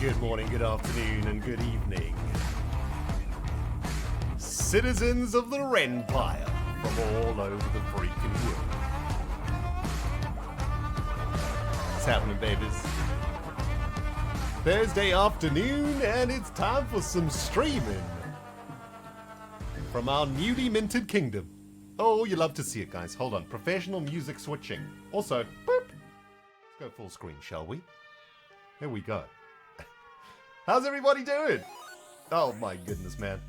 Good morning, good afternoon, and good evening. Citizens of the Renpire from all over the freaking world. What's happening, babies? Thursday afternoon, and it's time for some streaming from our newly minted kingdom. Oh, you love to see it, guys. Hold on. Professional music switching. Also, boop. Let's go full screen, shall we? Here we go. How's everybody doing? Oh my goodness, man.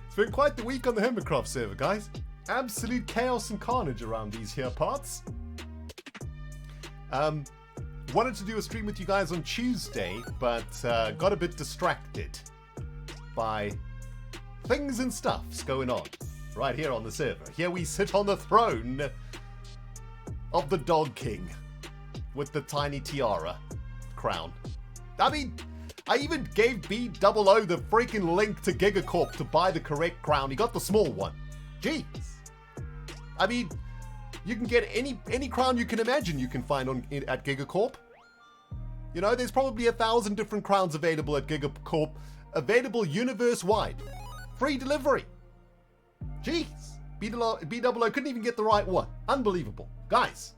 It's been quite the week on the Hermitcraft server, guys. Absolute chaos and carnage around these here parts. Wanted to do a stream with you guys on Tuesday, but got a bit distracted by things and stuffs going on right here on the server. Here we sit on the throne of the Dog King with the tiny tiara crown. I mean, I even gave B00 the freaking link to Gigacorp to buy the correct crown. He got the small one. Jeez. I mean, you can get any crown you can imagine you can find at Gigacorp. You know, there's probably 1,000 different crowns available at Gigacorp, available universe-wide. Free delivery. Jeez. B00 couldn't even get the right one. Unbelievable. Guys,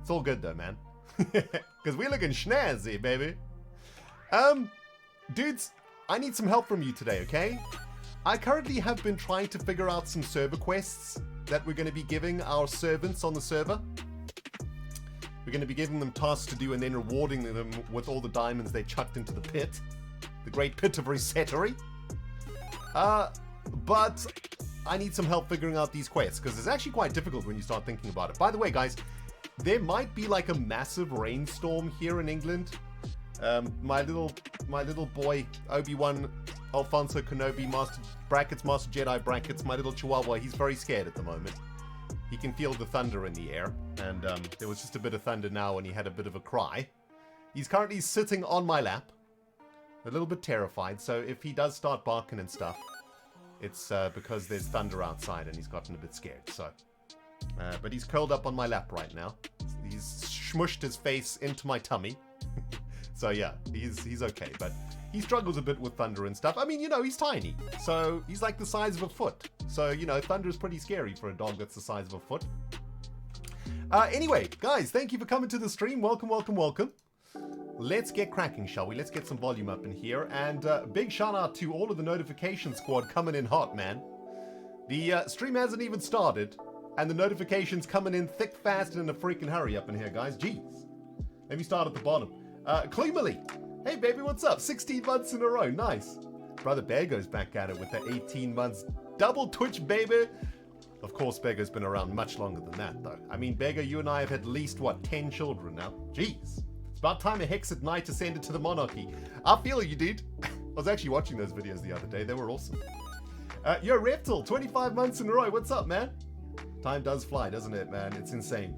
it's all good though, man. Because we're looking snazzy, baby. Dudes, I need some help from you today, okay? I currently have been trying to figure out some server quests that we're going to be giving our servants on the server. We're going to be giving them tasks to do and then rewarding them with all the diamonds they chucked into the pit. The great pit of resettery. But I need some help figuring out these quests, because it's actually quite difficult when you start thinking about it. By the way, guys, there might be like a massive rainstorm here in England. My little boy, Obi-Wan Alfonso Kenobi, Master Jedi brackets, my little chihuahua, he's very scared at the moment. He can feel the thunder in the air, and there was just a bit of thunder now and he had a bit of a cry. He's currently sitting on my lap, a little bit terrified, so if he does start barking and stuff, it's because there's thunder outside and he's gotten a bit scared, so... but he's curled up on my lap right now. He's smushed his face into my tummy. So yeah, he's okay, but he struggles a bit with thunder and stuff. I mean, you know, he's tiny, so he's like the size of a foot. So, you know, thunder is pretty scary for a dog that's the size of a foot. Anyway, guys, thank you for coming to the stream. Welcome, welcome, welcome. Let's get cracking, shall we? Let's get some volume up in here. And big shout out to all of the notification squad coming in hot, man. The stream hasn't even started, and the notifications coming in thick, fast, and in a freaking hurry up in here, guys. Jeez. Let me start at the bottom. Clemely. Hey, baby, what's up? 16 months in a row. Nice. Brother Bego's back at it with that 18 months double Twitch, baby. Of course, Bego's been around much longer than that, though. I mean, Bego, you and I have had at least, what, 10 children now? Jeez. It's about time a hex at night ascended to the monarchy. I feel you, dude. I was actually watching those videos the other day. They were awesome. Yo, Reptile, 25 months in a row. What's up, man? Time does fly, doesn't it, man? It's insane.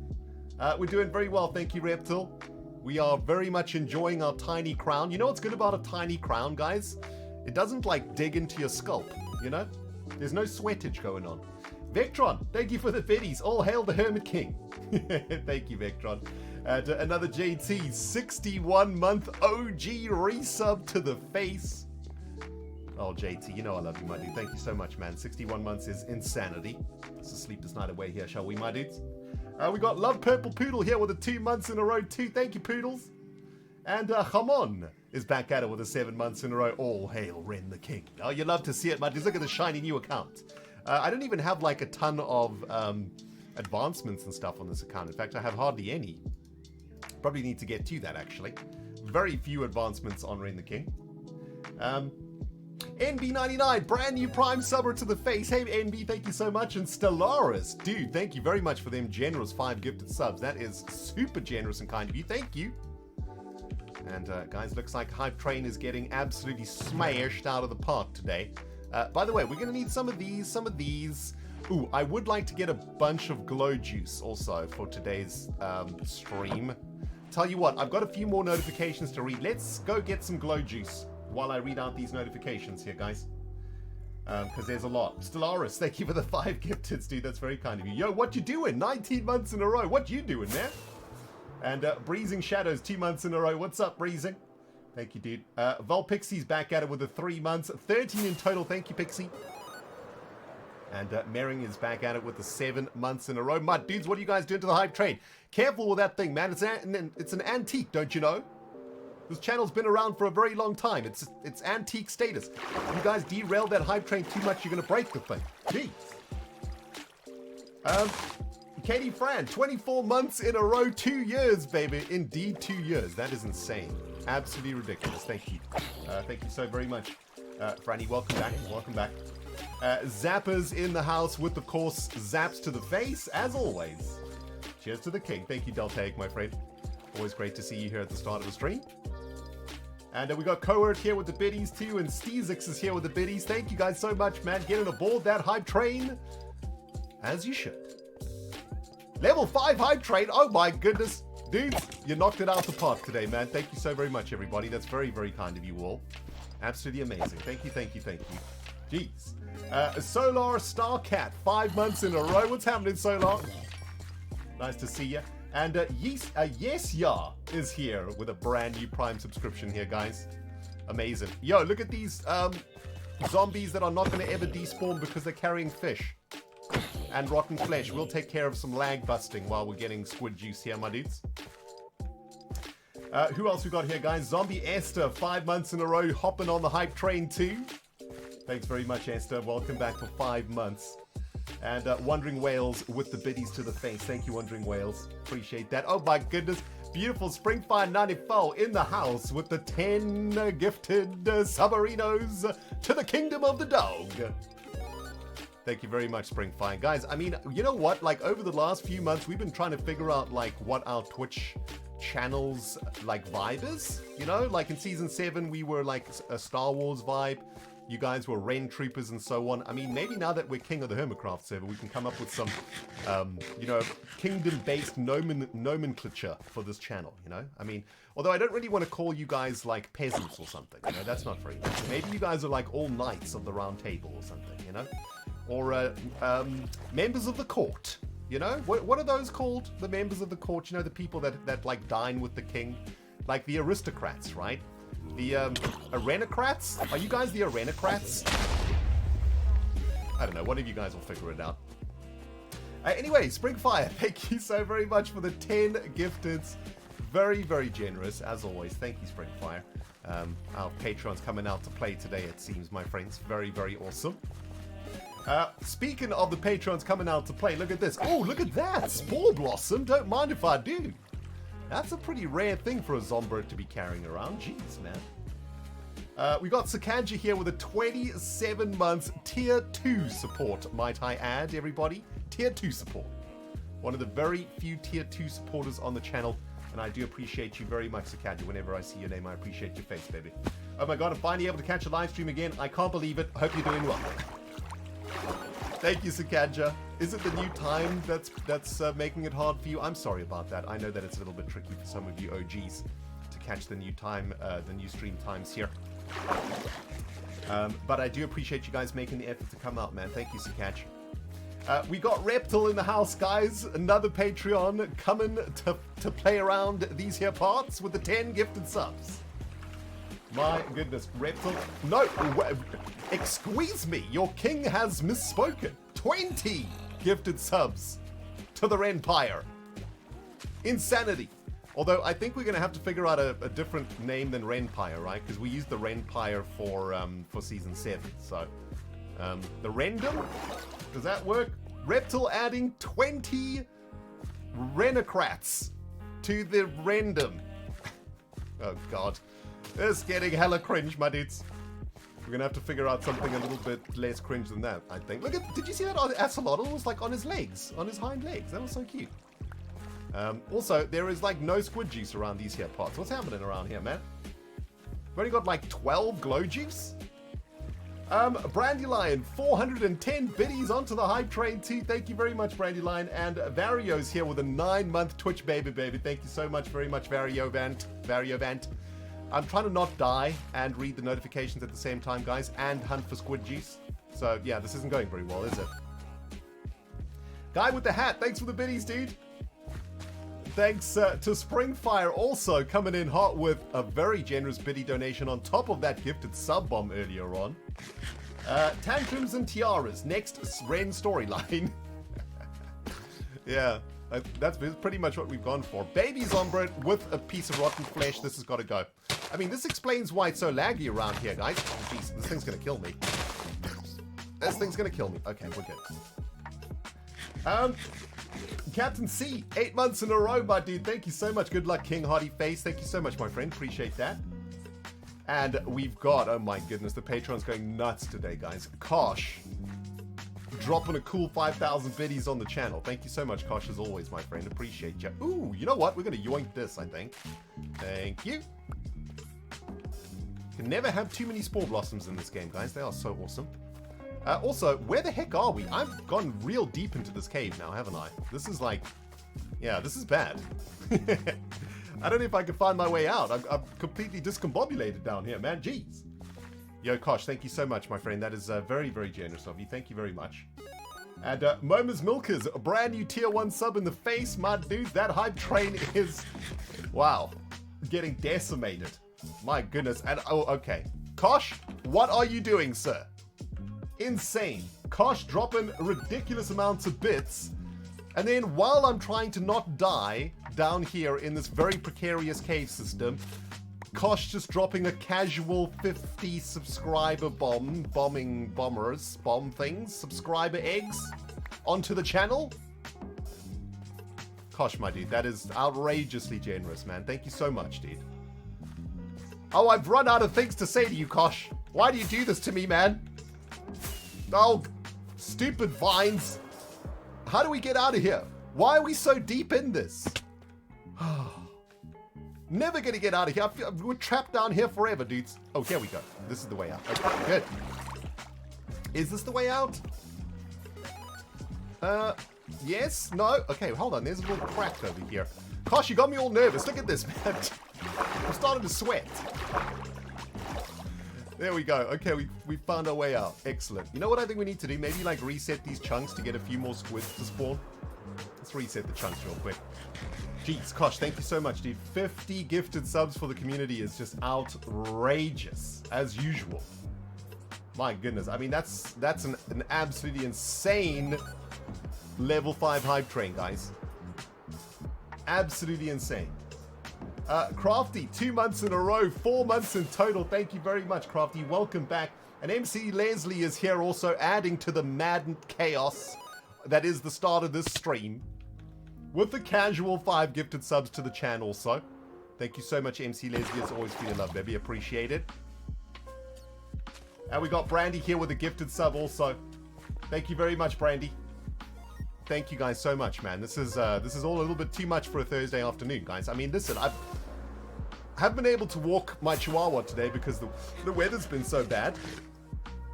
We're doing very well, thank you, Reptile. We are very much enjoying our tiny crown. You know what's good about a tiny crown, guys? It doesn't, like, dig into your scalp, you know? There's no sweatage going on. Vectron, thank you for the biddies. All hail the Hermit King. Thank you, Vectron. Another JT, 61-month OG resub to the face. Oh, JT, you know I love you, my dude. Thank you so much, man. 61 months is insanity. It's a sleepless night away here, shall we, my dudes? We got Love Purple Poodle here with a 2 months in a row, too. Thank you, Poodles. And Hamon is back at it with a 7 months in a row. All hail Ren the King. Oh, you love to see it, my dudes. Look at the shiny new account. I don't even have, like, a ton of advancements and stuff on this account. In fact, I have hardly any. Probably need to get to that, actually. Very few advancements on Ren the King. NB99, brand new Prime subber to the face. Hey, NB, thank you so much. And Stellaris, dude, thank you very much for them generous 5 gifted subs. That is super generous and kind of you. Thank you. And, guys, looks like Hype Train is getting absolutely smashed out of the park today. By the way, we're going to need some of these. Ooh, I would like to get a bunch of glow juice also for today's stream. Tell you what, I've got a few more notifications to read. Let's go get some glow juice while I read out these notifications here, guys. Because there's a lot. Stellaris, thank you for the 5 gifteds, dude. That's very kind of you. Yo, what you doing? 19 months in a row. What you doing, man? And Breezing Shadows, 2 months in a row. What's up, Breezing? Thank you, dude. Volpixie's back at it with the 3 months. 13 in total. Thank you, Pixie. And Mering is back at it with the 7 months in a row. Mud dudes, what are you guys doing to the hype train? Careful with that thing, man. It's an antique, don't you know? This channel's been around for a very long time. It's antique status. If you guys derail that hype train too much, you're gonna break the thing. Jeez. Katie Fran, 24 months in a row, 2 years, baby. Indeed, 2 years. That is insane. Absolutely ridiculous. Thank you. Thank you so very much. Franny, welcome back. Welcome back. Zappers in the house with, of course, zaps to the face, as always. Cheers to the king. Thank you, Deltaic, my friend. Always great to see you here at the start of the stream. And we got Coert here with the biddies, too, and Steezix is here with the biddies. Thank you guys so much, man. Getting aboard that hype train, as you should. Level 5 hype train. Oh, my goodness. Dudes, you knocked it out the park today, man. Thank you so very much, everybody. That's very, very kind of you all. Absolutely amazing. Thank you, thank you, thank you. Jeez. Solar Starcat, 5 months in a row. What's happening, Solar? Nice to see you. And Yes Ya is here with a brand new Prime subscription here, guys. Amazing. Yo, look at these zombies that are not going to ever despawn because they're carrying fish and rotten flesh. We'll take care of some lag busting while we're getting squid juice here, my dudes. Who else we got here, guys? Zombie Esther, 5 months in a row, hopping on the hype train too. Thanks very much, Esther. Welcome back for 5 months. And Wandering Whales with the biddies to the face. Thank you, Wandering Whales. Appreciate that. Oh my goodness. Beautiful Springfire 94 in the house with the 10 gifted submarinos to the kingdom of the dog. Thank you very much, Springfire. Guys, I mean, you know what? Like, over the last few months, we've been trying to figure out, like, what our Twitch channel's, like, vibe is. You know? Like, in Season 7, we were, like, a Star Wars vibe. You guys were Ren Troopers and so on. I mean, maybe now that we're king of the Hermitcraft server, we can come up with some, you know, kingdom-based nomenclature for this channel, you know? I mean, although I don't really want to call you guys, like, peasants or something, you know? That's not very nice. Maybe you guys are, like, all knights of the round table or something, you know? Or members of the court, you know? What are those called? The members of the court, you know, the people that like, dine with the king? Like the aristocrats, right? The arenocrats? Are you guys the arenocrats? I don't know. One of you guys will figure it out. Anyway, Springfire, thank you so very much for the 10 gifteds. Very, very generous, as always. Thank you, Springfire. Our Patreon's coming out to play today, it seems, my friends. Very, very awesome. Speaking of the Patrons coming out to play, look at this. Oh, look at that! Spore Blossom, don't mind if I do. That's a pretty rare thing for a Zombird to be carrying around. Jeez, man. We got Sakanja here with a 27 months Tier 2 support, might I add, everybody. Tier 2 support. One of the very few Tier 2 supporters on the channel, and I do appreciate you very much, Sakanja. Whenever I see your name, I appreciate your face, baby. Oh my god, I'm finally able to catch a live stream again. I can't believe it. Hope you're doing well. Thank you, Sakanja. Is it the new time that's making it hard for you? I'm sorry about that. I know that it's a little bit tricky for some of you OGs to catch the new time, the new stream times here. But I do appreciate you guys making the effort to come out, man. Thank you, Sakaj. We got Reptile in the house, guys. Another Patreon coming to play around these here parts with the 10 gifted subs. My goodness, Reptile. No, excuse me, your king has misspoken. 20 gifted subs to the Renpire. Insanity. Although I think we're going to have to figure out a different name than Renpire, right? Because we used the Renpire for Season 7. So, the Rendog? Does that work? Reptile adding 20 Renocrats to the Rendom. Oh, God. It's getting hella cringe, my dudes. We're gonna have to figure out something a little bit less cringe than that, I think. Look at, did you see that Axolotl was like on his legs, on his hind legs? That was so cute. Also, there is like no squid juice around these here pots. What's happening around here, man? We've only got like 12 glow juice. Brandywine, 410 biddies onto the hype train too. Thank you very much, Brandywine. And Vario's here with a 9-month Twitch baby. Thank you so much, very much, Variovant. I'm trying to not die and read the notifications at the same time, guys, and hunt for squid juice. So, yeah, this isn't going very well, is it? Guy with the hat, thanks for the biddies, dude. Thanks to Springfire also coming in hot with a very generous biddy donation on top of that gifted sub bomb earlier on. Tantrums and Tiaras, next Ren storyline. Yeah, that's pretty much what we've gone for. Baby Zombra with a piece of rotten flesh. This has got to go. I mean, this explains why it's so laggy around here, guys. Oh, jeez, this thing's going to kill me. This thing's going to kill me. Okay, we're good. Captain C, 8 months in a row, my dude. Thank you so much. Good luck, King Hardy Face. Thank you so much, my friend. Appreciate that. And we've got, oh my goodness, the Patreon's going nuts today, guys. Kosh, dropping a cool 5,000 biddies on the channel. Thank you so much, Kosh, as always, my friend. Appreciate you. Ooh, you know what? We're going to yoink this, I think. Thank you. Can never have too many Spore Blossoms in this game, guys. They are so awesome. Also, where the heck are we? I've gone real deep into this cave now, haven't I? This is like, yeah, this is bad. I don't know if I can find my way out. I'm completely discombobulated down here, man. Jeez. Yo, Kosh, thank you so much, my friend. That is very, very generous of you. Thank you very much. And Moma's Milkers, a brand new tier 1 sub in the face. My dudes, that hype train is, wow, getting decimated. My goodness. And, oh, okay. Kosh, what are you doing, sir? Insane. Kosh dropping ridiculous amounts of bits, and then while I'm trying to not die down here in this very precarious cave system, Kosh just dropping a casual 50 subscriber bomb things, subscriber eggs onto the channel. Kosh, my dude, that is outrageously generous, man. Thank you so much, dude. Oh, I've run out of things to say to you, Kosh. Why do you do this to me, man? Oh, stupid vines. How do we get out of here? Why are we so deep in this? Never gonna get out of here. We're trapped down here forever, dudes. Oh, here we go. This is the way out. Okay, good. Is this the way out? Yes? No? Okay, hold on. There's a little crack over here. Gosh, you got me all nervous. Look at this, man. I'm starting to sweat. There we go. Okay, we found our way out. Excellent. You know what I think we need to do? Maybe like reset these chunks to get a few more squids to spawn. Let's reset the chunks real quick. Jeez, Kosh, thank you so much, dude. 50 gifted subs for the community is just outrageous, as usual. My goodness. I mean, that's an absolutely insane level 5 hype train, guys. Absolutely insane. Crafty, 2 months in a row, 4 months in total. Thank you very much, Crafty. Welcome back. And MC Leslie is here also adding to the maddened chaos that is the start of this stream with the casual 5 gifted subs to the channel also. Thank you so much, MC Leslie. It's always been a love, baby. Appreciate it. And we got Brandy here with a gifted sub also. Thank you very much, Brandy. Thank you guys so much, man. This is all a little bit too much for a Thursday afternoon, guys. I mean, listen, I haven't been able to walk my Chihuahua today because the weather's been so bad.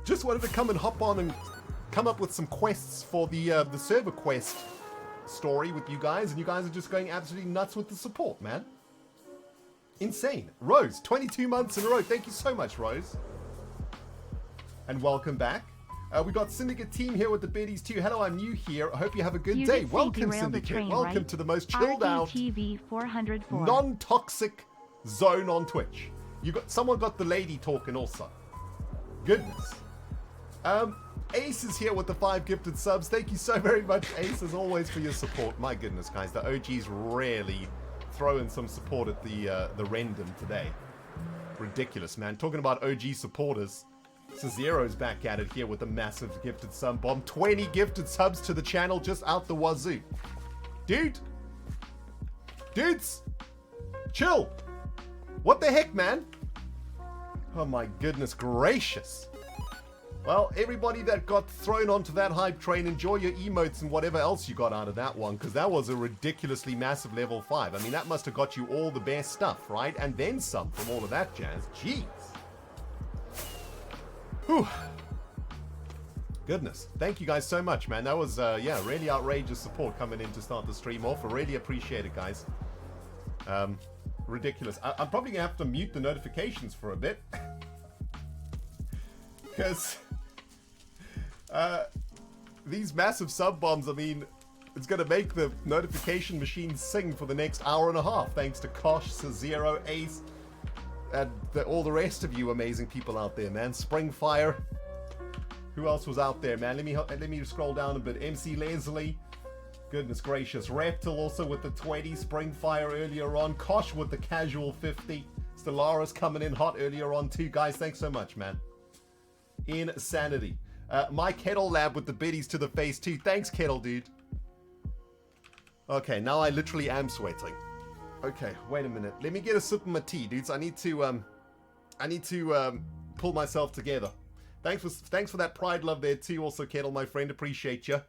Just wanted to come and hop on and come up with some quests for the server quest story with you guys, and you guys are just going absolutely nuts with the support, man. Insane. Rose, 22 months in a row. Thank you so much, Rose. And welcome back. We got Syndicate Team here with the biddies too. Hello, I'm new here. I hope you have a good day. Welcome, Syndicate. Train, welcome right? to the most chilled out, RTV 404. non-toxic zone on Twitch. Someone got the lady talking also. Goodness. Ace is here with the 5 gifted subs. Thank you so very much, Ace, as always, for your support. My goodness, guys, the OG's really throwing some support at the Rendom today. Ridiculous, man. Talking about OG supporters. Cezero's back at it here with a massive gifted sub bomb. 20 gifted subs to the channel just out the wazoo. Dude. Dudes. Chill. What the heck, man? Oh my goodness gracious. Well, everybody that got thrown onto that hype train, enjoy your emotes and whatever else you got out of that one, because that was a ridiculously massive level 5. I mean, that must have got you all the best stuff, right? And then some from all of that jazz. Jeez. Whew. Goodness. Thank you guys so much, man. That was, yeah, really outrageous support coming in to start the stream off. I really appreciate it, guys. Ridiculous. I'm probably going to have to mute the notifications for a bit. Because these massive sub bombs, I mean, It's going to make the notification machine sing for the next hour and a half, thanks to Kosh, Zero, Ace, and all the rest of you amazing people out there, man. Springfire. Who else was out there, man? Let me scroll down a bit. MC Leslie. Goodness gracious. Reptil also with the 20. Springfire earlier on. Kosh with the casual 50. Stellaris coming in hot earlier on too. Guys, thanks so much, man. Insanity. My Kettle Lab with the biddies to the face too. Thanks, Kettle, dude. Okay, now I literally am sweating. Okay, wait a minute. Let me get a sip of my tea, dudes. I need to pull myself together. Thanks for that pride love there too. Also, Kettle, my friend, appreciate you.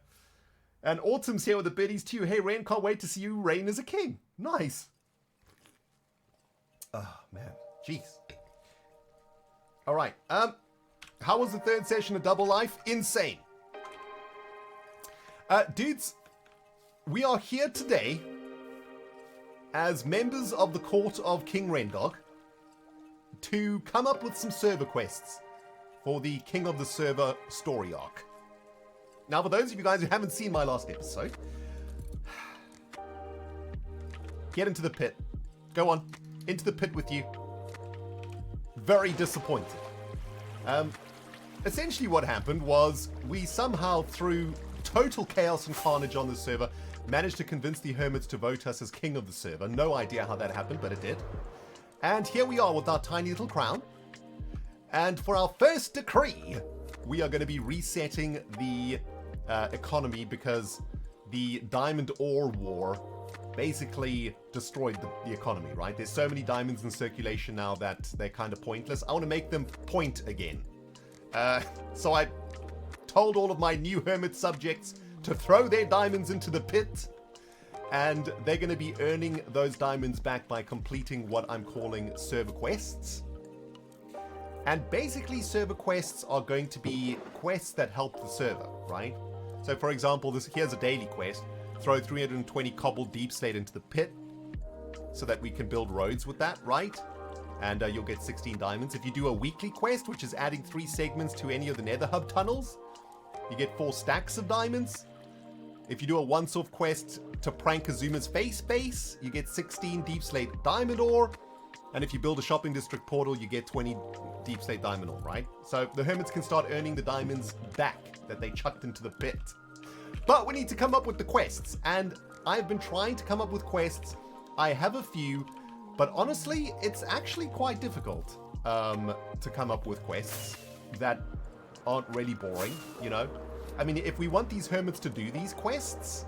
And Autumn's here with the biddies too. Hey, Rain, can't wait to see you reign as a king. Nice. Oh man, jeez. All right. How was the third session of Double Life? Insane. Dudes, we are here today as members of the court of King Rendog to come up with some server quests for the King of the Server story arc. Now, for those of you guys who haven't seen my last episode, get into the pit. Go on, into the pit with you. Very disappointed. Essentially what happened was we somehow, through total chaos and carnage on the server, managed to convince the Hermits to vote us as king of the server. No idea how that happened, but it did. And here we are with our tiny little crown. And for our first decree, we are going to be resetting the economy because the Diamond Ore War basically destroyed the economy, right? There's so many diamonds in circulation now that they're kind of pointless. I want to make them point again. So I told all of my new Hermit subjects to throw their diamonds into the pit, and they're going to be earning those diamonds back by completing what I'm calling server quests. And basically server quests are going to be quests that help the server, right? So for example, here's a daily quest. Throw 320 cobbled deep slate into the pit so that we can build roads with that, right? And you'll get 16 diamonds. If you do a weekly quest, which is adding 3 segments to any of the Nether Hub tunnels, you get 4 stacks of diamonds. If you do a once-off quest to prank Kazuma's face base, you get 16 deep slate diamond ore. And if you build a shopping district portal, you get 20 deep slate diamond ore, right? So the Hermits can start earning the diamonds back that they chucked into the pit. But we need to come up with the quests. And I've been trying to come up with quests. I have a few, but honestly, it's actually quite difficult to come up with quests that aren't really boring, you know? I mean, if we want these Hermits to do these quests,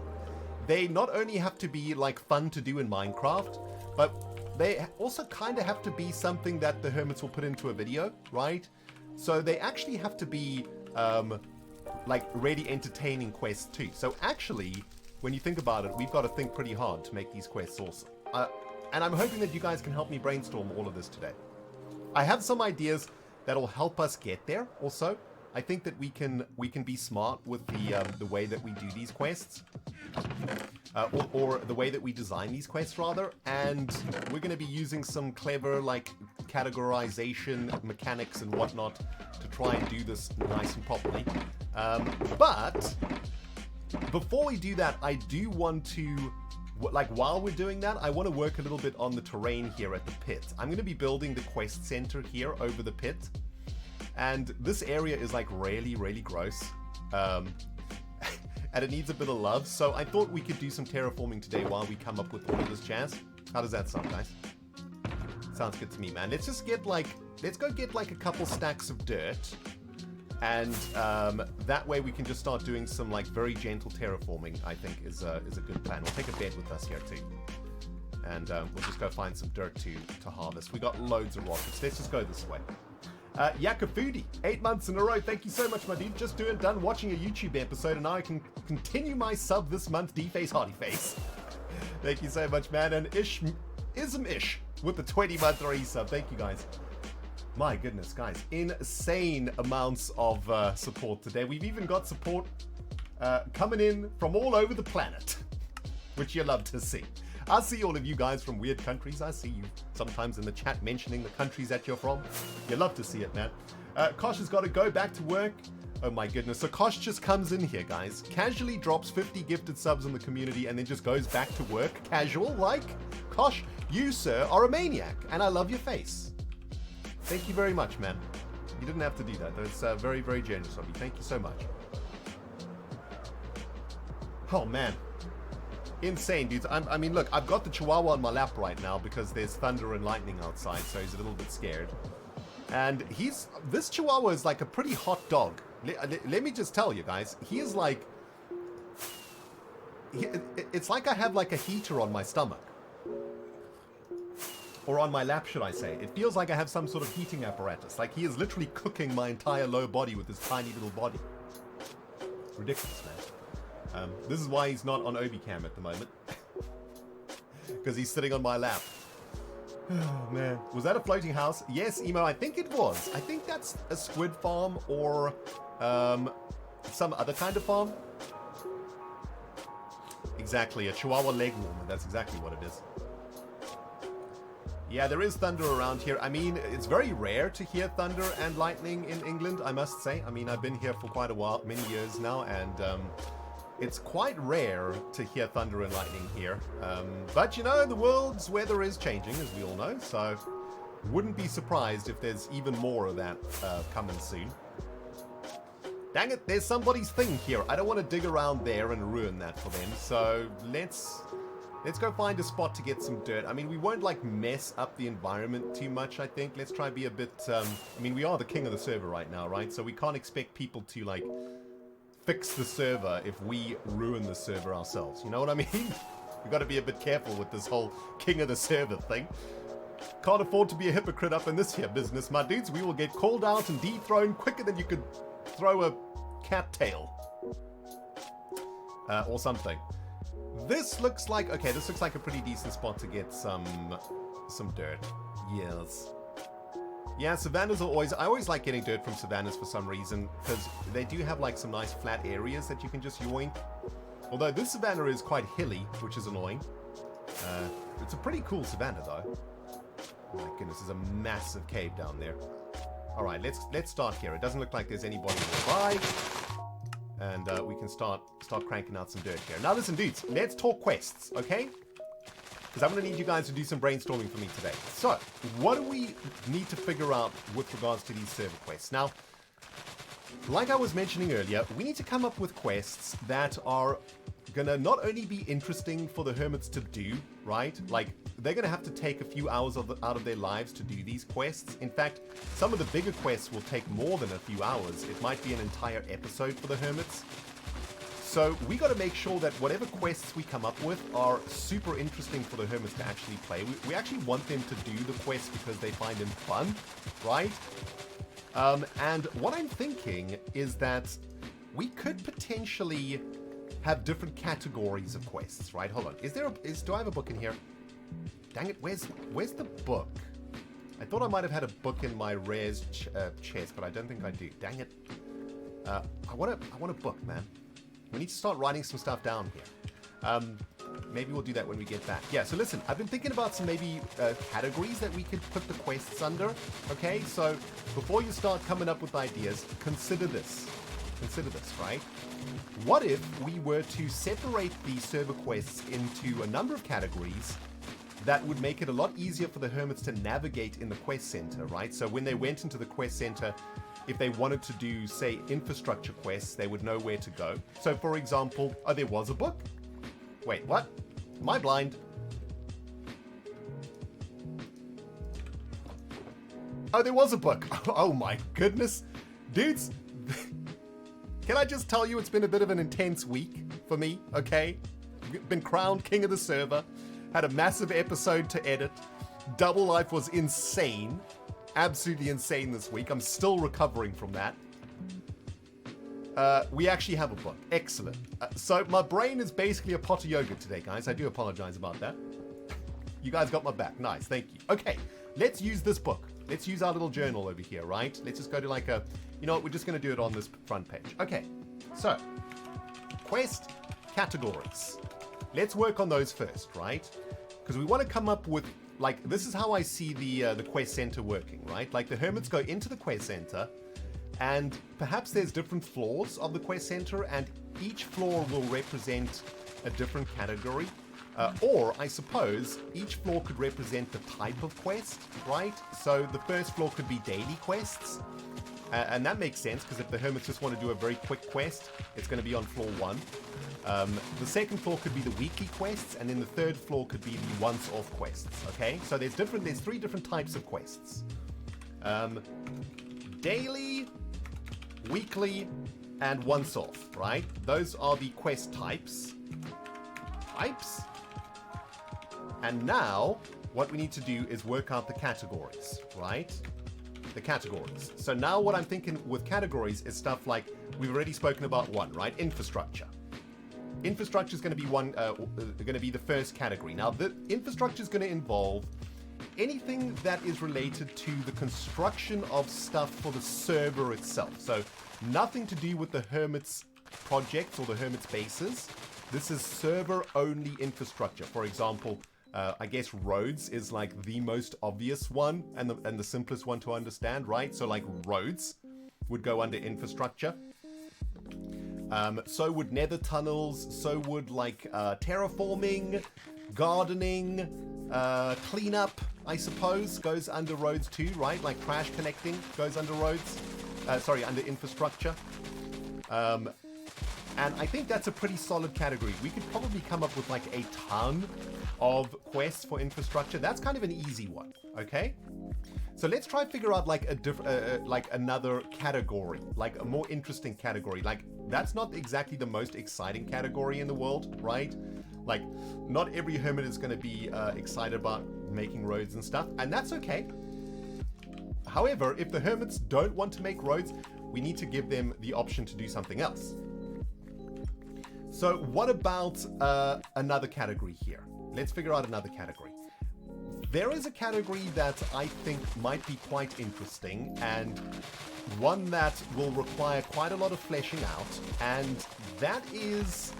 they not only have to be like fun to do in Minecraft, but they also kind of have to be something that the Hermits will put into a video, right? So they actually have to be like really entertaining quests too. So actually, when you think about it, we've got to think pretty hard to make these quests awesome. And I'm hoping that you guys can help me brainstorm all of this today. I have some ideas that'll help us get there also. I think that we can be smart with the way that we do these quests, or the way that we design these quests rather, and we're going to be using some clever like categorization mechanics and whatnot to try and do this nice and properly. But before we do that, I do want to, like while we're doing that, I want to work a little bit on the terrain here at the pit. I'm going to be building the quest center here over the pit. And this area is like really, really gross. And it needs a bit of love. So I thought we could do some terraforming today while we come up with all of this jazz. How does that sound, guys? Sounds good to me, man. Let's go get like a couple stacks of dirt. And that way we can just start doing some like very gentle terraforming, I think is a good plan. We'll take a bed with us here too. And we'll just go find some dirt to harvest. We got loads of rockets. Let's just go this way. Yakafudi, 8 months in a row. Thank you so much, my dude. Just done watching a YouTube episode, and now I can continue my sub this month. D-Face Hardy Face. Thank you so much, man. And Ism-ish with the 20-month resub. Thank you, guys. My goodness, guys. Insane amounts of support today. We've even got support coming in from all over the planet, which you love to see. I see all of you guys from weird countries. I see you sometimes in the chat mentioning the countries that you're from. You love to see it, man. Kosh has got to go back to work. Oh my goodness. So Kosh just comes in here, guys. Casually drops 50 gifted subs in the community and then just goes back to work. Casual, like. Kosh, you, sir, are a maniac. And I love your face. Thank you very much, man. You didn't have to do that. That's very, very generous of you. Thank you so much. Oh, man. Insane, dudes. I mean, look, I've got the Chihuahua on my lap right now because there's thunder and lightning outside, so he's a little bit scared. And this Chihuahua is like a pretty hot dog. Let me just tell you, guys. He is like... it's like I have like a heater on my stomach. Or on my lap, should I say. It feels like I have some sort of heating apparatus. Like he is literally cooking my entire low body with his tiny little body. Ridiculous, man. This is why he's not on Obicam at the moment. Because he's sitting on my lap. Oh, man. Was that a floating house? Yes, Emo, I think it was. I think that's a squid farm or some other kind of farm. Exactly, a Chihuahua leg warmer. That's exactly what it is. Yeah, there is thunder around here. I mean, it's very rare to hear thunder and lightning in England, I must say. I mean, I've been here for quite a while, many years now, and it's quite rare to hear thunder and lightning here. But, you know, the world's weather is changing, as we all know, so wouldn't be surprised if there's even more of that coming soon. Dang it, there's somebody's thing here. I don't want to dig around there and ruin that for them, so let's go find a spot to get some dirt. I mean, we won't, like, mess up the environment too much, I think. Let's try be a bit, I mean, we are the king of the server right now, right? So we can't expect people to, like, fix the server if we ruin the server ourselves. You know what I mean? We've got to be a bit careful with this whole king of the server thing. Can't afford to be a hypocrite up in this here business, my dudes. We will get called out and dethroned quicker than you could throw a cattail. Or something. This looks like, okay, this looks like a pretty decent spot to get some dirt. Yes. Yeah, savannas are always, I always like getting dirt from savannas for some reason, because they do have like some nice flat areas that you can just yoink. Although this savanna is quite hilly, which is annoying. It's a pretty cool savanna though. Oh my goodness, there's a massive cave down there. Alright, let's start here. It doesn't look like there's anybody nearby. And we can start cranking out some dirt here. Now listen, dudes, let's talk quests, okay? Because I'm going to need you guys to do some brainstorming for me today. So, what do we need to figure out with regards to these server quests? Now, like I was mentioning earlier, we need to come up with quests that are going to not only be interesting for the hermits to do, right? Like, they're going to have to take a few hours out of their lives to do these quests. In fact, some of the bigger quests will take more than a few hours. It might be an entire episode for the hermits. So we got to make sure that whatever quests we come up with are super interesting for the hermits to actually play. We actually want them to do the quests because they find them fun, right? And what I'm thinking is that we could potentially have different categories of quests, right? Hold on. Do I have a book in here? Dang it, where's the book? I thought I might have had a book in my rares chest, but I don't think I do. Dang it. I want a book, man. We need to start writing some stuff down here. Maybe we'll do that when we get back. Yeah, so listen, I've been thinking about some maybe categories that we could put the quests under. Okay, so before you start coming up with ideas, consider this. Consider this, right? What if we were to separate the server quests into a number of categories that would make it a lot easier for the hermits to navigate in the quest center, right? So when they went into the quest center, if they wanted to do, say, infrastructure quests, they would know where to go. So, for example, oh, there was a book? Wait, what? Am I blind? Oh, there was a book. Oh my goodness. Dudes, can I just tell you it's been a bit of an intense week for me, okay? Been crowned king of the server. Had a massive episode to edit. Double Life was insane. Absolutely insane this week. I'm still recovering from that. We actually have a book. Excellent. So my brain is basically a pot of yogurt today, guys. I do apologize about that. You guys got my back. Nice. Thank you. Okay. Let's use this book. Let's use our little journal over here, right? Let's just go to like a... You know what? We're just going to do it on this front page. Okay. So, quest categories. Let's work on those first, right? Because we want to come up with... Like, this is how I see the quest center working, right? Like, the hermits go into the quest center. And perhaps there's different floors of the quest center, and each floor will represent a different category. Or, I suppose, each floor could represent the type of quest, right? So the first floor could be daily quests. And that makes sense, because if the Hermits just want to do a very quick quest, it's going to be on floor 1. The second floor could be the weekly quests, and then the third floor could be the once-off quests, okay? So there's 3 different types of quests. Daily, weekly, and once-off, right? Those are the quest types. And now, what we need to do is work out the categories, right? The categories. So now what I'm thinking with categories is stuff like, we've already spoken about one, right? Infrastructure. Infrastructure is going to be going to be the first category. Now, the infrastructure is going to involve anything that is related to the construction of stuff for the server itself. So nothing to do with the Hermits projects or the Hermits bases. This is server-only infrastructure. For example, I guess roads is like the most obvious one and the simplest one to understand, right? So like roads would go under infrastructure. So would nether tunnels, so would like terraforming, gardening, cleanup, I suppose, goes under roads too, right? Like trash collecting goes under roads, under infrastructure. And I think that's a pretty solid category. We could probably come up with like a ton of quests for infrastructure. That's kind of an easy one, okay? So let's try and figure out like another category, like a more interesting category. Like that's not exactly the most exciting category in the world, right? Like not every hermit is going to be excited about making roads and stuff, and that's okay. However, if the hermits don't want to make roads, we need to give them the option to do something else. So what about another category here? Let's figure out another category. There is a category that I think might be quite interesting, and one that will require quite a lot of fleshing out, and that is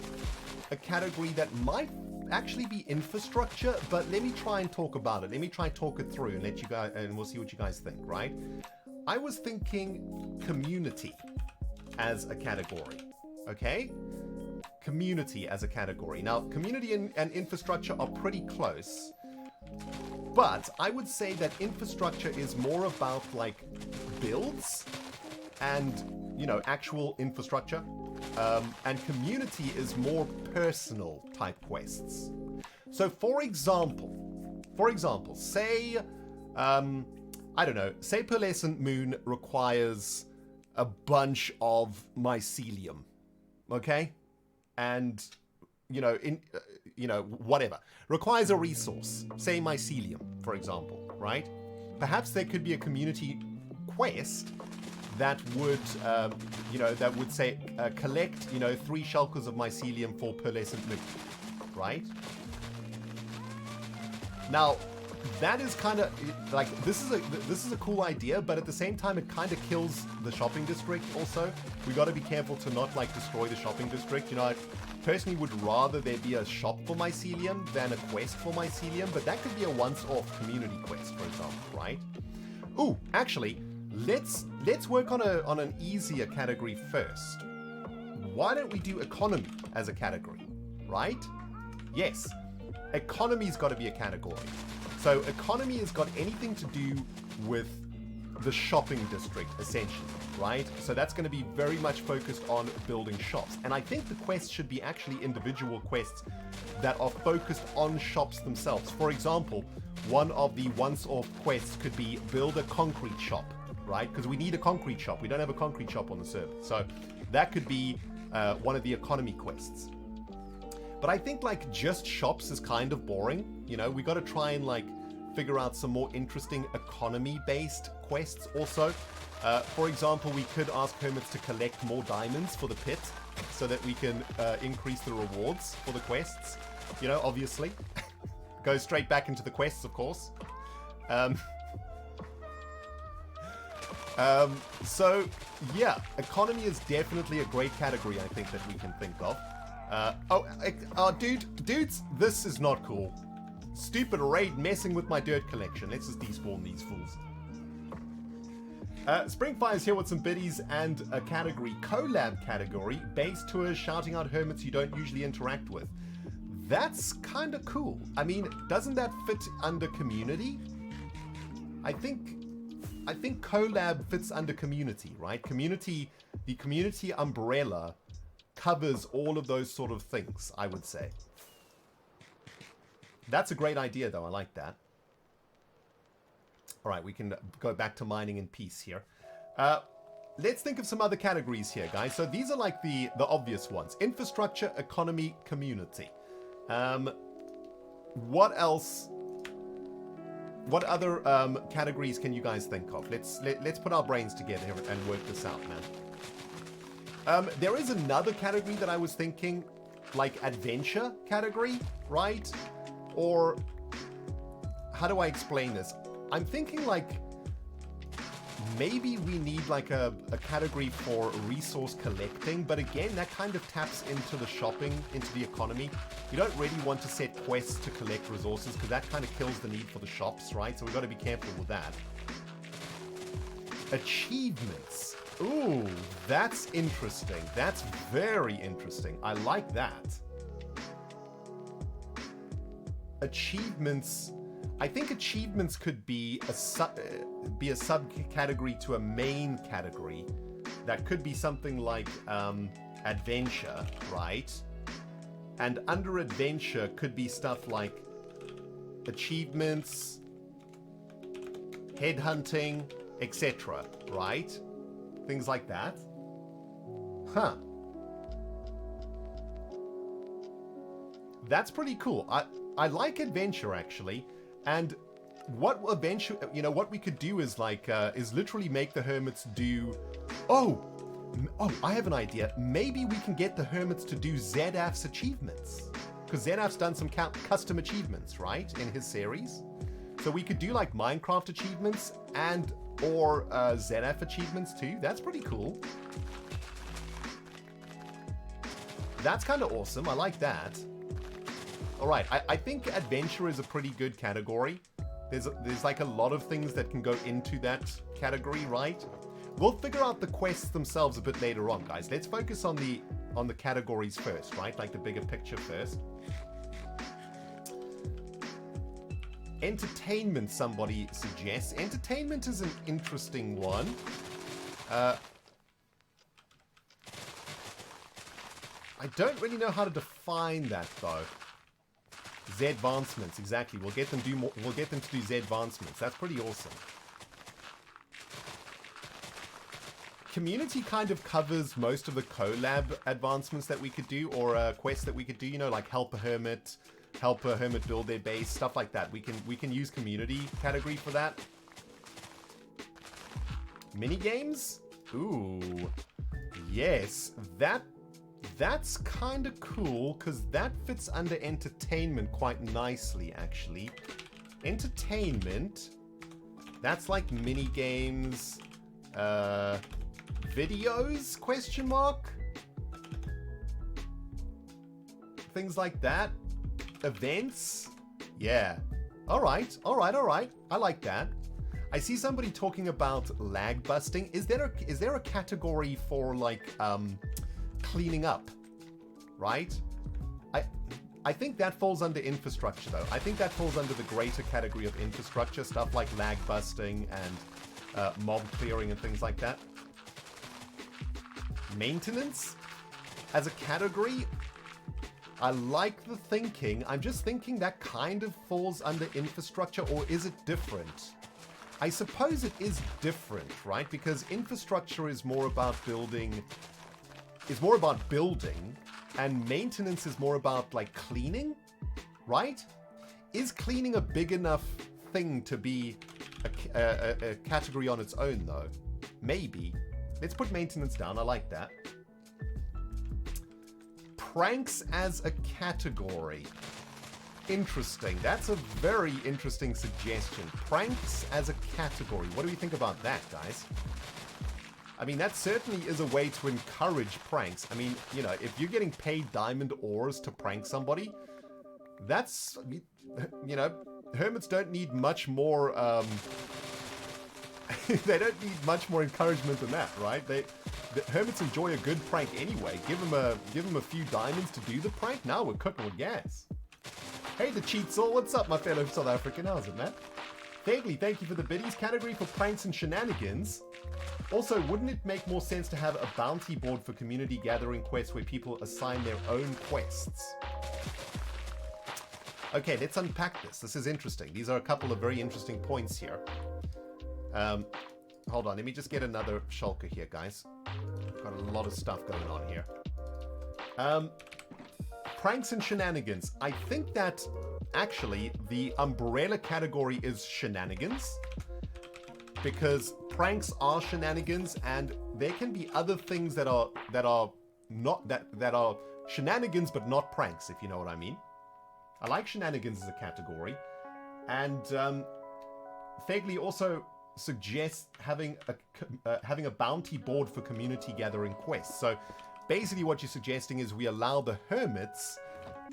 a category that might actually be infrastructure, but let me try and talk about it. Let me try and talk it through and let you guys, and we'll see what you guys think, right? I was thinking community as a category, okay? Community as a category. Now, community and infrastructure are pretty close, but I would say that infrastructure is more about like builds and, you know, actual infrastructure, and community is more personal type quests. So for example, say, I don't know, say Pearlescent Moon requires a bunch of mycelium, okay? And, whatever. Requires a resource, say mycelium, for example, right? Perhaps there could be a community quest that would, say, collect, 3 shulkers of mycelium for Pearlescent Moon, right? Now, that is kind of like, this is a cool idea, but at the same time, it kind of kills the shopping district also. We got to be careful to not like destroy the shopping district. I personally would rather there be a shop for mycelium than a quest for mycelium, but that could be a once-off community quest, for example, right? Ooh, actually, let's work on an easier category first. Why don't we do economy as a category, right? Yes, economy's got to be a category. So economy has got anything to do with the shopping district, essentially, right? So that's going to be very much focused on building shops. And I think the quests should be actually individual quests that are focused on shops themselves. For example, one of the once-off quests could be build a concrete shop, right? Because we need a concrete shop. We don't have a concrete shop on the server. So that could be one of the economy quests. But I think like just shops is kind of boring. We got to try and like figure out some more interesting economy-based quests also. For example, we could ask hermits to collect more diamonds for the pit so that we can increase the rewards for the quests. Obviously. Go straight back into the quests, of course. So, yeah, economy is definitely a great category, I think, that we can think of. Dudes, this is not cool. Stupid raid messing with my dirt collection. Let's just despawn these fools. Springfire's here with some biddies and a category, collab category, base tours, shouting out hermits you don't usually interact with. That's kind of cool. I mean, doesn't that fit under community? I think collab fits under community, right? Community, the community umbrella covers all of those sort of things, I would say. That's a great idea, though. I like that. All right, we can go back to mining in peace here. Let's think of some other categories here, guys. So these are like the obvious ones. Infrastructure, economy, community. What else? What other categories can you guys think of? Let's put our brains together and work this out, man. There is another category that I was thinking, like adventure category, right? Or how do I explain this? I'm thinking like maybe we need like a category for resource collecting, but again, that kind of taps into the shopping, into the economy. You don't really want to set quests to collect resources because that kind of kills the need for the shops, right? So we've got to be careful with that. Achievements. Ooh, that's interesting. That's very interesting. I like that. Achievements. I think achievements could be a subcategory to a main category. That could be something like adventure, right? And under adventure could be stuff like achievements, headhunting, etc., right? Things like that. Huh. That's pretty cool. I like adventure, actually. And what adventure, you know, what we could do is like, is literally make the hermits do, oh, I have an idea. Maybe we can get the hermits to do ZF's achievements. Because ZF's done some custom achievements, right, in his series. So we could do like Minecraft achievements and or ZF achievements too. That's pretty cool. That's kind of awesome. I like that. All right, I think adventure is a pretty good category. There's like a lot of things that can go into that category, right? We'll figure out the quests themselves a bit later on, guys. Let's focus on the categories first, right? Like the bigger picture first. Entertainment, somebody suggests. Entertainment is an interesting one. I don't really know how to define that though. Z advancements, exactly. We'll get them to do Z advancements. That's pretty awesome. Community kind of covers most of the collab advancements that we could do, or quests that we could do. You know, like help a hermit build their base, stuff like that. We can use community category for that. Mini games? Ooh, yes, that's kind of cool, because that fits under entertainment quite nicely, actually. Entertainment, that's like mini games, videos, question mark? Things like that. Events? Yeah. Alright. I like that. I see somebody talking about lag busting. Is there a category for like, cleaning up, right? I think that falls under infrastructure though. I think that falls under the greater category of infrastructure, stuff like lag busting and mob clearing and things like that. Maintenance as a category, I like the thinking. I'm just thinking that kind of falls under infrastructure, or is it different? I suppose it is different, right? Because infrastructure is more about building, and maintenance is more about like cleaning, right? Is cleaning a big enough thing to be a category on its own though? Maybe. Let's put maintenance down. I like that. Pranks as a category. Interesting. That's a very interesting suggestion. Pranks as a category. What do we think about that, guys? I mean, that certainly is a way to encourage pranks. I mean, you know, if you're getting paid diamond ores to prank somebody, that's, you know, hermits don't need much more, they don't need much more encouragement than that, right? The Hermits enjoy a good prank anyway. Give them a few diamonds to do the prank. Now we're cooking with gas. Hey, the cheats all. What's up, my fellow South African? How's it, man? Vaguely, thank you for the biddies. Category for pranks and shenanigans. Also, wouldn't it make more sense to have a bounty board for community gathering quests where people assign their own quests? Okay, let's unpack this. This is interesting. These are a couple of very interesting points here. Hold on, let me just get another shulker here, guys. Got a lot of stuff going on here. Pranks and shenanigans. I think that actually the umbrella category is shenanigans, because pranks are shenanigans, and there can be other things that are shenanigans but not pranks, if you know what I mean. I like shenanigans as a category, and Fegley also suggests having a bounty board for community gathering quests. So basically what you're suggesting is we allow the Hermits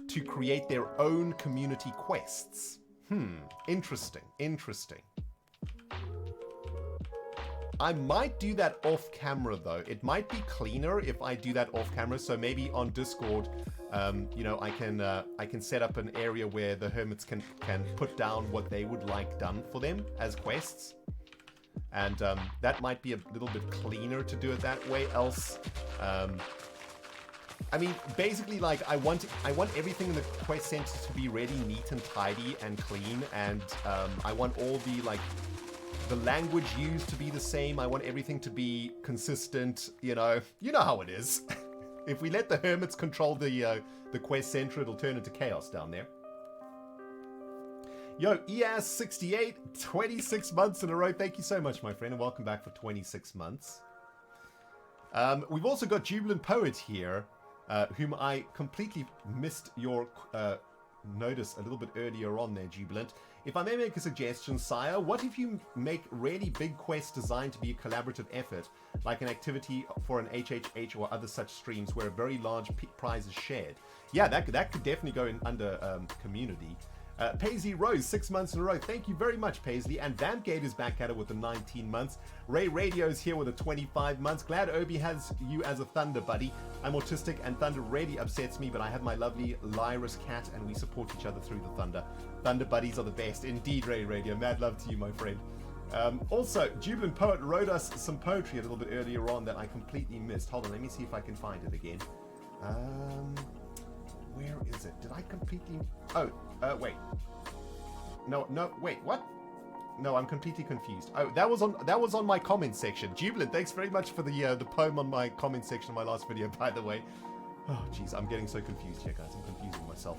to create their own community quests. Interesting. I might do that off camera though. It might be cleaner if I do that off camera. So maybe on Discord, you know, I can set up an area where the Hermits can put down what they would like done for them as quests. And that might be a little bit cleaner to do it that way. Else, I mean, basically, like, I want everything in the quest center to be really neat and tidy and clean, and I want all the language used to be the same. I want everything to be consistent. You know how it is. If we let the Hermits control the quest center, it'll turn into chaos down there. Yo, EAS68, 26 months in a row. Thank you so much, my friend, and welcome back for 26 months. We've also got Jubilant Poet here, whom I completely missed your notice a little bit earlier on there, Jubilant. If I may make a suggestion, Sire, what if you make really big quests designed to be a collaborative effort, like an activity for an HHH or other such streams where a very large prize is shared? Yeah, that could definitely go in under community. Paisley Rose, 6 months in a row. Thank you very much, Paisley. And Vampgate is back at it with the 19 months. Ray Radio is here with the 25 months. Glad Obi has you as a Thunder buddy. I'm autistic and Thunder really upsets me, but I have my lovely Lyris cat and we support each other through the Thunder. Thunder buddies are the best. Indeed, Ray Radio. Mad love to you, my friend. Also, Jubilant Poet wrote us some poetry a little bit earlier on that I completely missed. Hold on, let me see if I can find it again. Where is it? Did I completely... Oh, wait. No, wait, what? No, I'm completely confused. Oh, that was on my comment section. Jubilant, thanks very much for the poem on my comment section of my last video, by the way. Oh, jeez, I'm getting so confused here, guys. I'm confusing myself.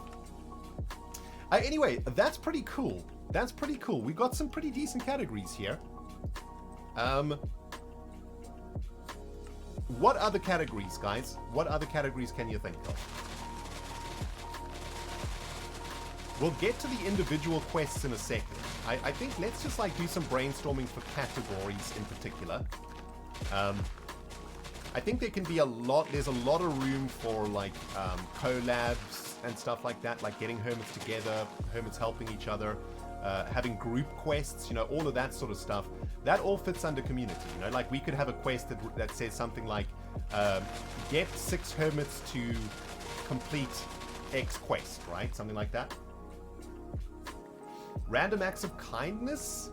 Anyway, that's pretty cool. That's pretty cool. We've got some pretty decent categories here. What other categories, guys? What other categories can you think of? We'll get to the individual quests in a second. I think let's just like do some brainstorming for categories in particular. I think there can be there's a lot of room for like collabs and stuff like that, like getting Hermits together, Hermits helping each other, having group quests, you know, all of that sort of stuff. That all fits under community, you know, like we could have a quest that says something like, get 6 Hermits to complete X quest, right? Something like that. Random acts of kindness?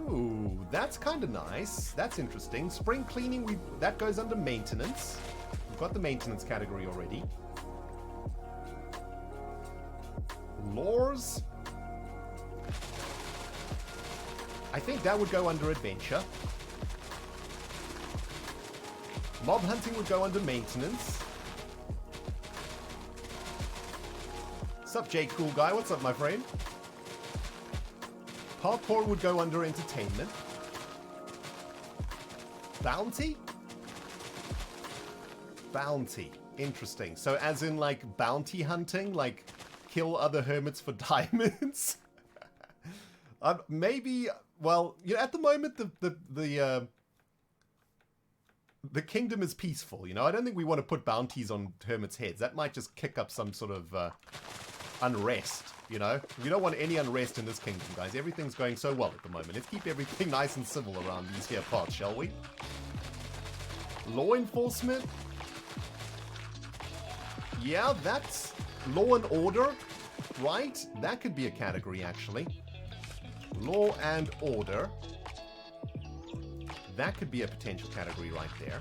Ooh, that's kind of nice. That's interesting. Spring cleaning, that goes under maintenance. We've got the maintenance category already. Lures? I think that would go under adventure. Mob hunting would go under maintenance. Sup, Jay Cool Guy? What's up, my friend? Parkour would go under entertainment. Bounty? Bounty. Interesting. So as in like bounty hunting, like kill other Hermits for diamonds? Maybe, well, you know, at the moment the kingdom is peaceful, you know. I don't think we want to put bounties on Hermits' heads. That might just kick up some sort of unrest. You know, we don't want any unrest in this kingdom, guys. Everything's going so well at the moment. Let's keep everything nice and civil around these here parts, shall we? Law enforcement. Yeah, that's law and order, right? That could be a category, actually. Law and order. That could be a potential category right there.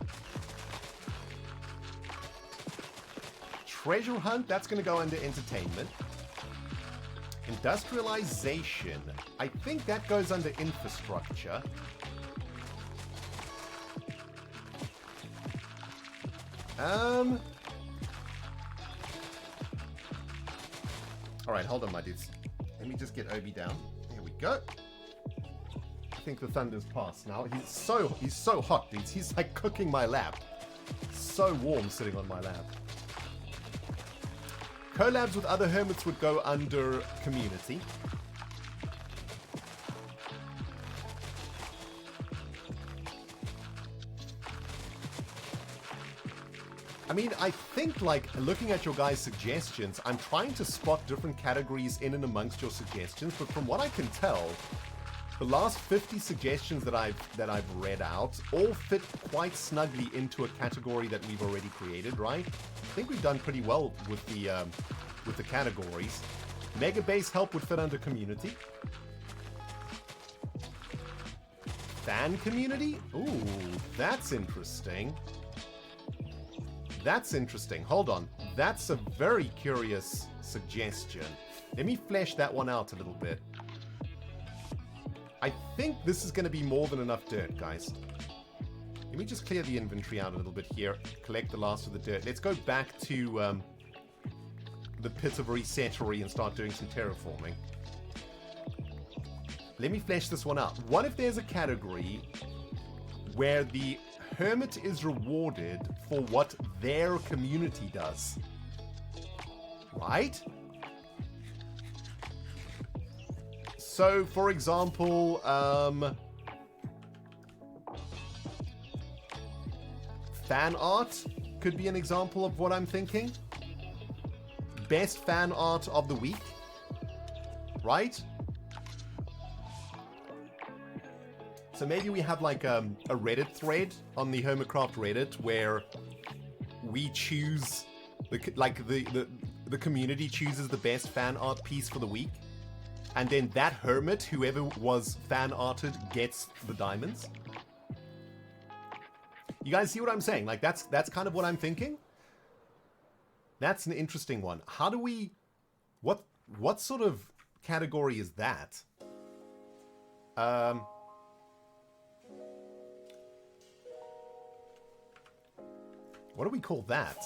Treasure hunt, that's going to go under entertainment. Industrialization. I think that goes under infrastructure. Alright, hold on, my dudes. Let me just get Obi down. There we go. I think the thunder's passed now. He's so hot, dudes. He's like cooking my lap. So warm sitting on my lap. Collabs with other hermits would go under community. I mean, I think, like, looking at your guys' suggestions, I'm trying to spot different categories in and amongst your suggestions, but from what I can tell, the last 50 suggestions that I've read out all fit quite snugly into a category that we've already created, right? I think we've done pretty well with the categories. Mega base help would fit under community. Fan community? Ooh, that's interesting. That's interesting. Hold on. That's a very curious suggestion. Let me flesh that one out a little bit. I think this is going to be more than enough dirt, guys. Let me just clear the inventory out a little bit here. Collect the last of the dirt. Let's go back to the pit of resettery and start doing some terraforming. Let me flesh this one out. What if there's a category where the hermit is rewarded for what their community does? Right? So, for example, fan art could be an example of what I'm thinking. Best fan art of the week, right? So maybe we have like a Reddit thread on the Hermitcraft Reddit where we choose, the community chooses the best fan art piece for the week. And then that hermit, whoever was fan arted, gets the diamonds. You guys see what I'm saying? Like that's kind of what I'm thinking. That's an interesting one. How do we... What sort of category is that? What do we call that?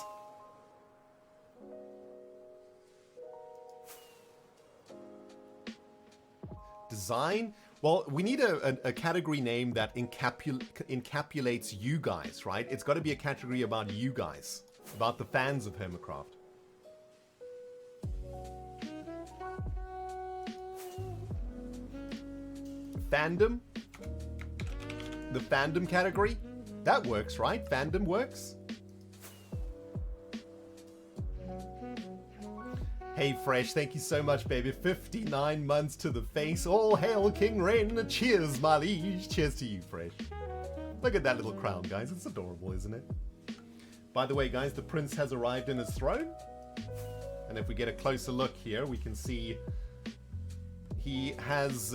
Design? Well, we need a category name that encapsulates you guys, right? It's got to be a category about you guys. About the fans of Hermitcraft. Fandom? The fandom category? That works, right? Fandom works? Hey Fresh, thank you so much, baby. 59 months to the face. All hail King Ren. Cheers, my liege. Cheers to you, Fresh. Look at that little crown, guys. It's adorable, isn't it? By the way, guys, the prince has arrived in his throne. And if we get a closer look here, we can see he has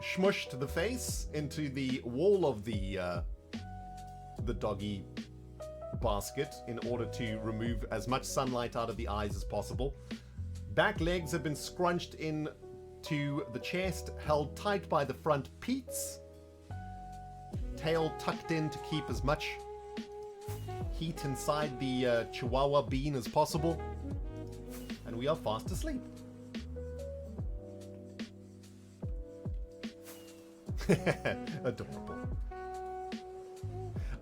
smushed the face into the wall of the doggy basket in order to remove as much sunlight out of the eyes as possible. Back legs have been scrunched in to the chest, held tight by the front peats. Tail tucked in to keep as much heat inside the chihuahua bean as possible. And we are fast asleep. Adorable.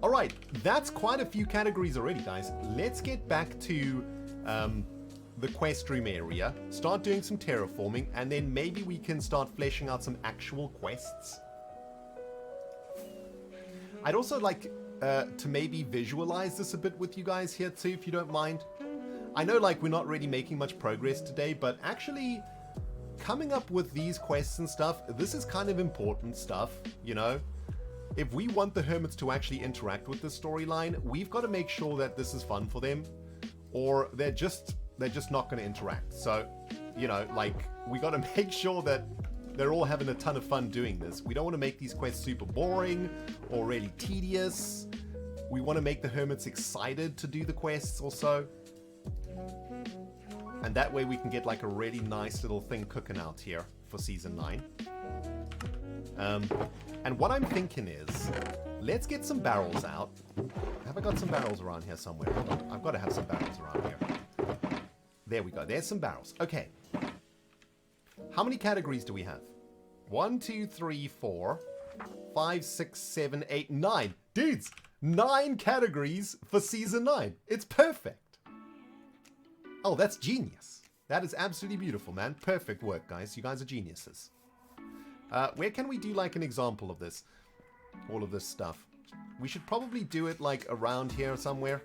Alright, that's quite a few categories already, guys. Let's get back to the quest room area, start doing some terraforming, and then maybe we can start fleshing out some actual quests. I'd also like to maybe visualize this a bit with you guys here too, if you don't mind. I know, like, we're not really making much progress today, but actually coming up with these quests and stuff, this is kind of important stuff, you know? If we want the Hermits to actually interact with this storyline, we've got to make sure that this is fun for them, or they're just not going to interact. So, you know, like, we got to make sure that they're all having a ton of fun doing this. We don't want to make these quests super boring or really tedious. We want to make the Hermits excited to do the quests also. And that way we can get like a really nice little thing cooking out here for Season 9. And what I'm thinking is, let's get some barrels out. Have I got some barrels around here somewhere? Hold on. I've got to have some barrels around here. There we go. There's some barrels. Okay. How many categories do we have? 1, 2, 3, 4, 5, 6, 7, 8, 9. Dudes, 9 categories for Season 9. It's perfect. Oh, that's genius. That is absolutely beautiful, man. Perfect work, guys. You guys are geniuses. Where can we do like an example of this? All of this stuff. We should probably do it like around here somewhere.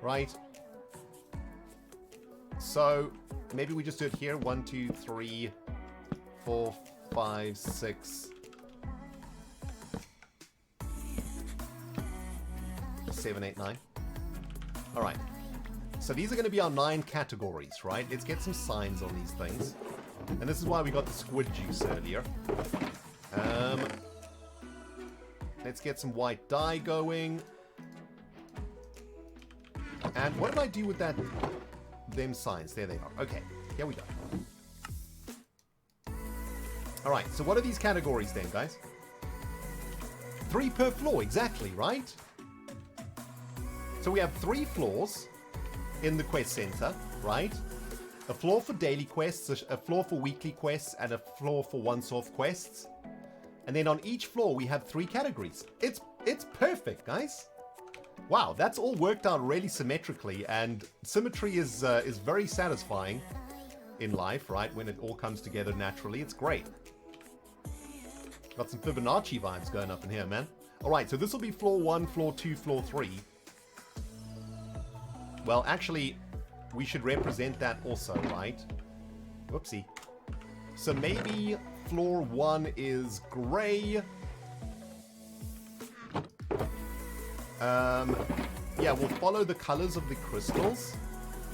Right? So, maybe we just do it here. 1, 2, 3, 4, 5, 6, 7, 8, 9. Alright. So these are going to be our 9 categories, right? Let's get some signs on these things. And this is why we got the squid juice earlier. Let's get some white dye going. And what did I do with that? Them signs. There they are. Okay, here we go. Alright, so what are these categories then, guys? 3 per floor, exactly, right? So we have 3 floors in the quest center, right? A floor for daily quests, a floor for weekly quests, and a floor for once-off quests. And then on each floor we have 3 categories. It's perfect, guys. Wow, that's all worked out really symmetrically, and symmetry is very satisfying in life, right? When it all comes together naturally, it's great. Got some Fibonacci vibes going up in here, man. All right, so this will be floor 1, floor 2, floor 3. Well, actually, we should represent that also, right? Whoopsie. So maybe floor 1 is gray. Yeah, we'll follow the colors of the crystals.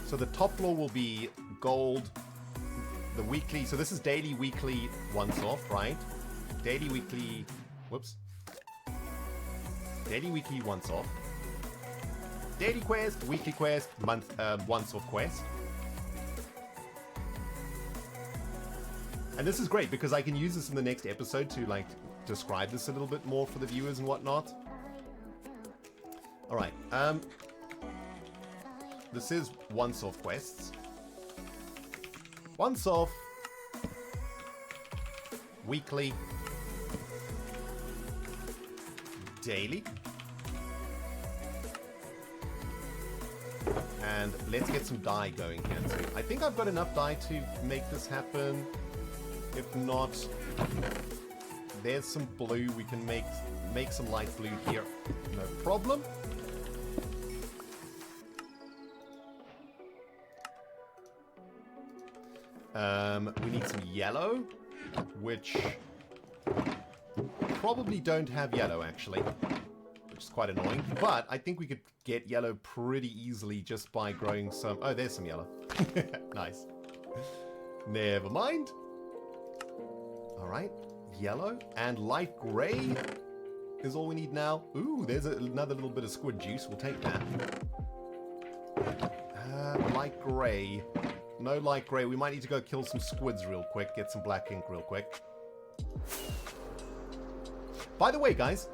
So the top floor will be gold. The weekly, so this is daily, weekly, once off, right? Daily, weekly, whoops. Daily, weekly, once off. Daily quest, weekly quest, month, once off quest. And this is great because I can use this in the next episode to like describe this a little bit more for the viewers and whatnot. All right. This is once off quests. Once off. Weekly. Daily. And let's get some dye going here too. I think I've got enough dye to make this happen. If not, there's some blue. We can make some light blue here. No problem. We need some yellow, which probably don't have yellow actually, which is quite annoying. But I think we could get yellow pretty easily just by growing some... Oh, there's some yellow. Nice. Never mind. Alright, yellow and light gray is all we need now. Ooh, there's another little bit of squid juice. We'll take that. Light gray. No light gray. We might need to go kill some squids real quick. Get some black ink real quick. By the way, guys,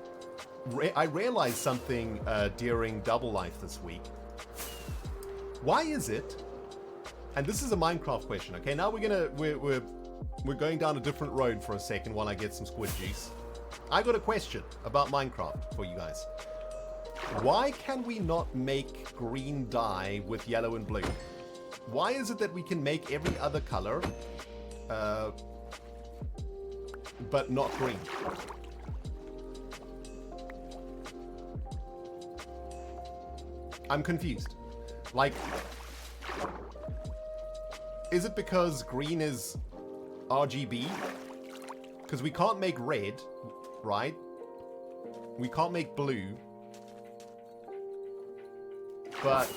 I realized something during Double Life this week. Why is it... And this is a Minecraft question, okay? Now we're going down a different road for a second while I get some squid juice. I got a question about Minecraft for you guys. Why can we not make green dye with yellow and blue? Why is it that we can make every other color, but not green? I'm confused. Like, Is it because green is RGB? Because we can't make red, right? We can't make blue. But...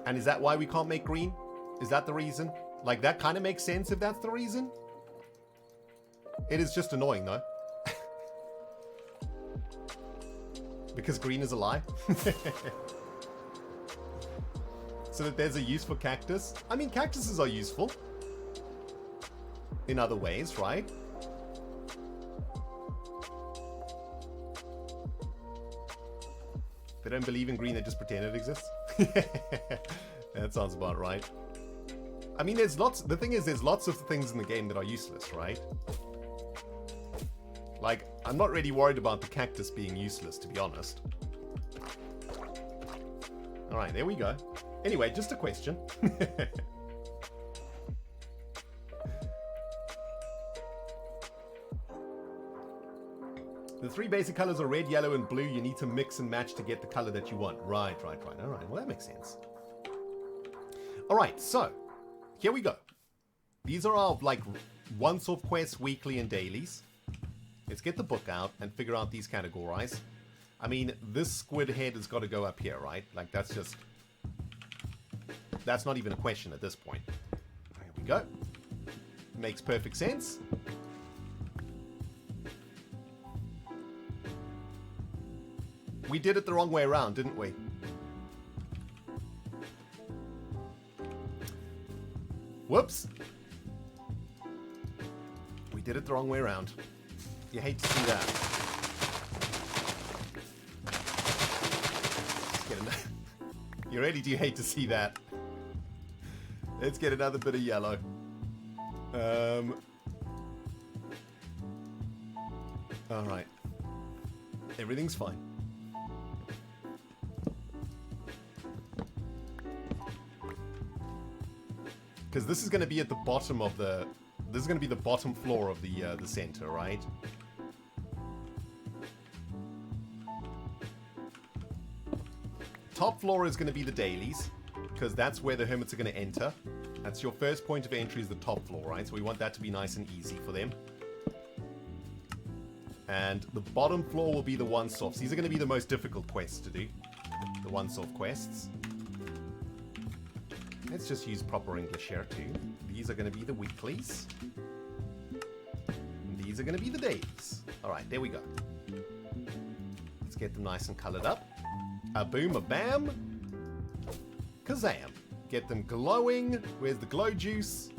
And is that why we can't make green? Is that the reason? Like, that kind of makes sense if that's the reason. It is just annoying, though. Because green is a lie. So that there's a use for cactus. I mean, cactuses are useful. In other ways, right? They don't believe in green, they just pretend it exists. That sounds about right. I mean, there's lots... The thing is, there's lots of things in the game that are useless, right? Like, I'm not really worried about the cactus being useless, to be honest. Alright, there we go. Anyway, just a question. The three basic colors are red, yellow, and blue. You need to mix and match to get the color that you want. Right. Alright, well that makes sense. Alright, so, here we go. These are our, like, once-off quests, weekly, and dailies. Let's get the book out and figure out these categorize. I mean, this squid head has got to go up here, right? Like, that's just... That's not even a question at this point. Here we go. Makes perfect sense. We did it the wrong way around, didn't we? Whoops. We did it the wrong way around. You hate to see that. Let's get another... You really do hate to see that. Let's get another bit of yellow. Alright. Everything's fine. Because this is going to be at the bottom of the... This is going to be the bottom floor of the center, right? Top floor is going to be the dailies, because that's where the hermits are going to enter. That's your first point of entry is the top floor, right? So we want that to be nice and easy for them. And the bottom floor will be the one-offs. These are going to be the most difficult quests to do. The one-off quests. Let's just use proper English here too. These are going to be the weeklies. And these are going to be the dailies. Alright, there we go. Let's get them nice and colored up. A boom, a bam. Kazam. Get them glowing. Where's the glow juice?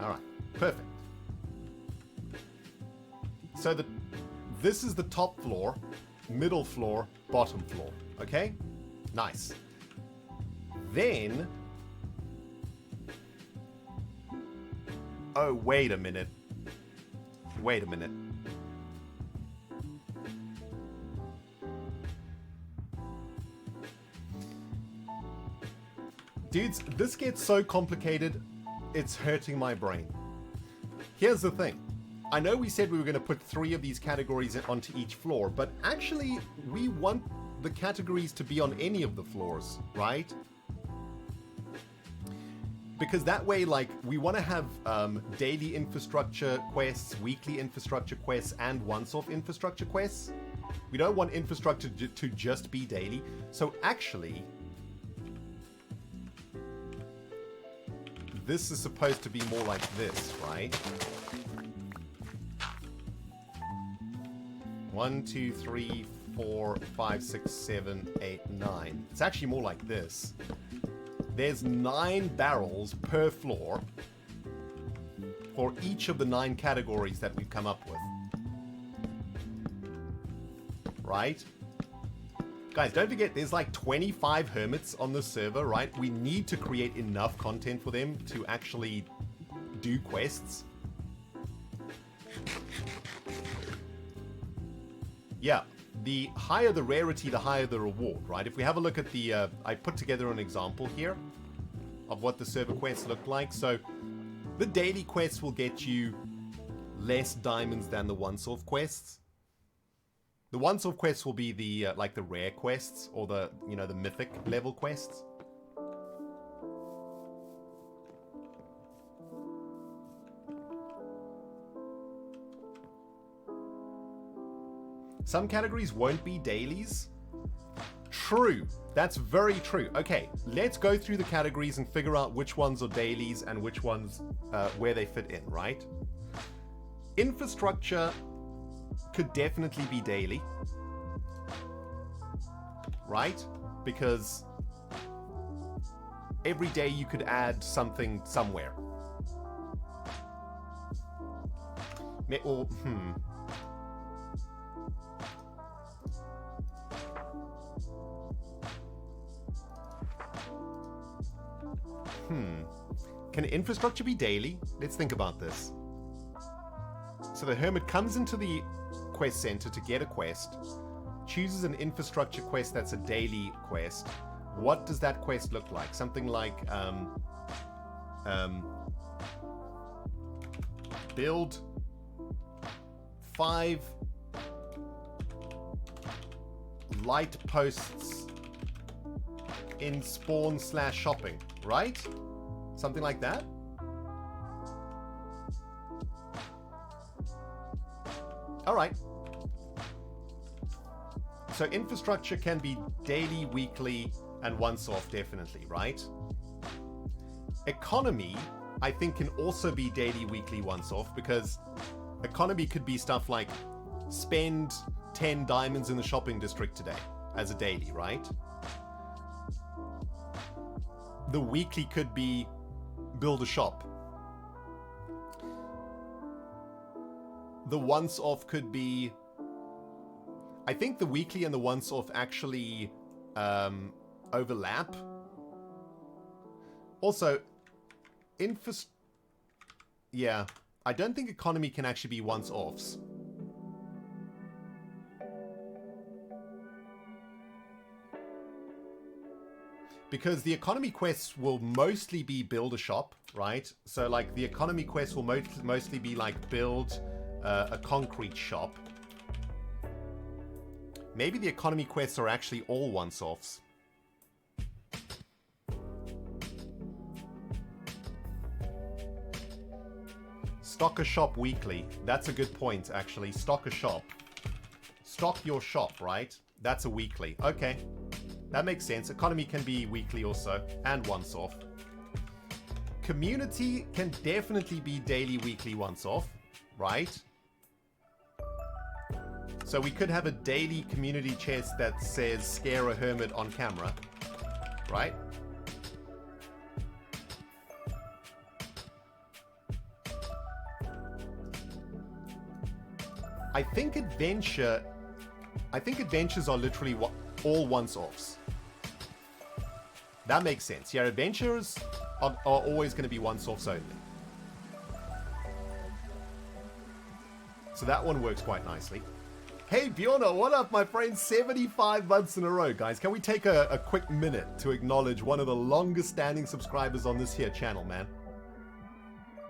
Alright, perfect. So this is the top floor, middle floor, bottom floor. Okay? Nice. Then... Oh, wait a minute. Wait a minute. Dudes, this gets so complicated, it's hurting my brain. Here's the thing. I know we said we were going to put 3 of these categories onto each floor, but actually, we want the categories to be on any of the floors, right? Because that way, like, we want to have daily infrastructure quests, weekly infrastructure quests, and once-off infrastructure quests. We don't want infrastructure to just be daily. So actually, this is supposed to be more like this, right? 1, 2, 3, 4, 5, 6, 7, 8, 9. It's actually more like this. There's 9 barrels per floor for each of the 9 categories that we've come up with. Right? Guys, don't forget, there's like 25 hermits on the server, right? We need to create enough content for them to actually do quests. Yeah, the higher the rarity, the higher the reward, right? If we have a look at the... I put together an example here of what the server quests look like. So, the daily quests will get you less diamonds than the once-off quests. The once-off quests will be the, like the rare quests, or the, you know, the mythic level quests. Some categories won't be dailies. True. That's very true. Okay, let's go through the categories and figure out which ones are dailies and which ones where they fit in, right? Infrastructure could definitely be daily, right? Because every day you could add something somewhere. Or, Can infrastructure be daily? Let's think about this. So the hermit comes into the quest center to get a quest, chooses an infrastructure quest that's a daily quest. What does that quest look like? Something like build 5 light posts in spawn/shopping, right? Something like that? All right. So infrastructure can be daily, weekly, and once off, definitely, right? Economy, I think, can also be daily, weekly, once off, because economy could be stuff like spend 10 diamonds in the shopping district today as a daily, right? The weekly could be build a shop. The once off could be, I think the weekly and the once off actually overlap. Also, yeah, I don't think economy can actually be once offs. Because the economy quests will mostly be build a shop, right? So like the economy quests will mostly be like build a concrete shop. Maybe the economy quests are actually all once-offs. Stock a shop weekly. That's a good point, actually. Stock a shop. Stock your shop, right? That's a weekly. Okay. That makes sense. Economy can be weekly also, and once off. Community can definitely be daily, weekly, once off, right? So we could have a daily community chest that says scare a hermit on camera, right? I think adventures are literally all once-offs. That makes sense. Yeah, adventures are always going to be once-offs only. So that one works quite nicely. Hey, Bjorno, what up, my friend? 75 months in a row, guys. Can we take a quick minute to acknowledge one of the longest-standing subscribers on this here channel, man?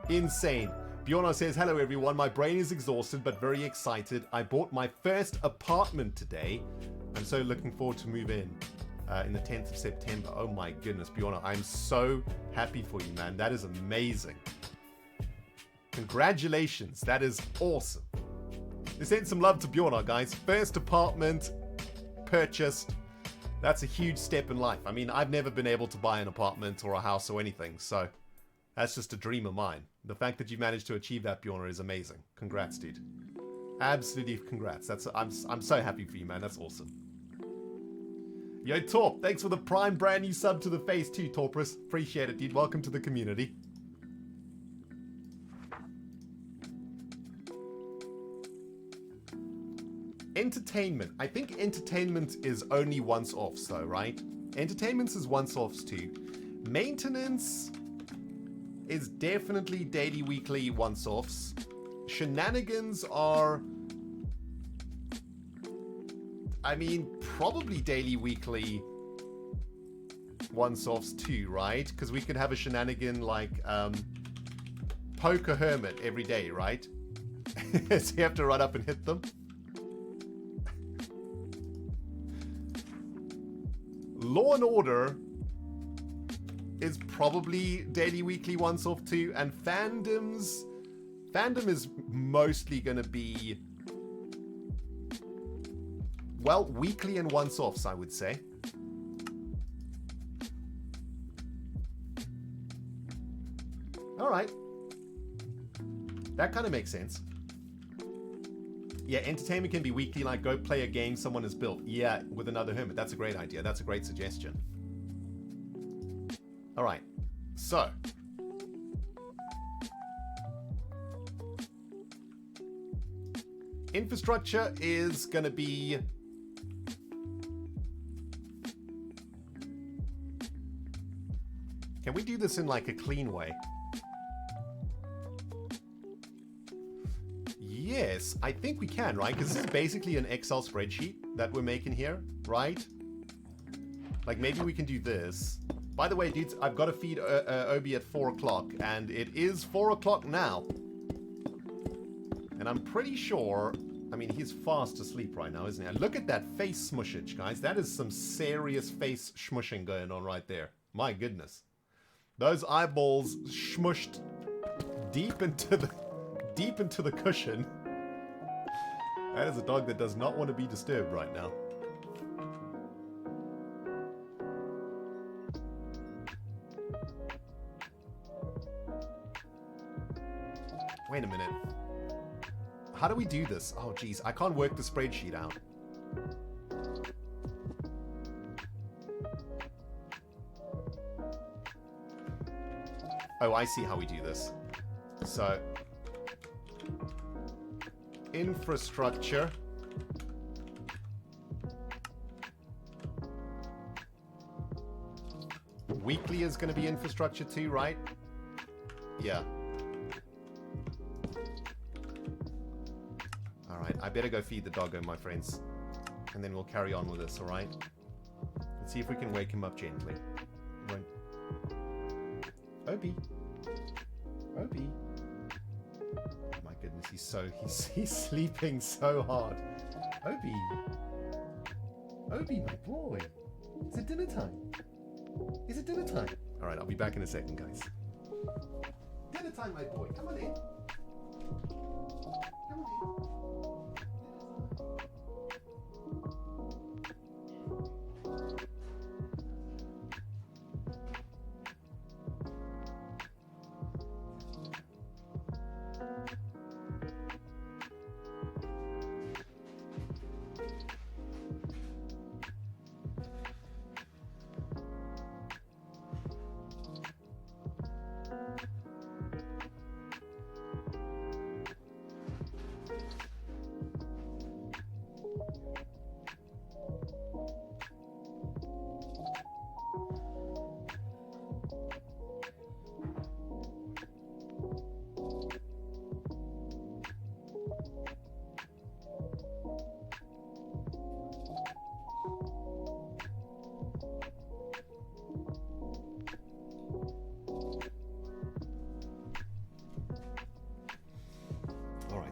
Insane. Bjorno says, hello, everyone. My brain is exhausted, but very excited. I bought my first apartment today. I'm so looking forward to move in the 10th of September. Oh, my goodness, Bjorno. I'm so happy for you, man. That is amazing. Congratulations. That is awesome. Let's send some love to Bjornar, guys. First apartment purchased. That's a huge step in life. I mean, I've never been able to buy an apartment or a house or anything, so that's just a dream of mine. The fact that you managed to achieve that, Bjornar, is amazing. Congrats, dude. Absolutely congrats. I'm so happy for you, man. That's awesome. Yo, Torp, thanks for the prime brand new sub to the face too, Torpus. Appreciate it, dude. Welcome to the community. Entertainment. I think entertainment is only once-offs though, right? Entertainment is once-offs too. Maintenance is definitely daily, weekly, once-offs. Shenanigans are, I mean, probably daily, weekly, once-offs too, right? Because we could have a shenanigan like poke a hermit every day, right? So you have to run up and hit them. Law and Order is probably daily, weekly, once off too, and fandom is mostly going to be well, weekly and once-offs, I would say. All right. That kind of makes sense. Yeah, entertainment can be weekly, like go play a game someone has built. Yeah, with another hermit. That's a great idea. That's a great suggestion. All right. So. Infrastructure is going to be... Can we do this in like a clean way? Yes, I think we can, right? Because this is basically an Excel spreadsheet that we're making here, right? Like maybe we can do this. By the way, dudes, I've got to feed Obi at 4 o'clock, and it is 4 o'clock now. And I'm pretty sure, I mean, he's fast asleep right now, isn't he? Look at that face smushage, guys. That is some serious face smushing going on right there. My goodness. Those eyeballs smushed deep into the cushion. That is a dog that does not want to be disturbed right now. Wait a minute. How do we do this? Oh, geez. I can't work the spreadsheet out. Oh, I see how we do this. So, infrastructure. Weekly is going to be infrastructure too, right? Yeah. Alright, I better go feed the doggo, my friends. And then we'll carry on with this, alright? Let's see if we can wake him up gently. Won't. Obi. Obi. Oh my goodness, he's sleeping so hard. Obi. Obi, my boy. Is it dinner time? Is it dinner time? Alright, I'll be back in a second, guys. Dinner time, my boy. Come on in. Come on in.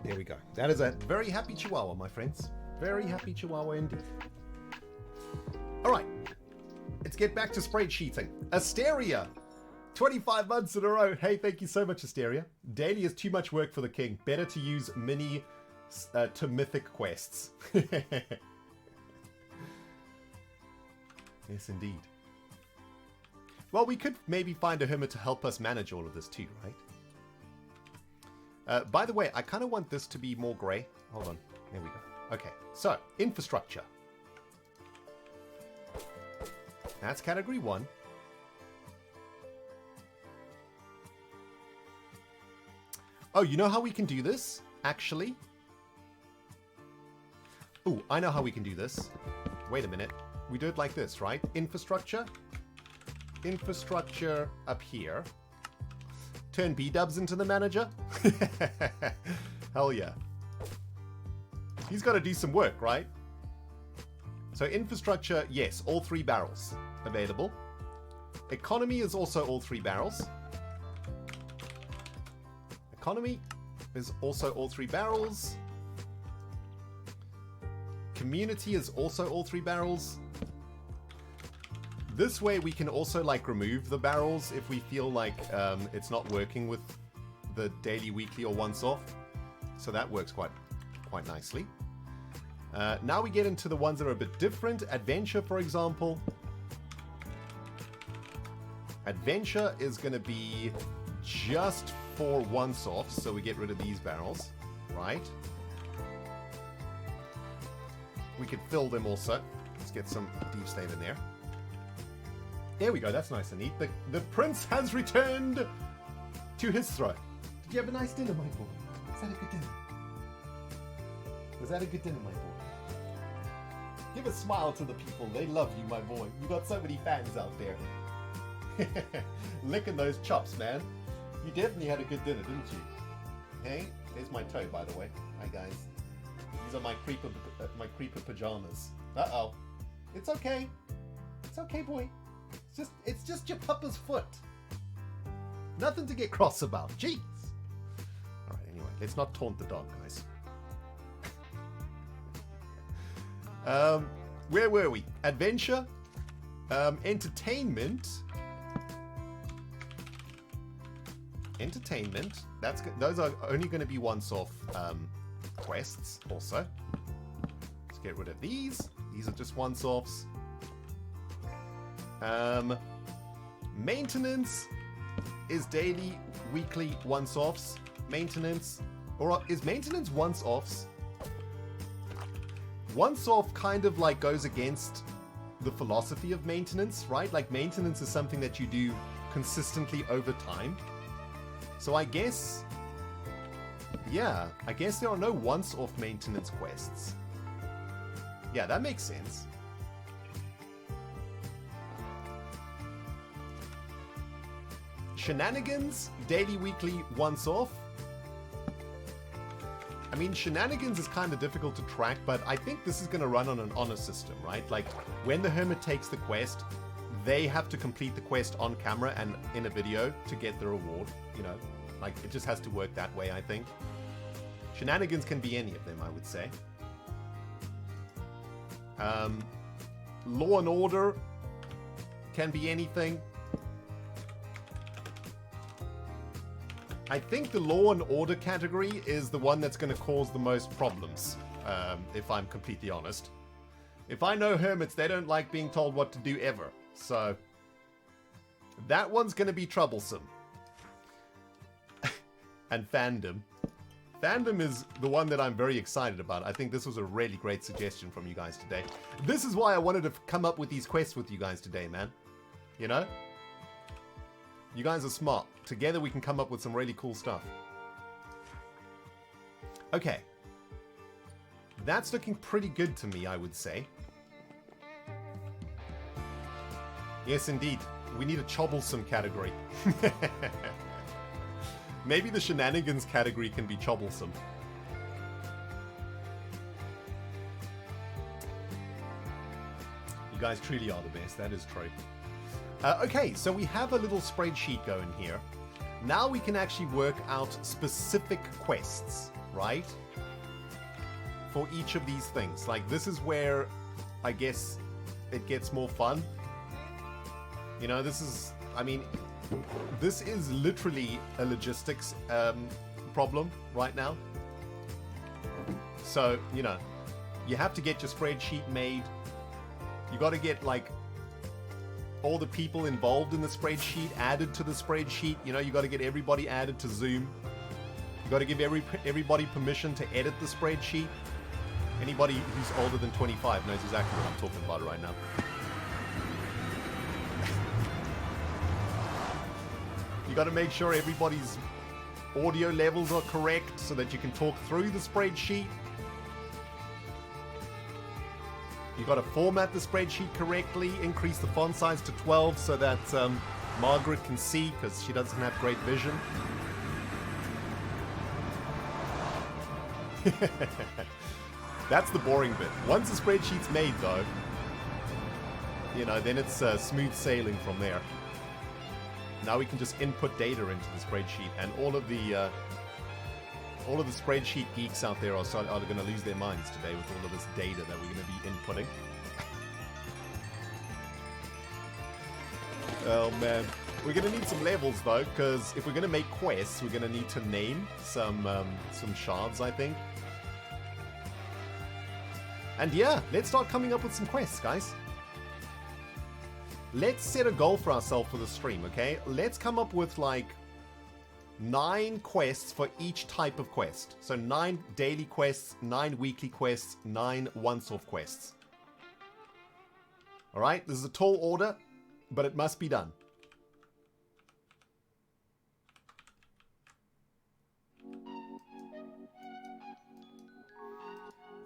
There we go. That is a very happy Chihuahua, my friends. Very happy Chihuahua indeed. All right. Let's get back to spreadsheeting. Asteria. 25 months in a row. Hey, thank you so much, Asteria. Daily is too much work for the king. Better to use mini to mythic quests. Yes, indeed. Well, we could maybe find a hermit to help us manage all of this too, right? By the way, I kind of want this to be more grey. Hold on. There we go. Okay. So, infrastructure. That's category 1. Oh, you know how we can do this? Actually. Ooh, I know how we can do this. Wait a minute. We do it like this, right? Infrastructure. Infrastructure up here. Turn B-dubs into the manager? Hell yeah. He's got to do some work, right? So infrastructure, yes, all 3 barrels available. Economy is also all 3 barrels. Economy is also all 3 barrels. Community is also all 3 barrels. This way we can also like remove the barrels if we feel like it's not working with the daily, weekly, or once off. So that works quite nicely. Now we get into the ones that are a bit different. Adventure, for example. Adventure is going to be just for once-offs, so we get rid of these barrels, right? We could fill them also. Let's get some deep stave in there. There we go, that's nice and neat. The prince has returned to his throne. Did you have a nice dinner, my boy? Was that a good dinner? Was that a good dinner, my boy? Give a smile to the people. They love you, my boy. You got so many fans out there. Licking those chops, man. You definitely had a good dinner, didn't you? Hey, there's my toe, by the way. Hi, guys. These are my creeper pajamas. Uh-oh. It's okay. It's okay, boy. It's just your papa's foot. Nothing to get cross about. Jeez. All right, anyway, let's not taunt the dog, guys. Where were we? Adventure, entertainment. Entertainment. Those are only going to be once-off quests. Also, let's get rid of these. These are just once-offs. Maintenance is daily, weekly, once-offs. Maintenance, or is maintenance once-offs? Once-off kind of like goes against the philosophy of maintenance, right? Like maintenance is something that you do consistently over time. So I guess, yeah, I guess there are no once-off maintenance quests. Yeah, that makes sense. Shenanigans, daily, weekly, once-off. I mean, shenanigans is kind of difficult to track, but I think this is going to run on an honor system, right? Like, when the hermit takes the quest, they have to complete the quest on camera and in a video to get the reward, you know? Like, it just has to work that way, I think. Shenanigans can be any of them, I would say. Law and order can be anything. I think the law and order category is the one that's going to cause the most problems, if I'm completely honest. If I know hermits, they don't like being told what to do ever. So, that one's going to be troublesome. And fandom. Fandom is the one that I'm very excited about. I think this was a really great suggestion from you guys today. This is why I wanted to come up with these quests with you guys today, man. You know? You guys are smart. Together we can come up with some really cool stuff. Okay. That's looking pretty good to me, I would say. Yes, indeed. We need a troublesome category. Maybe the shenanigans category can be troublesome. You guys truly are the best. That is true. Okay, so we have a little spreadsheet going here. Now we can actually work out specific quests, right? For each of these things. Like, this is where, I guess, it gets more fun. You know, this is, I mean, this is literally a logistics problem right now. So, you know, you have to get your spreadsheet made. You got to get, like, all the people involved in the spreadsheet added to the spreadsheet. You know, you got to get everybody added to Zoom. You got to give everybody permission to edit the spreadsheet. Anybody who's older than 25 knows exactly what I'm talking about right now. You got to make sure everybody's audio levels are correct so that you can talk through the spreadsheet. You got to format the spreadsheet correctly, increase the font size to 12 so that Margaret can see, because she doesn't have great vision. That's the boring bit. Once the spreadsheet's made, though, you know, then it's smooth sailing from there. Now we can just input data into the spreadsheet, and all of the spreadsheet geeks out there are going to lose their minds today with all of this data that we're going to be inputting. Oh man, we're going to need some levels though, because if we're going to make quests, we're going to need to name some shards, I think. And yeah, let's start coming up with some quests, guys. Let's set a goal for ourselves for the stream, okay? Let's come up with like 9 quests for each type of quest. So 9 daily quests, 9 weekly quests, 9 once-off quests. Alright, this is a tall order, but it must be done.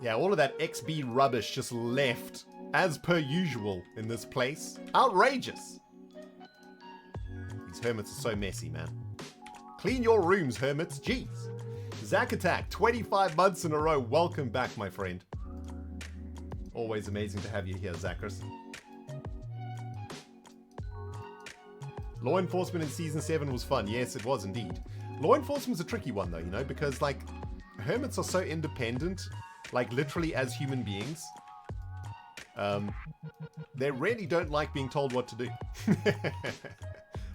Yeah, all of that XB rubbish just left, as per usual, in this place. Outrageous! These hermits are so messy, man. Clean your rooms, hermits. Jeez. Zack Attack, 25 months in a row. Welcome back, my friend. Always amazing to have you here, Zackers. Law enforcement in Season 7 was fun. Yes, it was indeed. Law enforcement's a tricky one, though, you know, because, like, hermits are so independent, like, literally as human beings. They really don't like being told what to do.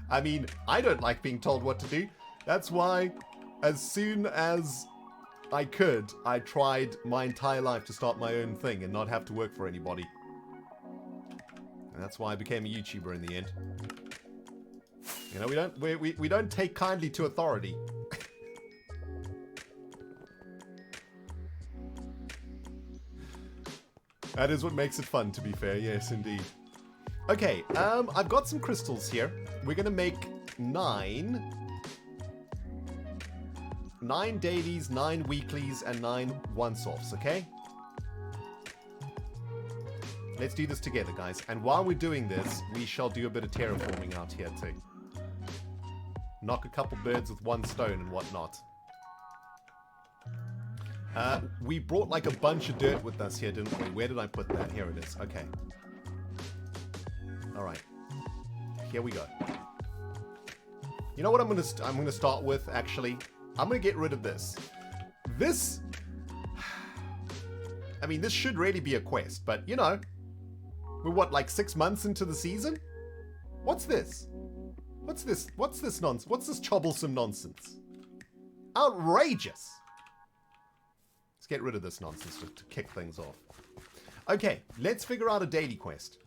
I mean, I don't like being told what to do. That's why, as soon as I could, I tried my entire life to start my own thing and not have to work for anybody. And that's why I became a YouTuber in the end. You know, we don't take kindly to authority. That is what makes it fun, to be fair. Yes, indeed. Okay, I've got some crystals here. We're gonna make 9 dailies, 9 weeklies, and 9 once-offs, okay? Let's do this together, guys. And while we're doing this, we shall do a bit of terraforming out here, too. Knock a couple birds with one stone and whatnot. We brought like a bunch of dirt with us here, didn't we? Where did I put that? Here it is. Okay. Alright. Here we go. You know what I'm gonna start with, actually? I'm gonna get rid of this. This... I mean, this should really be a quest, but, you know... We're what, like 6 months into the season? What's this? What's this? What's this nonsense? What's this troublesome nonsense? Outrageous! Let's get rid of this nonsense to kick things off. Okay, let's figure out a daily quest.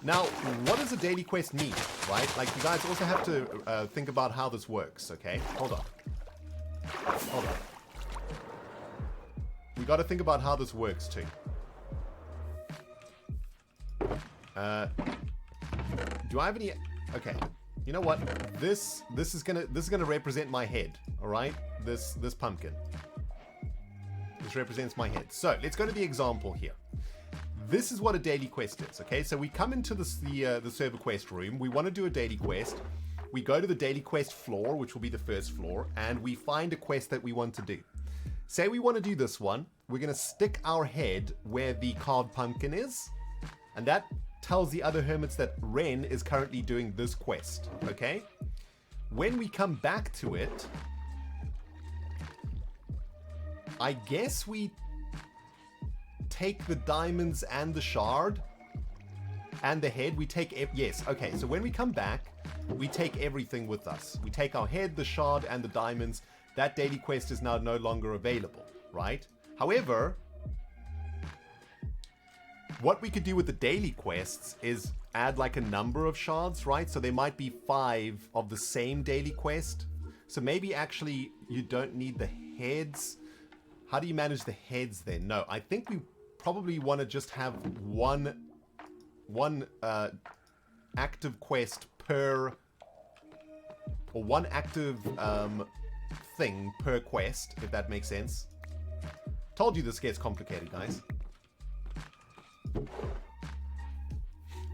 Now, what does a daily quest mean, right? Like, you guys also have to think about how this works, okay? Hold on. Hold on. We got to think about how this works, too. Do I have any... Okay. You know what? This is gonna represent my head, all right? This pumpkin. This represents my head. So, let's go to the example here. This is what a daily quest is, okay? So we come into the server quest room. We want to do a daily quest. We go to the daily quest floor, which will be the first floor, and we find a quest that we want to do. Say we want to do this one. We're going to stick our head where the carved pumpkin is, and that tells the other hermits that Ren is currently doing this quest, okay? When we come back to it, I guess we take the diamonds and the shard and the head. We take... Yes, okay, so when we come back, we take everything with us. We take our head, the shard, and the diamonds. That daily quest is now no longer available, right? However, what we could do with the daily quests is add like a number of shards, right? So there might be 5 of the same daily quest. So maybe actually you don't need the heads. How do you manage the heads then? No, I think we probably want to just have one active quest per... Or one active thing per quest, if that makes sense. Told you this gets complicated, guys.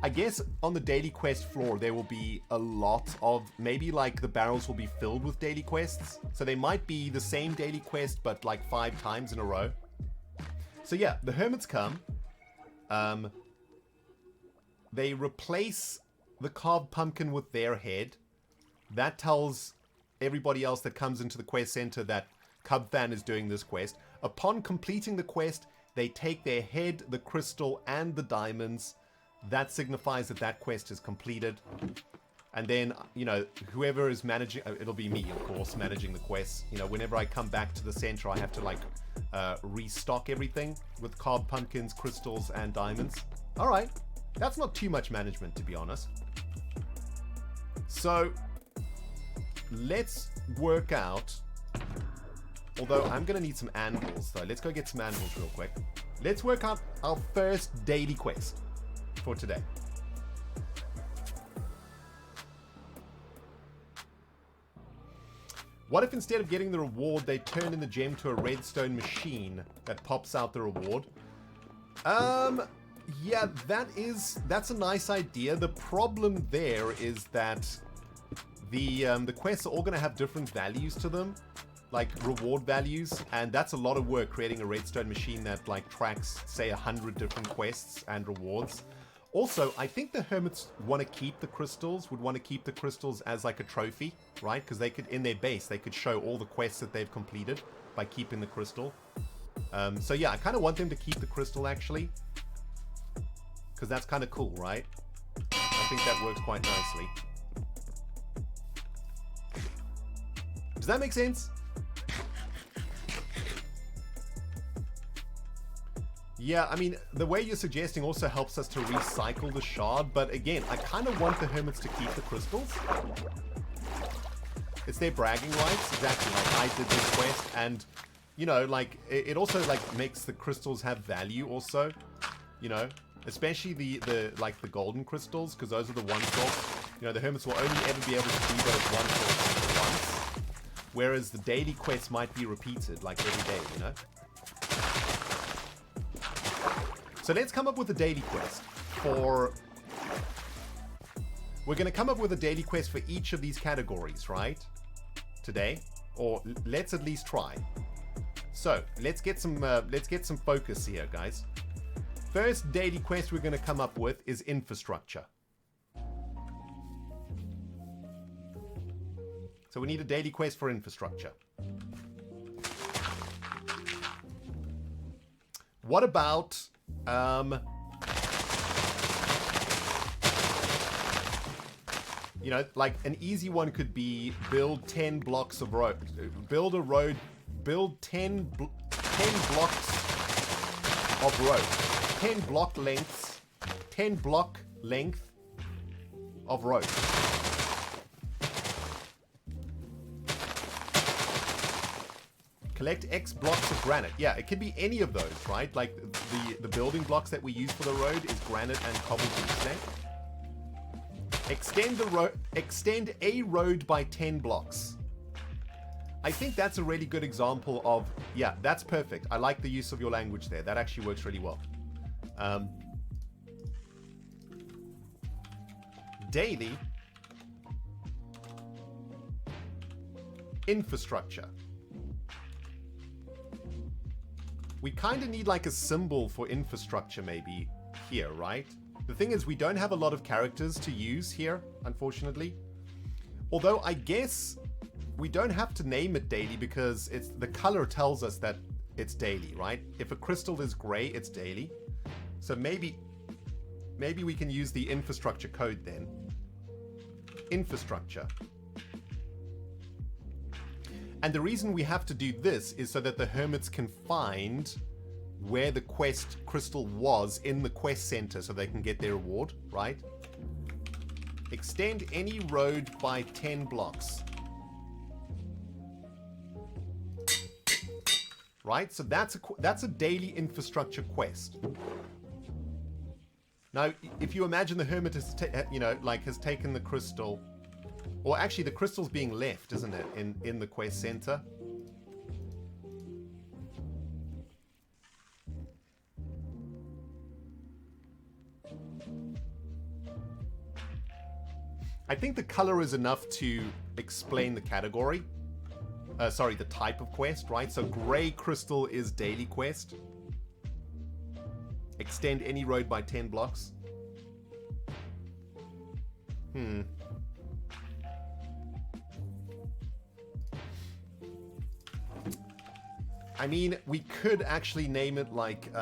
I guess on the daily quest floor there will be a lot of, maybe like the barrels will be filled with daily quests. So they might be the same daily quest but like 5 times in a row. So yeah, the hermits come. They replace the carved pumpkin with their head. That tells everybody else that comes into the quest center that Cubfan is doing this quest. Upon completing the quest, they take their head, the crystal, and the diamonds. That signifies that that quest is completed. And then, you know, whoever is managing, it'll be me, of course, managing the quests. You know, whenever I come back to the center, I have to, like, restock everything with carved pumpkins, crystals, and diamonds. All right. That's not too much management, to be honest. So, let's work out... Although, I'm going to need some anvils, though. Let's go get some anvils real quick. Let's work out our first daily quest for today. What if instead of getting the reward, they turn in the gem to a redstone machine that pops out the reward? Yeah, that's a nice idea. The problem there is that the quests are all going to have different values to them, like reward values, and that's a lot of work creating a redstone machine that like tracks, say, 100 different quests and rewards. Also, I think the Hermits want to keep the crystals, would want to keep the crystals as like a trophy, right? Because they could, in their base, they could show all the quests that they've completed by keeping the crystal. So yeah, I kind of want them to keep the crystal, actually. Because that's kind of cool, right? I think that works quite nicely. Does that make sense? Yeah, I mean, the way you're suggesting also helps us to recycle the shard, but again, I kind of want the Hermits to keep the crystals. It's their bragging rights, exactly, like I did this quest, and, you know, like, it also, like, makes the crystals have value also, you know, especially the golden crystals, because those are the one-source. You know, the Hermits will only ever be able to do those one-source once, whereas the daily quests might be repeated, like, every day, you know? So let's come up with a daily quest for... We're going to come up with a daily quest for each of these categories, right? Today. Or let's at least try. So, let's get some focus here, guys. First daily quest we're going to come up with is infrastructure. So we need a daily quest for infrastructure. What about... you know, like an easy one could be build 10 blocks of road. Build a road. Build 10 blocks of road. 10 block lengths. 10 block length of road. Collect X blocks of granite. Yeah, it could be any of those, right? Like the building blocks that we use for the road is granite and cobbled snake. Extend a road by 10 blocks. I think that's a really good example of, yeah, that's perfect. I like the use of your language there. That actually works really well. Daily infrastructure. We kind of need like a symbol for infrastructure maybe here, right? The thing is, we don't have a lot of characters to use here, unfortunately. Although I guess we don't have to name it daily because the color tells us that it's daily, right? If a crystal is gray, it's daily. So maybe we can use the infrastructure code then. Infrastructure. And the reason we have to do this is so that the Hermits can find where the quest crystal was in the quest center so they can get their reward, right? Extend any road by 10 blocks. Right? So that's a daily infrastructure quest. Now, if you imagine the Hermit has, has taken the crystal... Or actually, the crystal's being left, isn't it, in the quest center? I think the color is enough to explain the category. Sorry, the type of quest, right? So gray crystal is daily quest. Extend any road by 10 blocks. I mean, we could actually name it like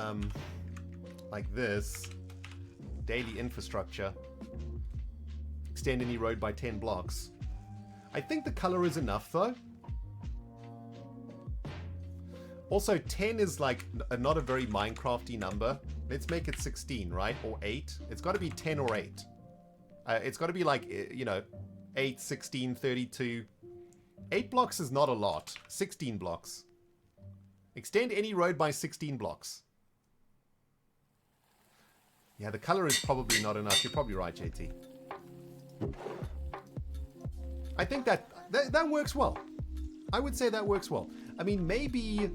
this. Daily infrastructure. extend any road by 10 blocks. I think the color is enough though. Also, 10 is like not a very Minecrafty number. Let's make it 16, right? Or 8. It's got to be 10 or 8. It's got to be like, you know, 8, 16, 32. 8 blocks is not a lot. 16 blocks. Extend any road by 16 blocks. Yeah, the color is probably not enough. You're probably right, JT. I think that works well. I would say that works well. I mean, maybe...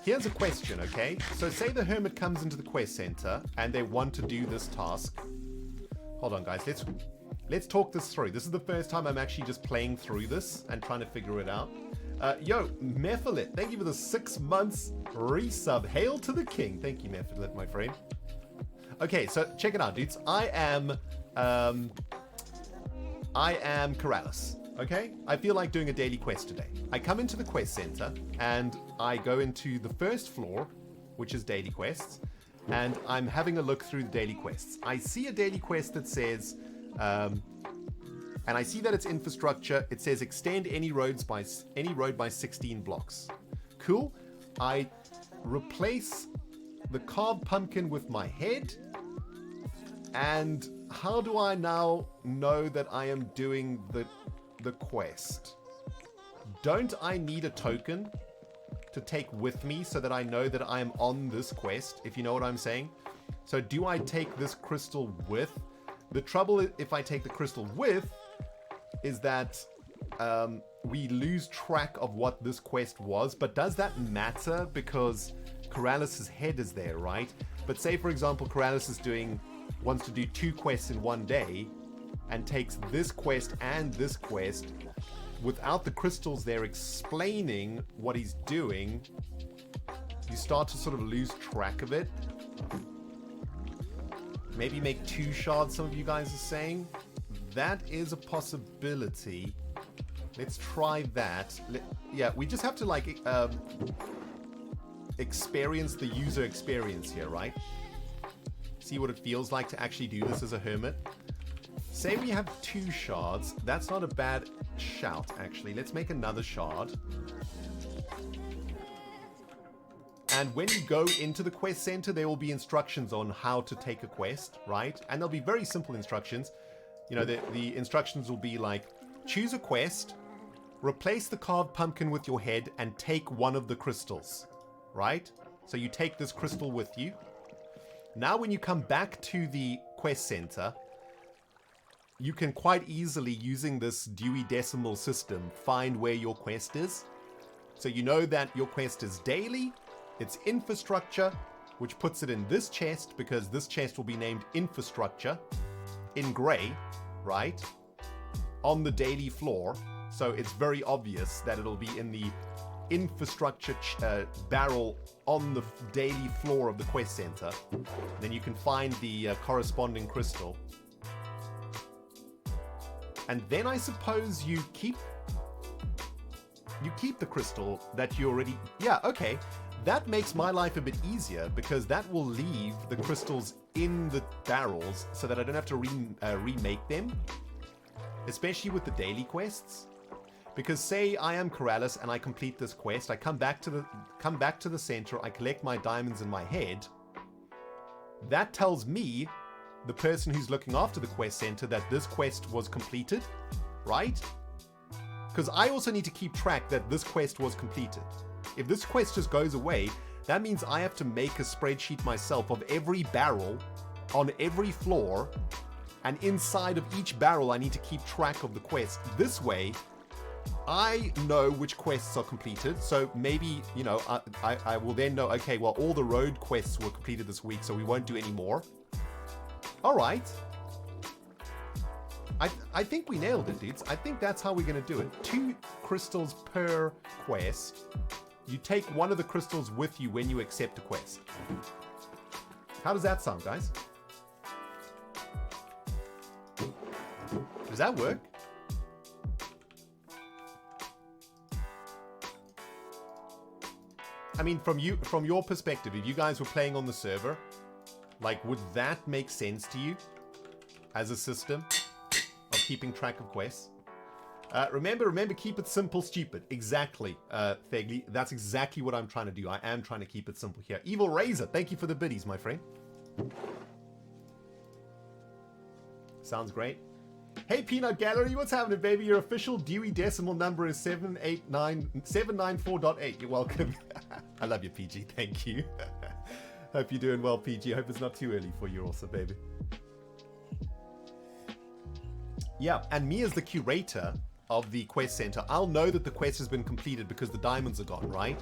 Here's a question, okay? So say the hermit comes into the quest center and they want to do this task. Hold on, guys. Let's talk this through. This is the first time I'm actually just playing through this and trying to figure it out. Yo, Mephilit, thank you for the 6 months resub. Hail to the king. Thank you, Mephilit, my friend. Okay, so check it out, dudes. I am Corrales. Okay? I feel like doing a daily quest today. I come into the quest center and I go into the first floor, which is daily quests, and I'm having a look through the daily quests. I see a daily quest that says, and I see that it's infrastructure. It says extend any road by 16 blocks. Cool. I replace the carved pumpkin with my head. And how do I now know that I am doing the quest? Don't I need a token to take with me so that I know that I am on this quest, if you know what I'm saying? So do I take this crystal with? The trouble if I take the crystal with is that we lose track of what this quest was. But does that matter? Because Corrales' head is there, right? But say, for example, Corrales wants to do 2 quests in one day and takes this quest and this quest without the crystals there explaining what he's doing. You start to sort of lose track of it. Maybe make 2 shards, some of you guys are saying. That is a possibility. Let's try that. Yeah, we just have to like experience the user experience here, right? See what it feels like to actually do this as a hermit. Say we have 2 shards. That's not a bad shout, actually. Let's make another shard. And when you go into the quest center, there will be instructions on how to take a quest, right? And there'll be very simple instructions. You know, the instructions will be like, choose a quest, replace the carved pumpkin with your head, and take one of the crystals, right? So you take this crystal with you. Now when you come back to the quest center, you can quite easily, using this Dewey Decimal System, find where your quest is. So you know that your quest is daily, it's infrastructure, which puts it in this chest, because this chest will be named infrastructure in gray, right? On the daily floor. So it's very obvious that it'll be in the infrastructure barrel on the daily floor of the quest center. Then you can find the corresponding crystal. And then I suppose you keep the crystal that you already... Yeah, okay. That makes my life a bit easier, because that will leave the crystals in the barrels so that I don't have to remake them. Especially with the daily quests. Because say I am Corrales and I complete this quest, I come back to the center, I collect my diamonds in my head. That tells me, the person who's looking after the quest center, that this quest was completed, right? Because I also need to keep track that this quest was completed. If this quest just goes away, that means I have to make a spreadsheet myself of every barrel on every floor, and inside of each barrel I need to keep track of the quest. This way, I know which quests are completed, so maybe, you know, I will then know, okay, well, all the road quests were completed this week, so we won't do any more. Alright. I think we nailed it, dudes. I think that's how we're going to do it. 2 crystals per quest. You take one of the crystals with you when you accept a quest. How does that sound, guys? Does that work? I mean, from your perspective, if you guys were playing on the server, like, would that make sense to you as a system of keeping track of quests? Remember, keep it simple, stupid. Exactly, Fegley. That's exactly what I'm trying to do. I am trying to keep it simple here. Evil Razor, thank you for the biddies, my friend. Sounds great. Hey, Peanut Gallery, what's happening, baby? Your official Dewey decimal number is 794.8. You're welcome. I love you, PG. Thank you. Hope you're doing well, PG. Hope it's not too early for you also, baby. Yeah, and me as the curator of the quest center, I'll know that the quest has been completed because the diamonds are gone, right?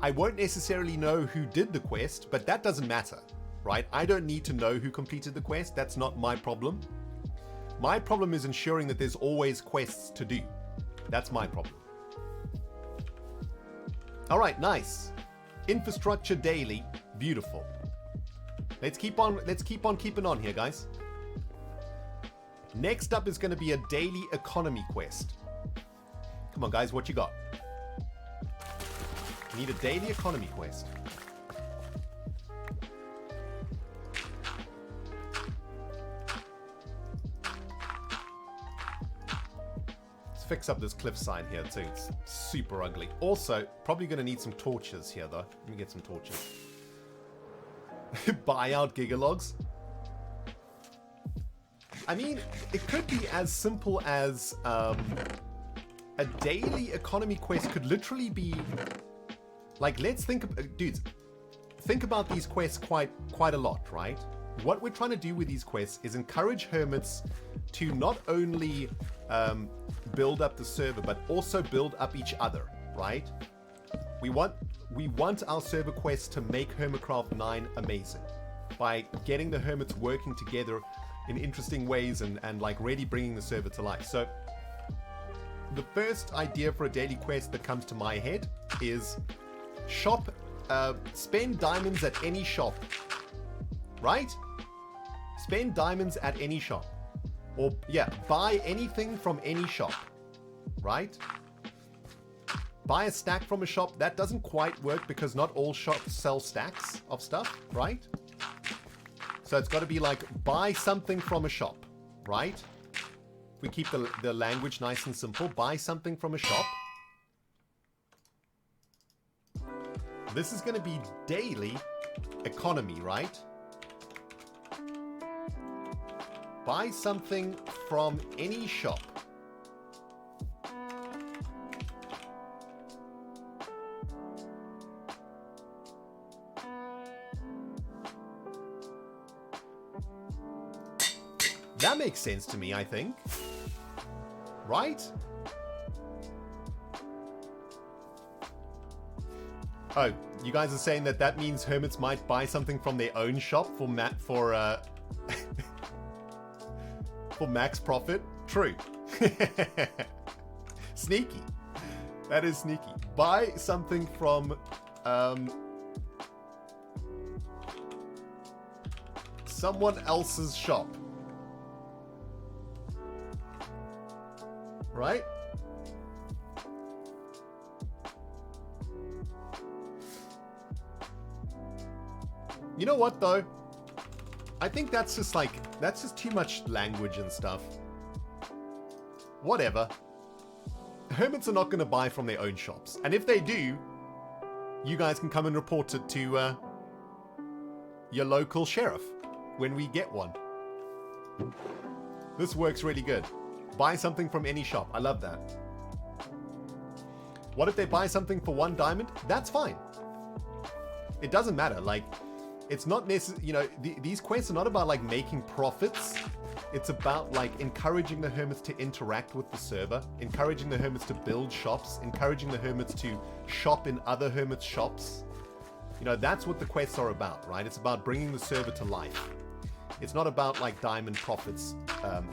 I won't necessarily know who did the quest, but that doesn't matter, right? I don't need to know who completed the quest. That's not my problem. My problem is ensuring that there's always quests to do. That's my problem. All right, nice. Infrastructure daily, beautiful. Let's keep on keeping on here, guys. Next up is going to be a daily economy quest. Come on, guys, what you got? We need a daily economy quest. Let's fix up this cliffside here too. It's super ugly. Also, probably going to need some torches here though. Let me get some torches. Buy out gigalogs. I mean, it could be as simple as a daily economy quest could literally be like, let's think, dudes, think about these quests quite a lot, right? What we're trying to do with these quests is encourage hermits to not only build up the server, but also build up each other, right? We want our server quests to make Hermitcraft 9 amazing by getting the hermits working together in interesting ways and like really bringing the server to life. So the first idea for a daily quest that comes to my head is spend diamonds at any shop, right? Spend diamonds at any shop. Or yeah, buy anything from any shop, right? Buy a stack from a shop. That doesn't quite work because not all shops sell stacks of stuff, right? So it's got to be like, buy something from a shop, right? If we keep the language nice and simple, buy something from a shop. This is going to be daily economy, right? Buy something from any shop. That makes sense to me, I think. Right? Oh, you guys are saying that means hermits might buy something from their own shop for for max profit? True. Sneaky. That is sneaky. Buy something from someone else's shop. Right? You know what though? I think that's just too much language and stuff. Whatever. Hermits are not going to buy from their own shops. And if they do, you guys can come and report it to your local sheriff when we get one. This works really good. Buy something from any shop. I love that. What if they buy something for 1 diamond? That's fine. It doesn't matter. Like, it's not necessary, you know, these quests are not about like making profits. It's about like encouraging the hermits to interact with the server, encouraging the hermits to build shops, encouraging the hermits to shop in other hermits' shops. You know, that's what the quests are about, right? It's about bringing the server to life. It's not about like diamond profits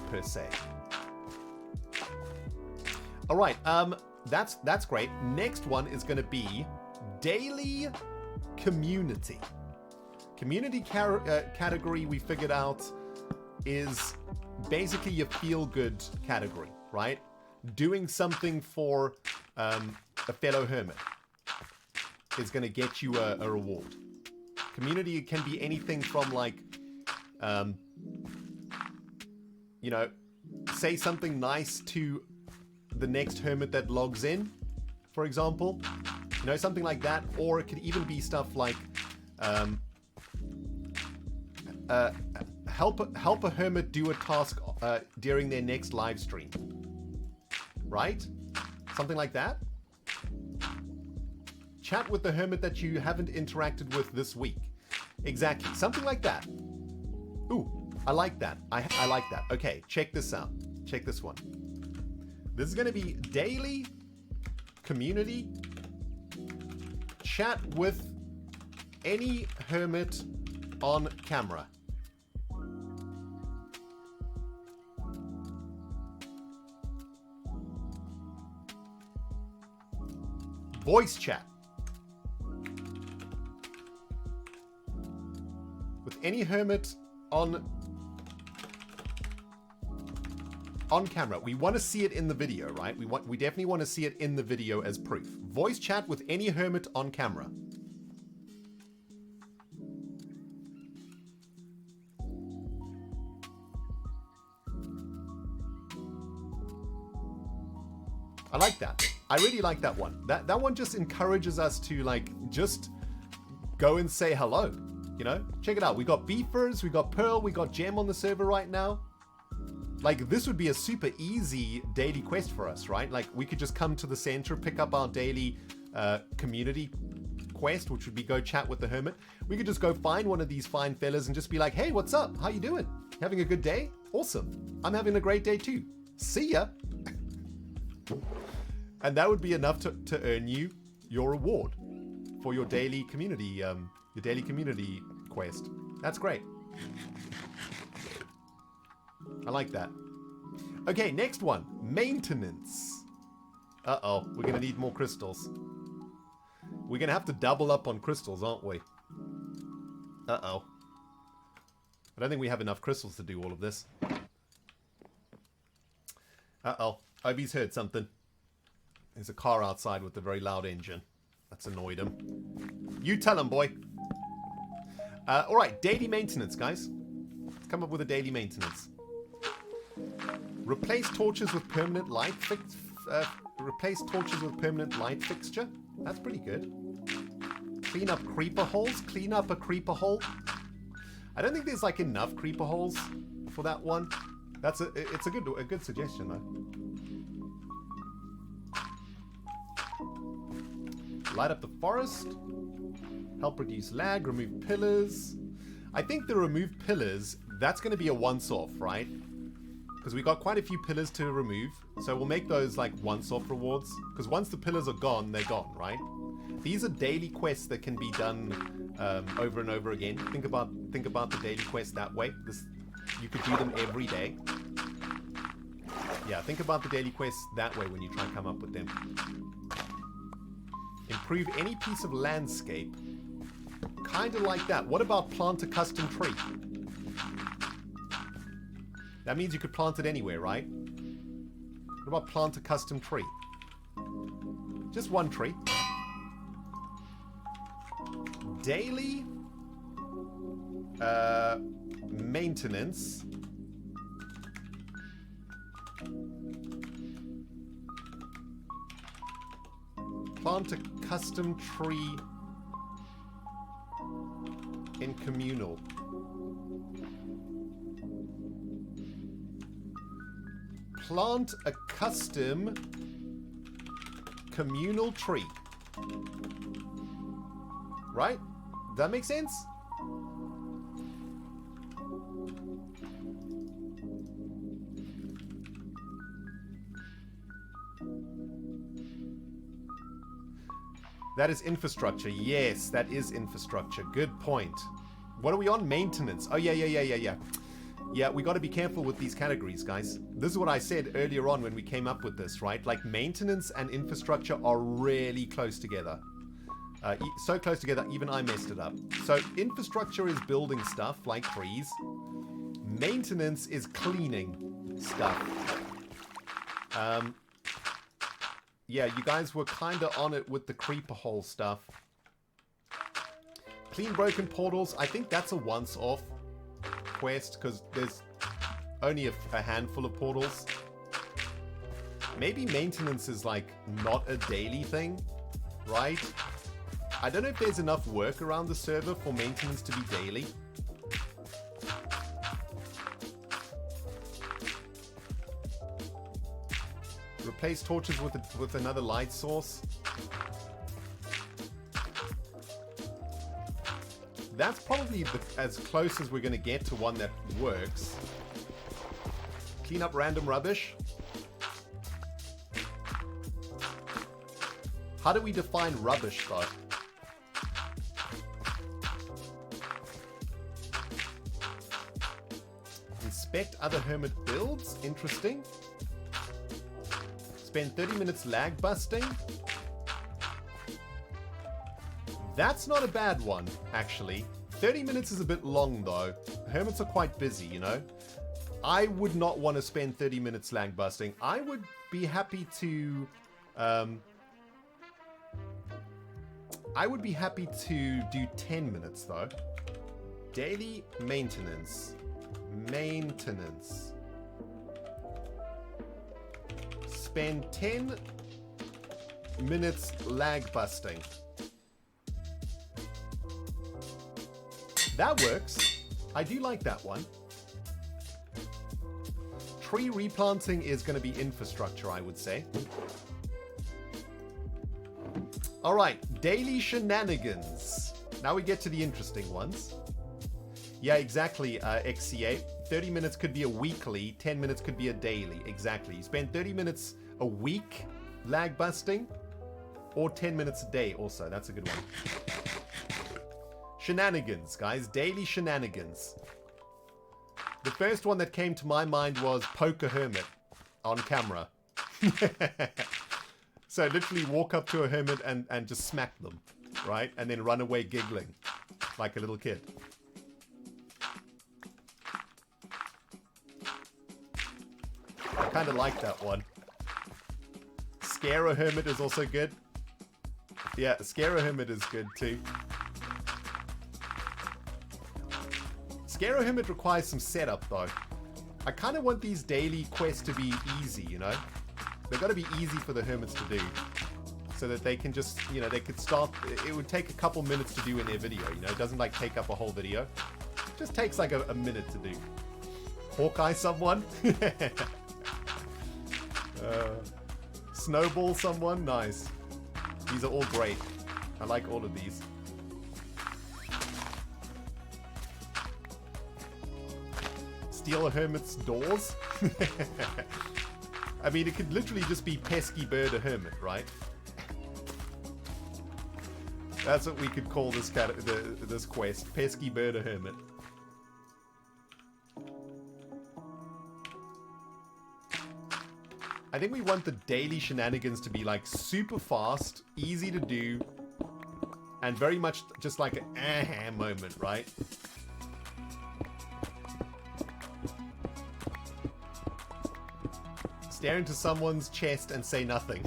per se. All right, that's great. Next one is going to be daily community. Community category we figured out is basically your feel-good category, right? Doing something for a fellow hermit. is going to get you a reward. Community can be anything from like, you know, say something nice to the next hermit that logs in, for example. You know, something like that. Or it could even be stuff like help a hermit do a task during their next live stream. Right? Something like that. Chat with the hermit that you haven't interacted with this week. Exactly. Something like that. Ooh, I like that. I like that. Okay, check this out. Check this one. This is going to be daily community chat with any hermit on camera. Voice chat. With any hermit on camera. We want to see it in the video, right? We definitely want to see it in the video as proof. Voice chat with any hermit on camera. I like that. I really like that one. That one just encourages us to like just go and say hello. You know, check it out. We got Beefers, we got Pearl, we got Gem on the server right now. Like, this would be a super easy daily quest for us, right? Like, we could just come to the center, pick up our daily community quest, which would be go chat with the hermit. We could just go find one of these fine fellas and just be like, hey, what's up? How you doing? Having a good day? Awesome. I'm having a great day too. See ya. And that would be enough to earn you your reward for your daily community quest. That's great. I like that. Okay, next one. Maintenance. Uh-oh, we're going to need more crystals. We're going to have to double up on crystals, aren't we? Uh-oh. I don't think we have enough crystals to do all of this. Uh-oh. Obi's heard something. There's a car outside with a very loud engine. That's annoyed him. You tell him, boy. Alright, daily maintenance, guys. Let's come up with a daily maintenance. Replace torches with permanent light fixture. That's pretty good. Clean up creeper holes. Clean up a creeper hole. I don't think there's like enough creeper holes for that one. It's a good suggestion though. Light up the forest. Help reduce lag. Remove pillars. I think the remove pillars, that's going to be a once-off, right? Because we got quite a few pillars to remove. So we'll make those like once-off rewards. Because once the pillars are gone, they're gone, right? These are daily quests that can be done over and over again. Think about the daily quest that way. You could do them every day. Yeah, think about the daily quests that way when you try and come up with them. Improve any piece of landscape. Kind of like that. What about plant a custom tree? That means you could plant it anywhere, right? What about plant a custom tree? Just one tree. Daily maintenance. Plant a custom tree in communal. Plant a custom communal tree. Right? Does that make sense? That is infrastructure. Yes, that is infrastructure. Good point. What are we on? Maintenance. Oh, yeah. Yeah, we got to be careful with these categories, guys. This is what I said earlier on when we came up with this, right? Like, maintenance and infrastructure are really close together. So close together, even I messed it up. So, infrastructure is building stuff, like trees. Maintenance is cleaning stuff. Yeah, you guys were kind of on it with the creeper hole stuff. Clean broken portals. I think that's a once-off quest because there's only a handful of portals. Maybe maintenance is like not a daily thing, right? I don't know if there's enough work around the server for maintenance to be daily. Replace torches with another light source. That's probably as close as we're going to get to one that works. Clean up random rubbish. How do we define rubbish, though? Inspect other hermit builds. Interesting. Spend 30 minutes lag busting. That's not a bad one, actually. 30 minutes is a bit long, though. Hermits are quite busy, you know? I would not want to spend 30 minutes lag busting. I would be happy to... I would be happy to do 10 minutes, though. Daily maintenance. Maintenance. Spend 10 minutes lag busting. That works. I do like that one. Tree replanting is going to be infrastructure, I would say. All right, daily shenanigans. Now we get to the interesting ones. Yeah, exactly, XCA. 30 minutes could be a weekly, 10 minutes could be a daily. Exactly. You spend 30 minutes a week lag busting, or 10 minutes a day also. That's a good one. Shenanigans, guys. Daily shenanigans. The first one that came to my mind was poke a hermit on camera. So literally walk up to a hermit and just smack them, right? And then run away giggling like a little kid. I kind of like that one. Scare a hermit is also good. Yeah, scare a hermit is good too. Scare a hermit requires some setup though. I kind of want these daily quests to be easy, you know? They've got to be easy for the hermits to do. So that they can just, you know, they could start... It would take a couple minutes to do in their video, you know? It doesn't like take up a whole video. It just takes like a minute to do. Hawkeye someone? Snowball someone? Nice. These are all great. I like all of these. Steal a hermit's doors? I mean, it could literally just be pesky bird a hermit, right? That's what we could call this this quest. Pesky bird a hermit. I think we want the daily shenanigans to be like super fast, easy to do, and very much just like an aha moment, right? Stare into someone's chest and say nothing.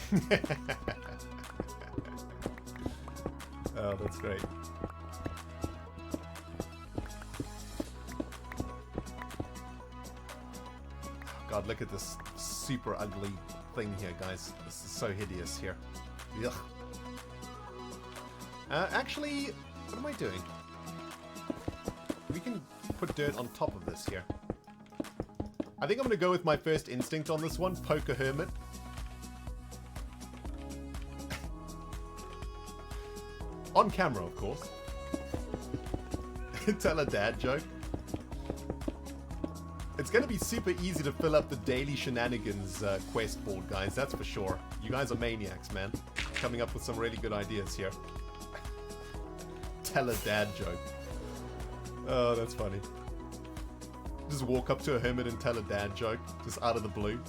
Oh, that's great. God, look at this super ugly thing here, guys. This is so hideous here. Ugh. Actually, what am I doing? We can put dirt on top of this here. I think I'm going to go with my first instinct on this one. Poke a hermit. On camera, of course. Tell a dad joke. It's going to be super easy to fill up the daily shenanigans quest board, guys. That's for sure. You guys are maniacs, man. Coming up with some really good ideas here. Tell a dad joke. Oh, that's funny. Just walk up to a hermit and tell a dad joke, just out of the blue.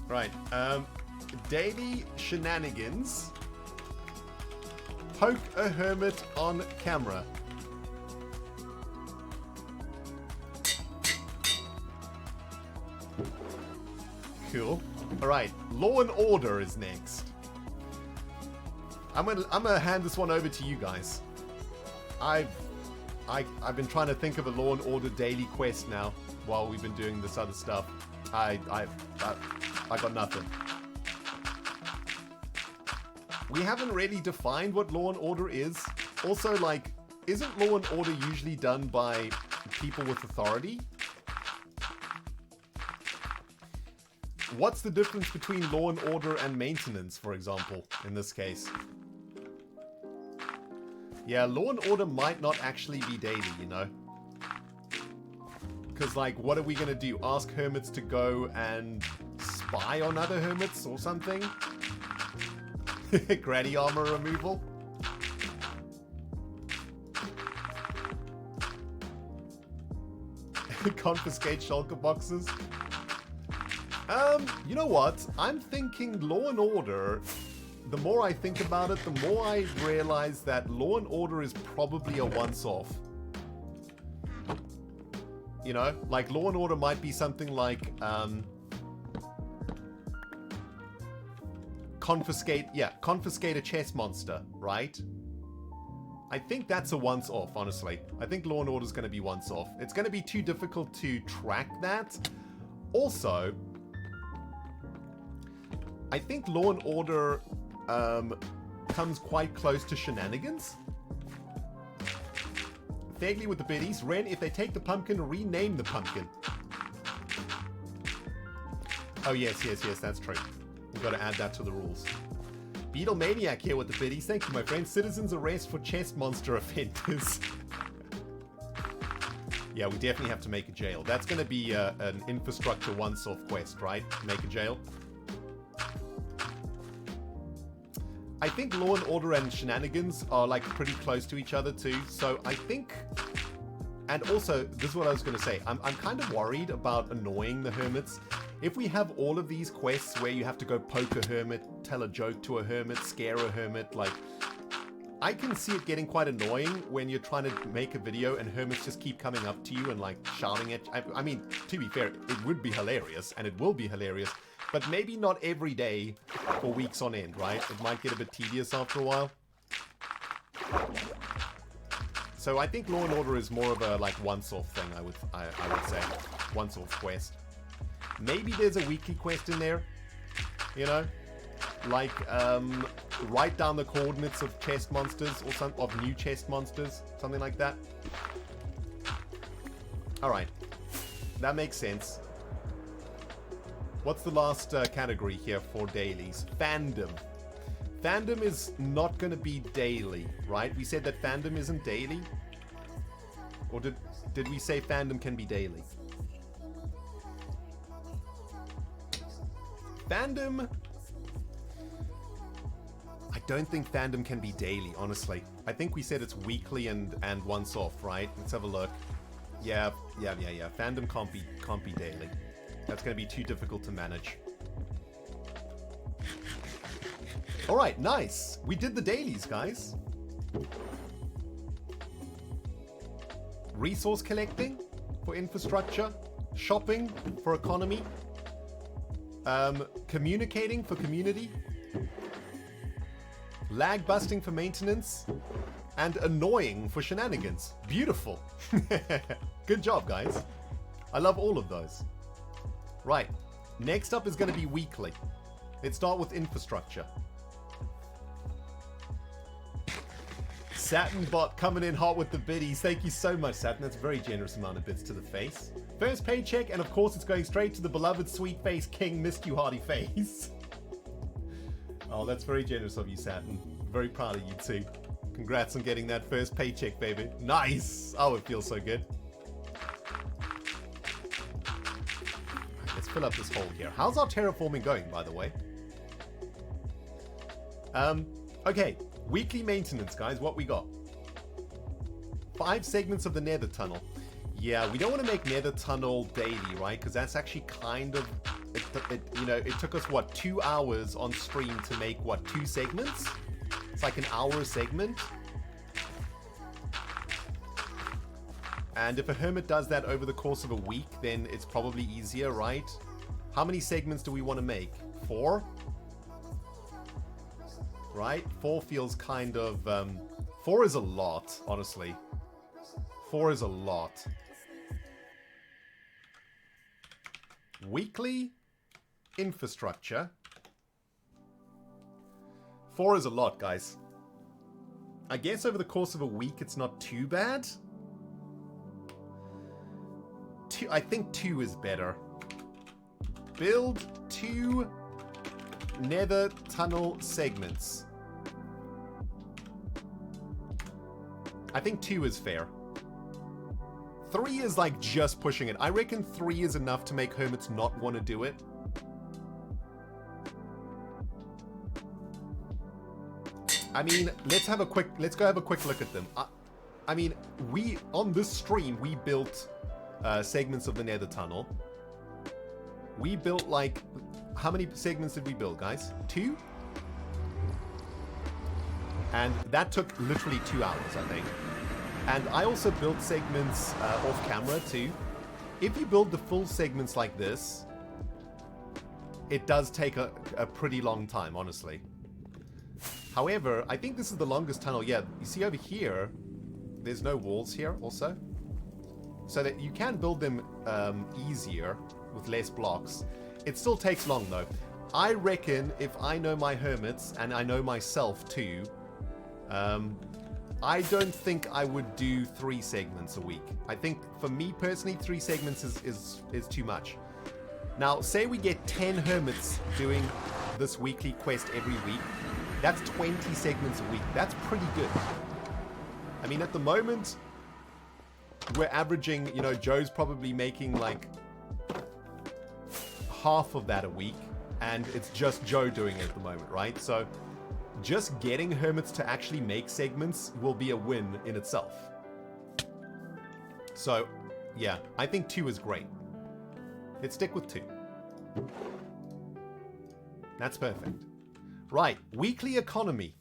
Right, daily shenanigans. Poke a hermit on camera. Cool. Alright, Law and Order is next. I'm gonna hand this one over to you guys. I've been trying to think of a Law and Order daily quest now while we've been doing this other stuff. I got nothing. We haven't really defined what Law and Order is. Also, like, isn't Law and Order usually done by people with authority? What's the difference between Law and Order and maintenance, for example, in this case? Yeah, Law and Order might not actually be daily, you know? Because, like, what are we going to do? Ask Hermits to go and spy on other Hermits or something? Granny armor removal? Confiscate shulker boxes? You know what? I'm thinking Law and Order. The more I think about it, the more I realize that Law and Order is probably a once-off. You know, like Law and Order might be something like confiscate a chess monster, right? I think that's a once-off, honestly. I think Law and Order is going to be once-off. It's going to be too difficult to track that. Also, I think Law and Order comes quite close to shenanigans. Vaguely with the biddies. Ren, if they take the pumpkin, rename the pumpkin. Oh, yes, that's true. We've got to add that to the rules. Beetle Maniac here with the biddies. Thank you, my friend. Citizens arrest for chest monster offenders. Yeah, we definitely have to make a jail. That's going to be an infrastructure once-off quest, right? Make a jail. I think Law and Order and Shenanigans are like pretty close to each other too. So I think, and also this is what I was going to say. I'm kind of worried about annoying the Hermits. If we have all of these quests where you have to go poke a Hermit, tell a joke to a Hermit, scare a Hermit, like, I can see it getting quite annoying when you're trying to make a video and Hermits just keep coming up to you and like shouting at you. I mean, to be fair, it would be hilarious and it will be hilarious, but maybe not every day for weeks on end, right? It might get a bit tedious after a while. So I think Law and Order is more of a like once-off thing, I would say. Once-off quest. Maybe there's a weekly quest in there, you know? Like, write down the coordinates of chest monsters or some of new chest monsters, something like that. Alright. That makes sense. What's the last category here for dailies? Fandom. Fandom is not going to be daily, right? We said that fandom isn't daily? Or did we say fandom can be daily? Fandom... I don't think fandom can be daily, honestly. I think we said it's weekly and once off, right? Let's have a look. Yeah. Fandom can't be daily. That's going to be too difficult to manage. All right, nice. We did the dailies, guys. Resource collecting for infrastructure, shopping for economy, communicating for community, lag busting for maintenance, and annoying for shenanigans. Beautiful. Good job, guys. I love all of those. Right. Next up is going to be weekly. Let's start with infrastructure. Satinbot coming in hot with the biddies. Thank you so much, Satin. That's a very generous amount of bits to the face. First paycheck, and of course it's going straight to the beloved sweet face king, missed you hearty face. Oh, that's very generous of you, Satin. Very proud of you too. Congrats on getting that first paycheck, baby. Nice! Oh, it feels so good. Right, let's fill up this hole here. How's our terraforming going, by the way? Okay. Weekly maintenance, guys. What we got? 5 segments of the Nether Tunnel. Yeah, we don't want to make Nether Tunnel daily, right? Because that's actually kind of... It took us, what, 2 hours on stream to make, what, 2 segments? It's like an hour a segment. And if a Hermit does that over the course of a week, then it's probably easier, right? How many segments do we want to make? 4? right? 4 feels kind of... 4 is a lot, honestly. 4 is a lot. Weekly infrastructure. 4 is a lot, guys. I guess over the course of a week, it's not too bad. I think 2 is better. Build 2 nether tunnel segments. I think 2 is fair. 3 is like just pushing it. I reckon 3 is enough to make Hermits not want to do it. I mean, let's go have a quick look at them. I mean, on this stream, we built segments of the nether tunnel. We built like, how many segments did we build, guys? 2? And that took literally 2 hours, I think. And I also built segments off camera too. If you build the full segments like this, it does take a pretty long time, honestly. However, I think this is the longest tunnel. Yeah, you see over here, there's no walls here also. So that you can build them easier with less blocks. It still takes long though. I reckon if I know my hermits, and I know myself too, I don't think I would do 3 segments a week. I think for me personally, 3 segments is too much. Now, say we get 10 hermits doing this weekly quest every week. That's 20 segments a week. That's pretty good. I mean, at the moment, we're averaging, you know, Joe's probably making like half of that a week, and it's just Joe doing it at the moment, right? So just getting hermits to actually make segments will be a win in itself. So yeah, I think 2 is great. Let's stick with 2. That's perfect. Right, weekly economy.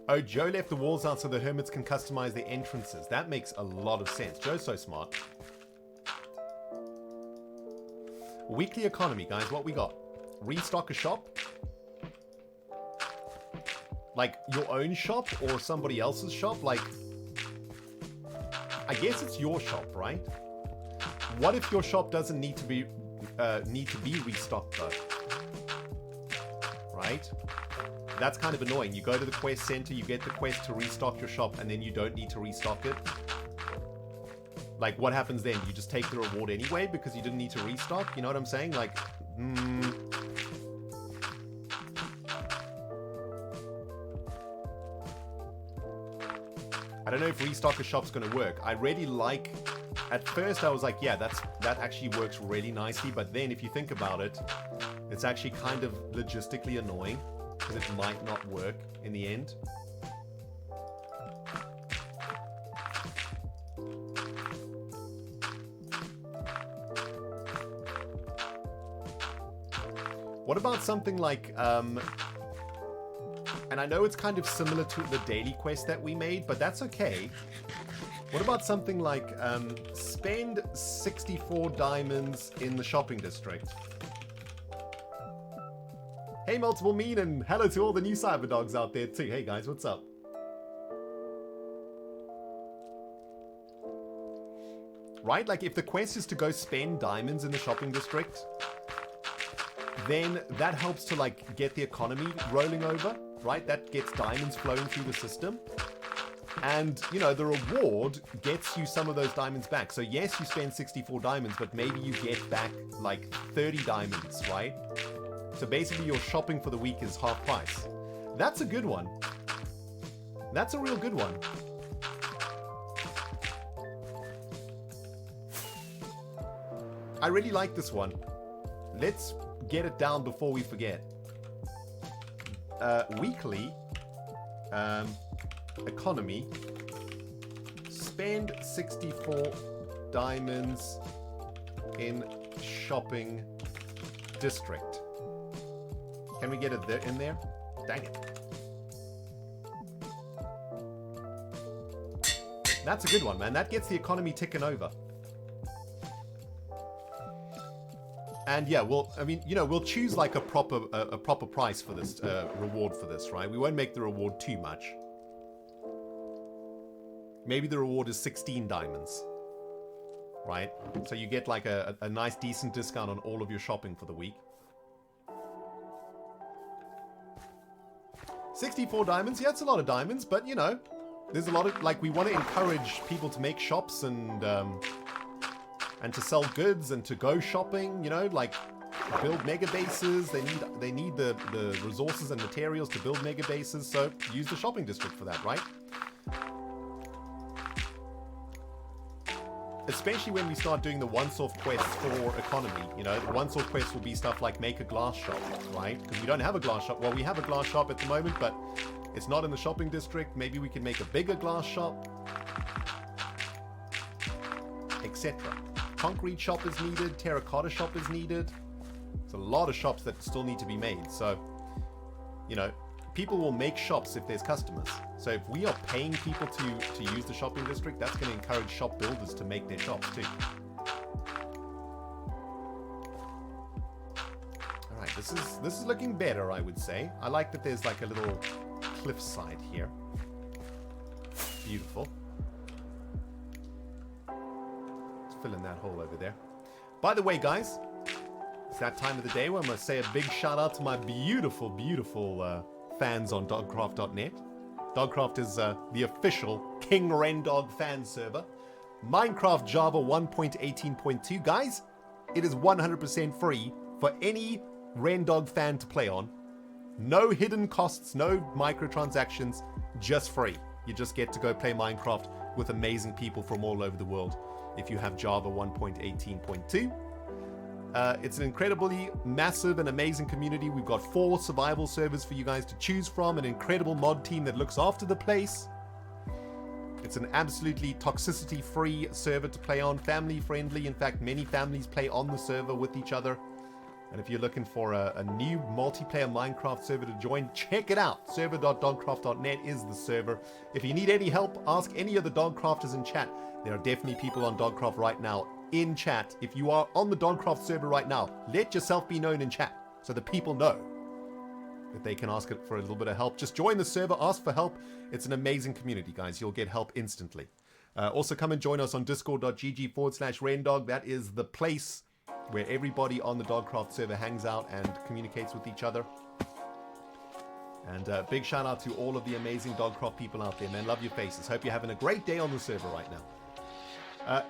Oh, Joe left the walls out so the hermits can customize their entrances. That makes a lot of sense. Joe's so smart. Weekly economy, guys. What we got? Restock a shop? Like your own shop or somebody else's shop? Like, I guess it's your shop, right? What if your shop doesn't need to be restocked though? Right? That's kind of annoying. You go to the quest center, you get the quest to restock your shop, and then you don't need to restock it. Like, what happens then? You just take the reward anyway because you didn't need to restock? You know what I'm saying? Like, I don't know if restock a shop's going to work. I really like... At first, I was like, yeah, that actually works really nicely. But then, if you think about it, it's actually kind of logistically annoying because it might not work in the end. What about something like, and I know it's kind of similar to the daily quest that we made, but that's okay. What about something like, spend 64 diamonds in the shopping district? Hey, Multiple Mean, and hello to all the new cyber dogs out there too. Hey guys, what's up? Right, like if the quest is to go spend diamonds in the shopping district, then that helps to like get the economy rolling over, right? That gets diamonds flowing through the system. And, you know, the reward gets you some of those diamonds back. So yes, you spend 64 diamonds, but maybe you get back like 30 diamonds, right? So basically your shopping for the week is half price. That's a good one. That's a real good one. I really like this one. Let's get it down before we forget. Weekly economy. Spend 64 diamonds in shopping district. Can we get it there in there? Dang it. That's a good one, man. That gets the economy ticking over. And yeah, we'll choose like a proper price for this reward for this, right? We won't make the reward too much. Maybe the reward is 16 diamonds, right? So you get like a nice decent discount on all of your shopping for the week. 64 diamonds, yeah, it's a lot of diamonds, but you know, there's a lot of, like, we want to encourage people to make shops and to sell goods and to go shopping, you know, like build mega bases. They need the resources and materials to build mega bases, so use the shopping district for that, right? Especially when we start doing the once-off quests for economy, you know, the once-off quests will be stuff like make a glass shop, right? Because we don't have a glass shop. Well, we have a glass shop at the moment, but it's not in the shopping district. Maybe we can make a bigger glass shop, etc. Concrete shop is needed. Terracotta shop is needed. There's a lot of shops that still need to be made. So, you know, people will make shops if there's customers. So if we are paying people to use the shopping district, that's going to encourage shop builders to make their shops too. All right, this is looking better, I would say. I like that there's like a little cliffside here. Beautiful. Let's fill in that hole over there. By the way, guys, it's that time of the day where I'm going to say a big shout out to my beautiful, beautiful fans on dogcraft.net. Dogcraft is the official King Rendog fan server. Minecraft Java 1.18.2. Guys, it is 100% free for any Rendog fan to play on. No hidden costs, no microtransactions, just free. You just get to go play Minecraft with amazing people from all over the world if you have Java 1.18.2. It's an incredibly massive and amazing community. We've got 4 survival servers for you guys to choose from, an incredible mod team that looks after the place. It's an absolutely toxicity-free server to play on, family-friendly. In fact, many families play on the server with each other. And if you're looking for a new multiplayer Minecraft server to join, check it out. Server.dogcraft.net is the server. If you need any help, ask any of the Dogcrafters in chat. There are definitely people on Dogcraft right now in chat. If you are on the Dogcraft server right now, let yourself be known in chat so that people know that they can ask it for a little bit of help. Just join the server, ask for help. It's an amazing community, guys. You'll get help instantly. Also, come and join us on discord.gg/Rendog. That is the place where everybody on the Dogcraft server hangs out and communicates with each other. And big shout out to all of the amazing Dogcraft people out there, man. Love your faces. Hope you're having a great day on the server right now.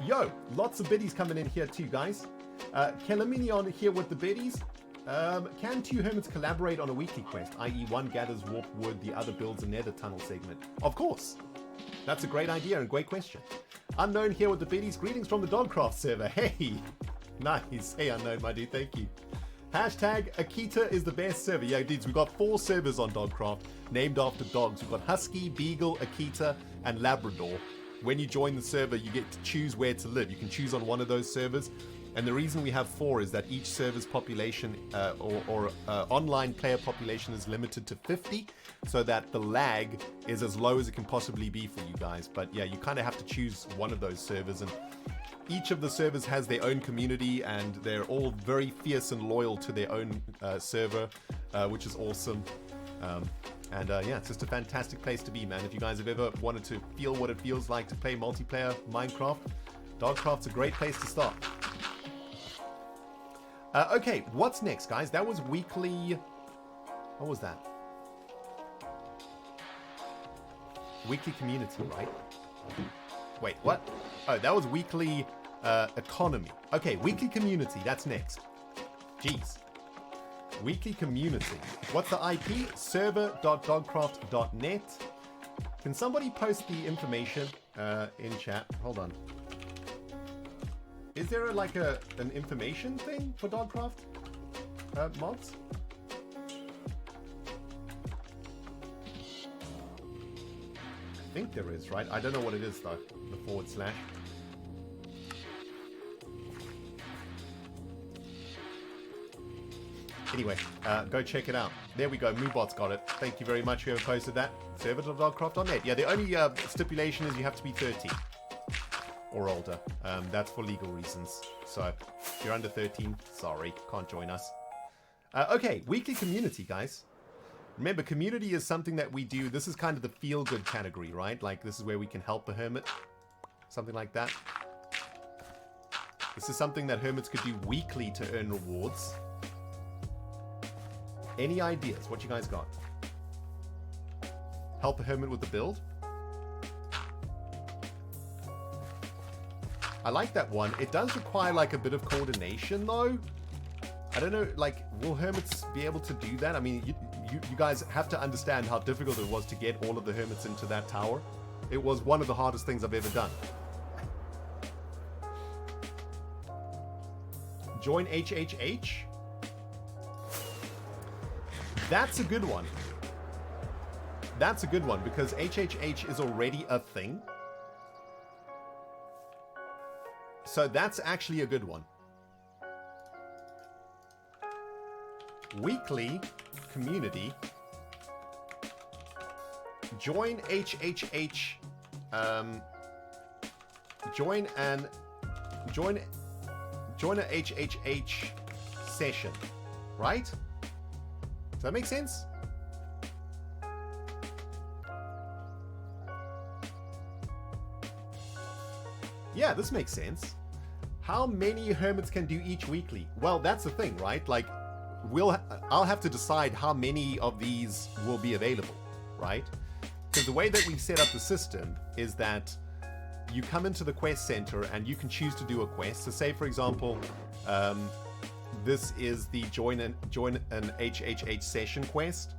Yo, lots of biddies coming in here too, guys. Kelaminion here with the biddies. Can 2 hermits collaborate on a weekly quest, i.e. one gathers warp wood, the other builds a nether tunnel segment? Of course. That's a great idea and great question. Unknown here with the biddies. Greetings from the Dogcraft server. Hey, nice. Hey, Unknown, my dude. Thank you. Hashtag Akita is the best server. Yeah, dudes, we've got 4 servers on Dogcraft named after dogs. We've got Husky, Beagle, Akita, and Labrador. When you join the server, you get to choose where to live. You can choose on one of those servers. And the reason we have 4 is that each server's population or online player population is limited to 50, so that the lag is as low as it can possibly be for you guys. But yeah, you kind of have to choose one of those servers. And each of the servers has their own community, and they're all very fierce and loyal to their own server, which is awesome. Yeah, it's just a fantastic place to be, man. If you guys have ever wanted to feel what it feels like to play multiplayer Minecraft, Dogcraft's a great place to start. Okay, what's next, guys? That was weekly... What was that? Weekly community, right? Wait, what? Oh, that was weekly economy. Okay, weekly community, that's next. Jeez. Weekly community. What's the IP? Server.dogcraft.net. Can somebody post the information in chat? Hold on. Is there like an information thing for Dogcraft mods? I think there is, right? I don't know what it is though. The /. Anyway, go check it out. There we go. Moobot's got it. Thank you very much whoever posted that. Server.dogcraft.net. Yeah, the only stipulation is you have to be 13. or older. That's for legal reasons. So if you're under 13, sorry, can't join us. Okay, weekly community, guys. Remember, community is something that we do. This is kind of the feel-good category, right? Like, this is where we can help a hermit. Something like that. This is something that hermits could do weekly to earn rewards. Any ideas? What you guys got? Help a hermit with the build? I like that one. It does require, like, a bit of coordination, though. I don't know, like, will hermits be able to do that? I mean, you guys have to understand how difficult it was to get all of the hermits into that tower. It was one of the hardest things I've ever done. Join HHH. That's a good one. That's a good one, because HHH is already a thing. So that's actually a good one. Weekly community. Join HHH. Join a HHH session, right? Does that make sense? Yeah, this makes sense. How many hermits can do each weekly? Well, that's the thing, right? Like, I'll have to decide how many of these will be available, right? Because the way that we've set up the system is that you come into the quest center and you can choose to do a quest. So say, for example, this is the join an HHH session quest.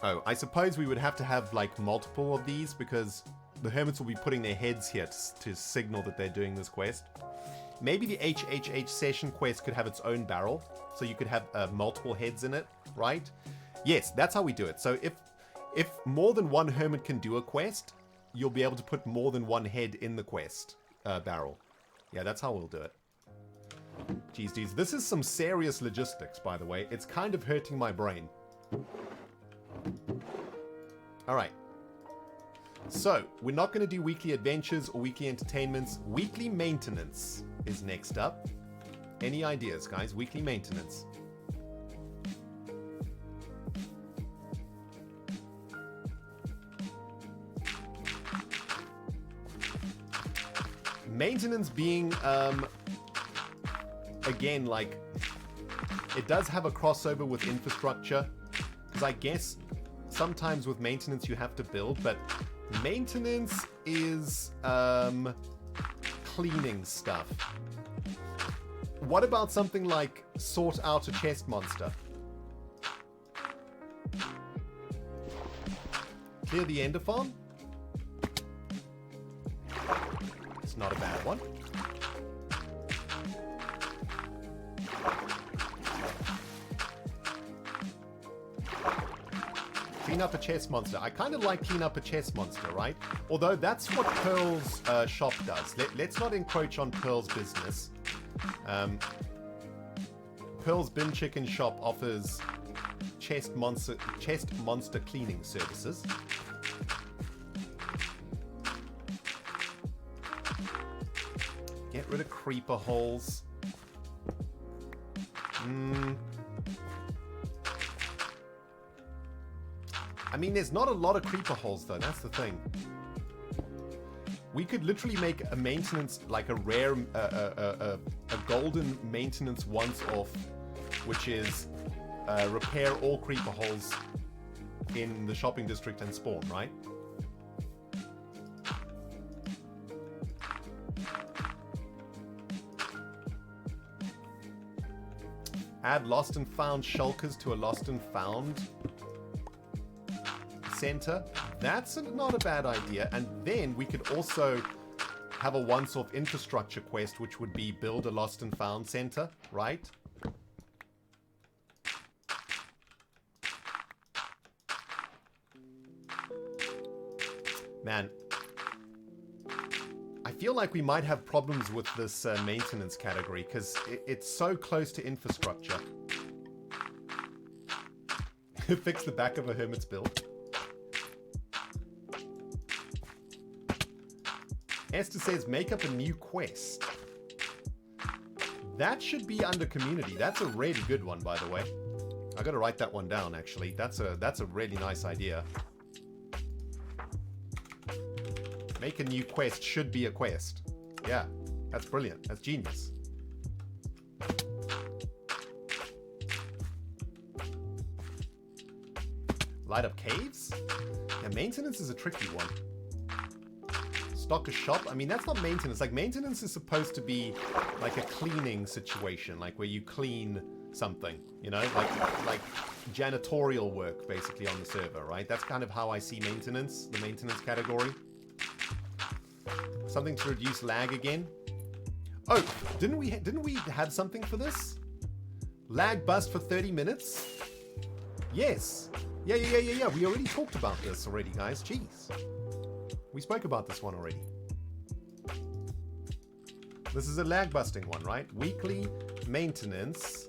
Oh, I suppose we would have to have like multiple of these because the hermits will be putting their heads here to signal that they're doing this quest. Maybe the HHH session quest could have its own barrel, so you could have multiple heads in it, right? Yes, that's how we do it. So if more than one hermit can do a quest, you'll be able to put more than one head in the quest barrel. Yeah, that's how we'll do it. Jeez, dudes, this is some serious logistics, by the way. It's kind of hurting my brain. Alright. So, we're not going to do weekly adventures or weekly entertainments. Weekly maintenance is next up. Any ideas, guys? Weekly maintenance. Maintenance being, again, like, it does have a crossover with infrastructure. Because I guess sometimes with maintenance you have to build, but maintenance is cleaning stuff. What about something like sort out a chest monster? Clear the ender farm? It's not a bad one. Clean up a chest monster. I kind of like clean up a chest monster, right? Although that's what Pearl's shop does. Let's not encroach on Pearl's business. Pearl's Bin Chicken shop offers chest monster cleaning services. Get rid of creeper holes. I mean, there's not a lot of creeper holes, though. That's the thing. We could literally make a maintenance, like a rare, a golden maintenance once off, which is repair all creeper holes in the shopping district and spawn, right? Add lost and found shulkers to a lost and found center. That's not a bad idea. And then we could also have a once-off infrastructure quest, which would be build a lost and found center, right? Man, I feel like we might have problems with this maintenance category because it's so close to infrastructure. Fix the back of a hermit's build. Esther says, make up a new quest. That should be under community. That's a really good one, by the way. I gotta write that one down, actually. That's a really nice idea. Make a new quest should be a quest. Yeah, that's brilliant. That's genius. Light up caves? Yeah, maintenance is a tricky one. Stock a shop? I mean, that's not maintenance. Like, maintenance is supposed to be like a cleaning situation, like where you clean something, you know? Like janitorial work, basically, on the server, right? That's kind of how I see maintenance, the maintenance category. Something to reduce lag again. Oh, didn't we have something for this? Lag bust for 30 minutes? Yes. Yeah. We already talked about this already, guys. Jeez. We spoke about this one already. This is a lag busting one, right? Weekly maintenance.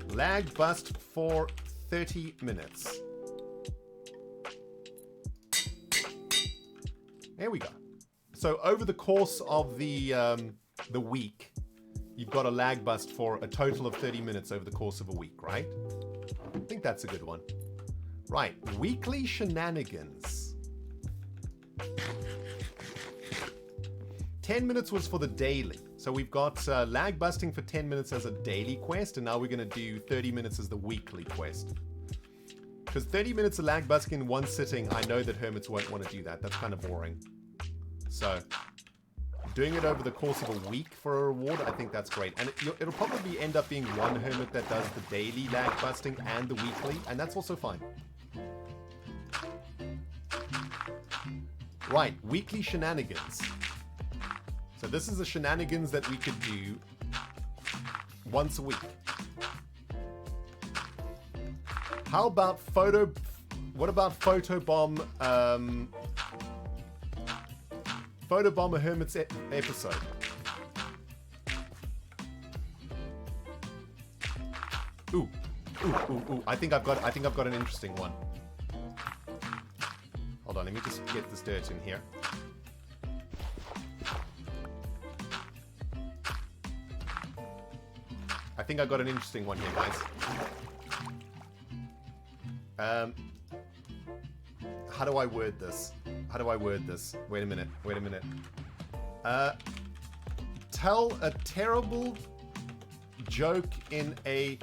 Lag bust for 30 minutes. There we go. So over the course of the week, you've got a lag bust for a total of 30 minutes over the course of a week, right? I think that's a good one. Right, weekly shenanigans. 10 minutes was for the daily. So we've got lag busting for 10 minutes as a daily quest, and now we're going to do 30 minutes as the weekly quest. Because 30 minutes of lag busting in one sitting, I know that hermits won't want to do that. That's kind of boring. So, doing it over the course of a week for a reward, I think that's great. And it'll probably end up being one hermit that does the daily lag busting and the weekly, and that's also fine. Right, weekly shenanigans. So this is the shenanigans that we could do once a week. How about what about photobomb a Hermit's episode? Ooh. I think I've got an interesting one. Hold on, let me just get this dirt in here. I think I got an interesting one here, guys. How do I word this? Wait a minute. Tell a terrible joke in a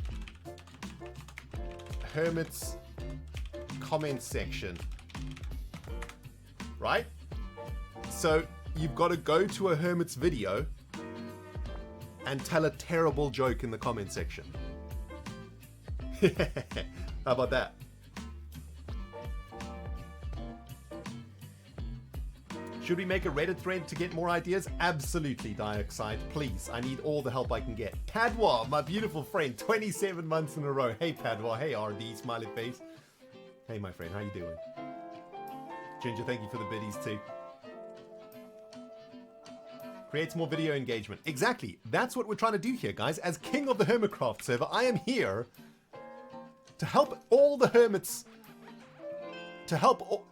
Hermit's comment section. Right? So you've got to go to a Hermit's video and tell a terrible joke in the comment section. How about that? Should we make a Reddit thread to get more ideas? Absolutely, Dioxide. Please, I need all the help I can get. Padwa, my beautiful friend, 27 months in a row. Hey, Padwa. Hey, RD, smiley face. Hey, my friend, how you doing? Ginger, thank you for the biddies, too. Creates more video engagement. Exactly. That's what we're trying to do here, guys. As king of the Hermitcraft server, I am here to help all the hermits, to help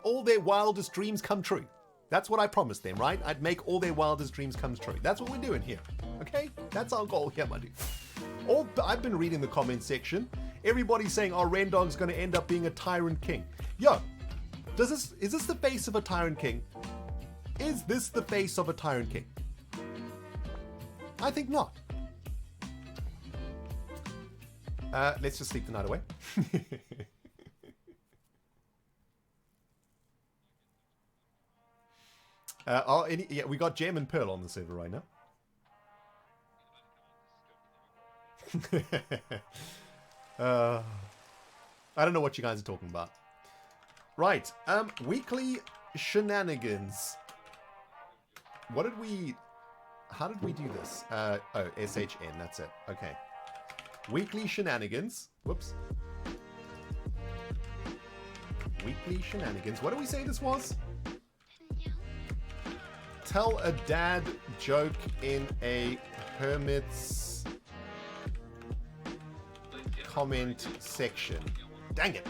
all their wildest dreams come true. That's what I promised them, right? I'd make all their wildest dreams come true. That's what we're doing here, okay? That's our goal here, my dude. I've been reading the comment section. Everybody's saying, oh, Rendog's going to end up being a tyrant king. Yo, is this the face of a tyrant king? Is this the face of a tyrant king? I think not. Let's just sleep the night away. Yeah, we got Gem and Pearl on the server right now. I don't know what you guys are talking about. Right, weekly shenanigans. How did we do this? Oh, SHN, that's it. Okay. Weekly shenanigans. Whoops. Weekly shenanigans. What did we say this was? Tell a dad joke in a Hermit's comment section. Dang it!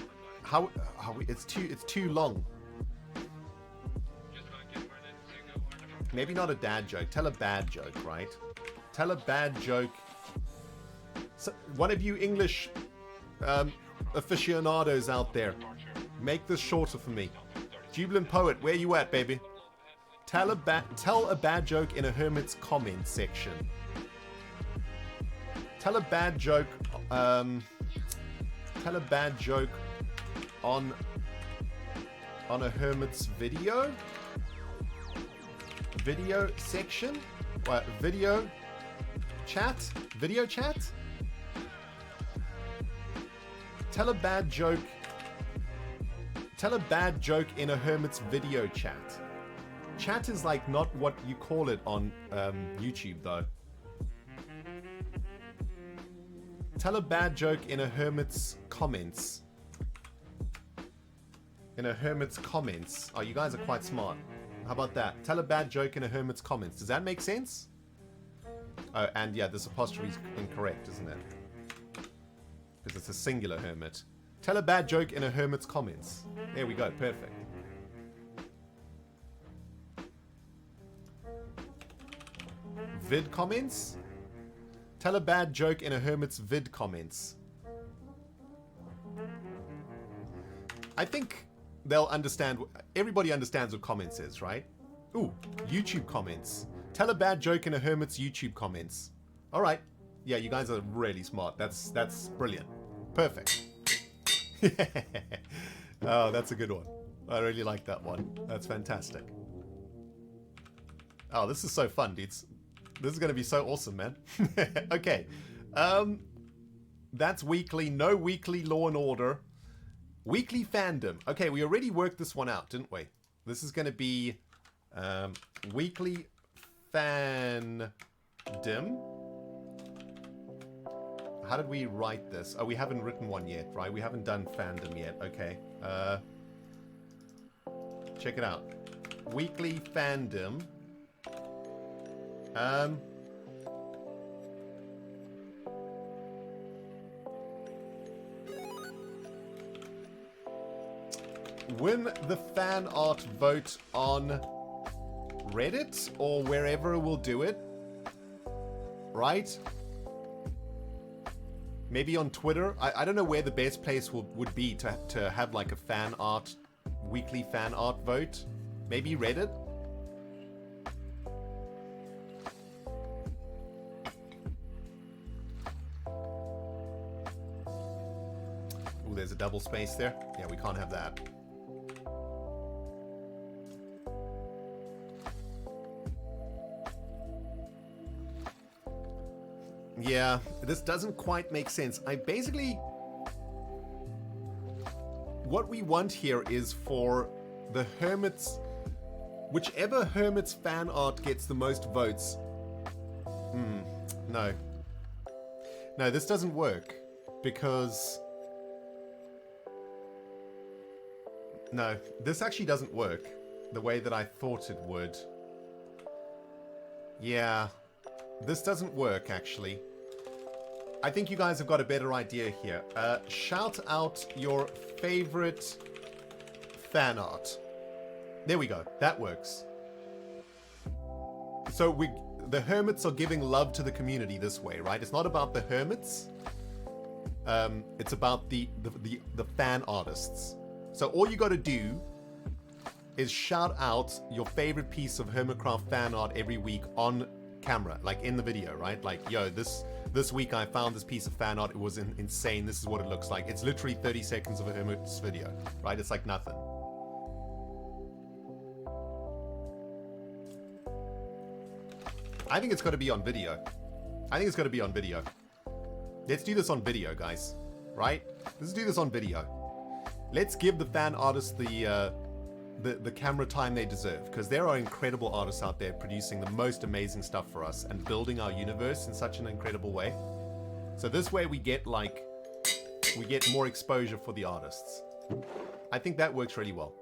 It's too long. Maybe not a dad joke. Tell a bad joke, right? Tell a bad joke. So, one of you English aficionados out there, make this shorter for me. Jubilant Poet, where you at, baby? Tell a bad joke in a Hermit's comment section. Tell a bad joke. Tell a bad joke on a Hermit's video section. What? Video chat. Tell a bad joke. Tell a bad joke in a Hermit's video chat. Chat is like not what you call it on YouTube though. Tell a bad joke in a Hermit's comments. In a Hermit's comments. Oh, you guys are quite smart. How about that? Tell a bad joke in a Hermit's comments. Does that make sense? Oh, and yeah, this apostrophe is incorrect, isn't it? Because it's a singular Hermit. Tell a bad joke in a Hermit's comments. There we go, perfect. Vid comments? Tell a bad joke in a Hermit's vid comments. I think they'll understand. Everybody understands what comments is, right? Ooh, YouTube comments. Tell a bad joke in a Hermit's YouTube comments. All right. Yeah, you guys are really smart. That's brilliant. Perfect. Oh, that's a good one. I really like that one. That's fantastic. Oh, this is so fun, dudes. This is going to be so awesome, man. Okay. That's weekly. No weekly Law and Order. Weekly fandom. Okay, we already worked this one out, didn't we? This is going to be weekly fandom. How did we write this? Oh, we haven't written one yet, right? We haven't done fandom yet. Okay. Check it out. Weekly fandom. Win the fan art vote on Reddit or wherever we'll do it. Right? Maybe on Twitter. I don't know where the best place would be to have like a weekly fan art vote. Maybe Reddit? Ooh, there's a double space there. Yeah, we can't have that. Yeah, this doesn't quite make sense. What we want here is for the Hermits, whichever Hermits fan art gets the most votes. No. No, this doesn't work because... No, this actually doesn't work the way that I thought it would. Yeah, this doesn't work actually. I think you guys have got a better idea here. Shout out your favorite fan art. There we go. That works. So the Hermits are giving love to the community this way, right? It's not about the Hermits. It's about the fan artists. So all you got to do is shout out your favorite piece of Hermitcraft fan art every week on camera, like in the video, right? Like, yo, this week I found this piece of fan art. It was insane. This is what it looks like. It's literally 30 seconds of a Hermit's video, right? It's like nothing. I think it's got to be on video. Let's do this on video, guys. Right? Let's do this on video. Let's give the fan artists the camera time they deserve, because there are incredible artists out there producing the most amazing stuff for us and building our universe in such an incredible way. So this way we get more exposure for the artists. I think that works really well.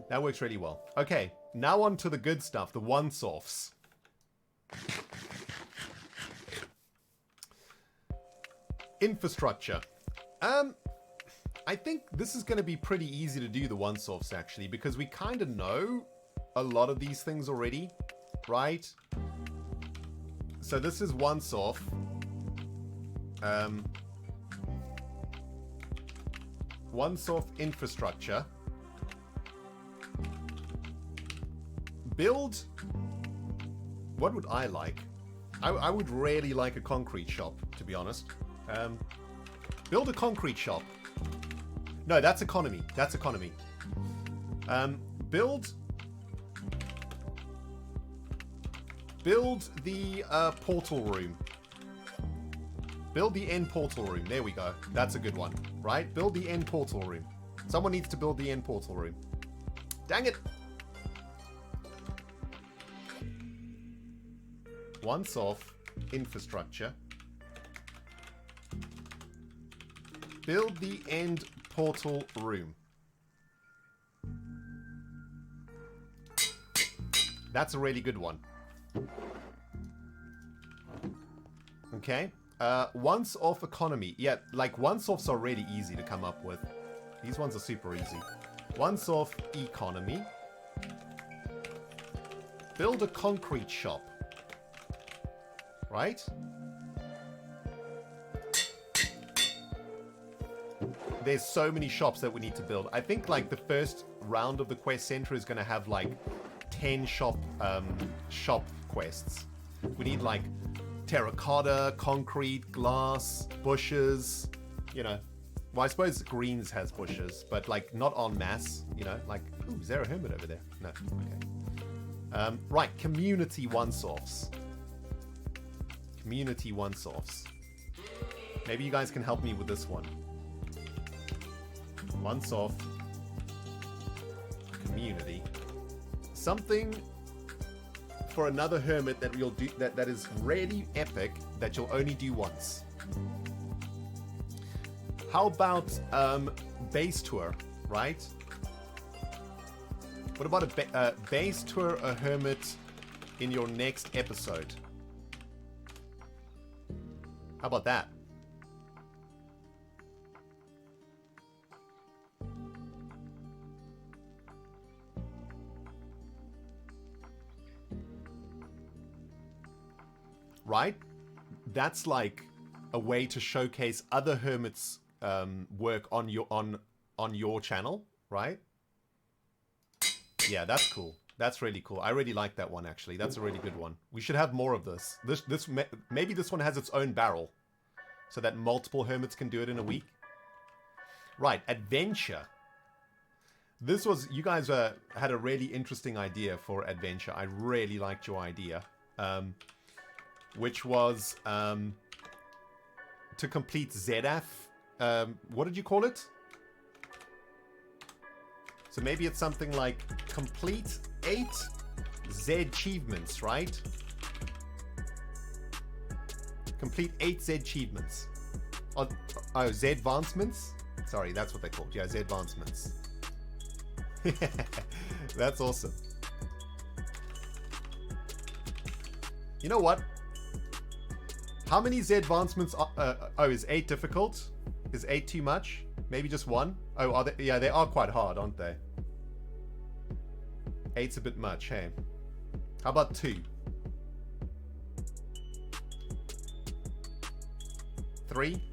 That works really well. Okay, now on to the good stuff, the once-offs. Infrastructure. I I think this is going to be pretty easy to do, the one-offs, actually, because we kind of know a lot of these things already, right? So this is one-off. One-off infrastructure. Build... What would I like? I would really like a concrete shop, to be honest. Build a concrete shop. No, that's economy. That's economy. Build the portal room. Build the end portal room. There we go. That's a good one, right? Build the end portal room. Someone needs to build the end portal room. Dang it! Once off infrastructure. Build the end portal room. That's a really good one. Okay. Once off economy. Yeah, like once offs are really easy to come up with. These ones are super easy. Once off economy. Build a concrete shop. Right? There's so many shops that we need to build. I think like the first round of the quest center is going to have like 10 shop quests. We need like terracotta, concrete, glass, bushes, you know. Well, I suppose greens has bushes, but like not en masse, you know, like, ooh, is there a hermit over there? No, okay. Right, community one-offs. Community one-offs. Maybe you guys can help me with this one. Once-off. Community. Something for another hermit that you'll do that is really epic that you'll only do once. How about base tour, right? What about a base tour a hermit in your next episode? How about that? Right? That's like a way to showcase other hermits' work on your channel, right? Yeah, that's cool. That's really cool. I really like that one, actually. That's a really good one. We should have more of this. Maybe this one has its own barrel, so that multiple hermits can do it in a week. Right, adventure. This was... You guys had a really interesting idea for adventure. I really liked your idea. Which was to complete ZF. What did you call it? So maybe it's something like complete 8 Z achievements, right? Complete 8 Z achievements. Oh, Z advancements? Sorry, that's what they're called. Yeah, Z advancements. That's awesome. You know what? How many Z advancements are... oh, is 8 difficult? Is 8 too much? Maybe just 1? Oh, are they? Yeah, they are quite hard, aren't they? 8's a bit much, hey? How about 2? 3?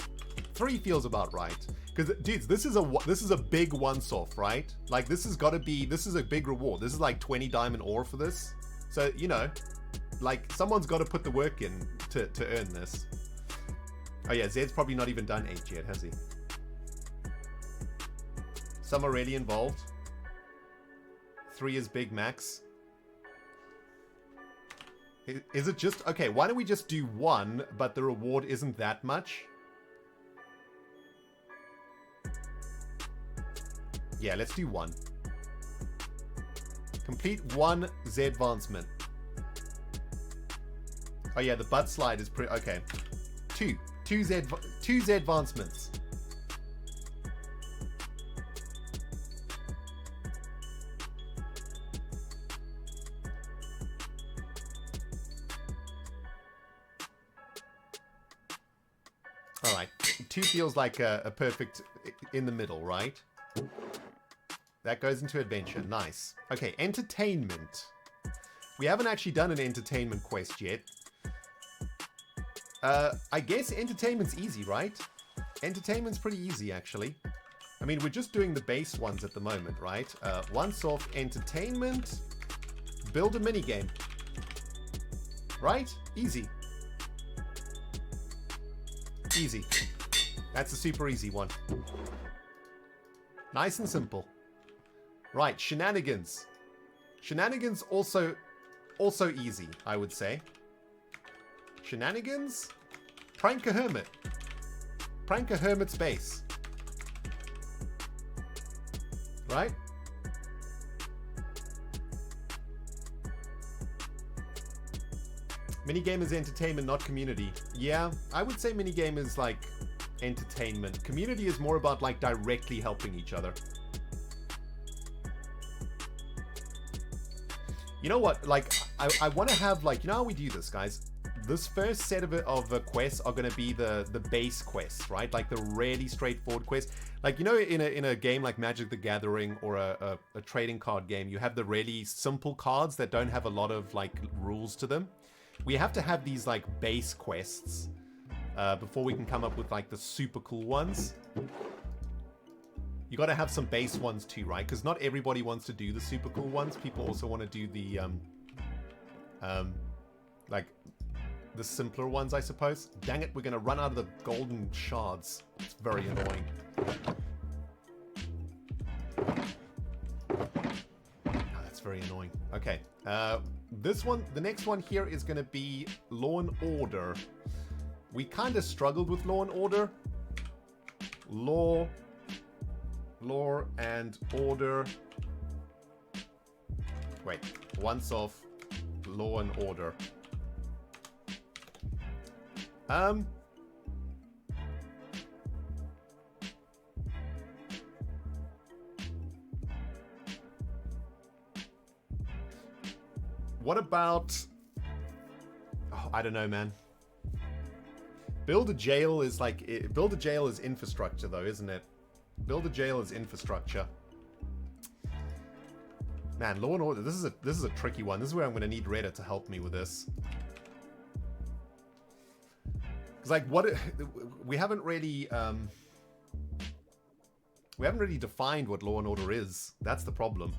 3 feels about right. Because, dudes, this is a big once-off, right? Like, this has got to be... This is a big reward. This is like 20 diamond ore for this. So, you know... Like, someone's got to put the work in to earn this. Oh yeah, Zed's probably not even done 8 yet, has he? Some are really involved. 3 is big max. Is it just... Okay, why don't we just do 1, but the reward isn't that much? Yeah, let's do 1. Complete 1 Z advancement. Oh yeah, the butt slide is pretty... Okay. 2 Z advancements. All right, 2 feels like a perfect in the middle, right? That goes into adventure. Nice. Okay, entertainment. We haven't actually done an entertainment quest yet. I guess entertainment's easy, right? Entertainment's pretty easy, actually. I mean, we're just doing the base ones at the moment, right? Once off entertainment, build a minigame. Right? Easy. Easy. That's a super easy one. Nice and simple. Right, shenanigans. Shenanigans also easy, I would say. Shenanigans? Prank a hermit. Prank a hermit's base. Right? Minigame is entertainment, not community. Yeah, I would say minigame is like entertainment. Community is more about like directly helping each other. You know what? Like, I want to have like, you know how we do this, guys? This first set of quests are going to be the base quests, right? Like the really straightforward quests. Like, you know, in a game like Magic the Gathering or a trading card game, you have the really simple cards that don't have a lot of like rules to them. We have to have these like base quests before we can come up with like the super cool ones. You got to have some base ones too, right? Because not everybody wants to do the super cool ones. People also want to do the like the simpler ones, I suppose. Dang it, we're going to run out of the golden shards. It's very annoying. Oh, that's very annoying. Okay. This one, the next one here is going to be Law and Order. We kind of struggled with Law and Order. Law and Order. Wait, once off. Law and Order. What about... Oh, I don't know, man. Build a jail is like... Build a jail is infrastructure, though, isn't it? Build a jail is infrastructure. Man, Law and Order, this is a tricky one. This is where I'm going to need Reddit to help me with this. Because, like, we haven't really defined what Law and Order is. That's the problem.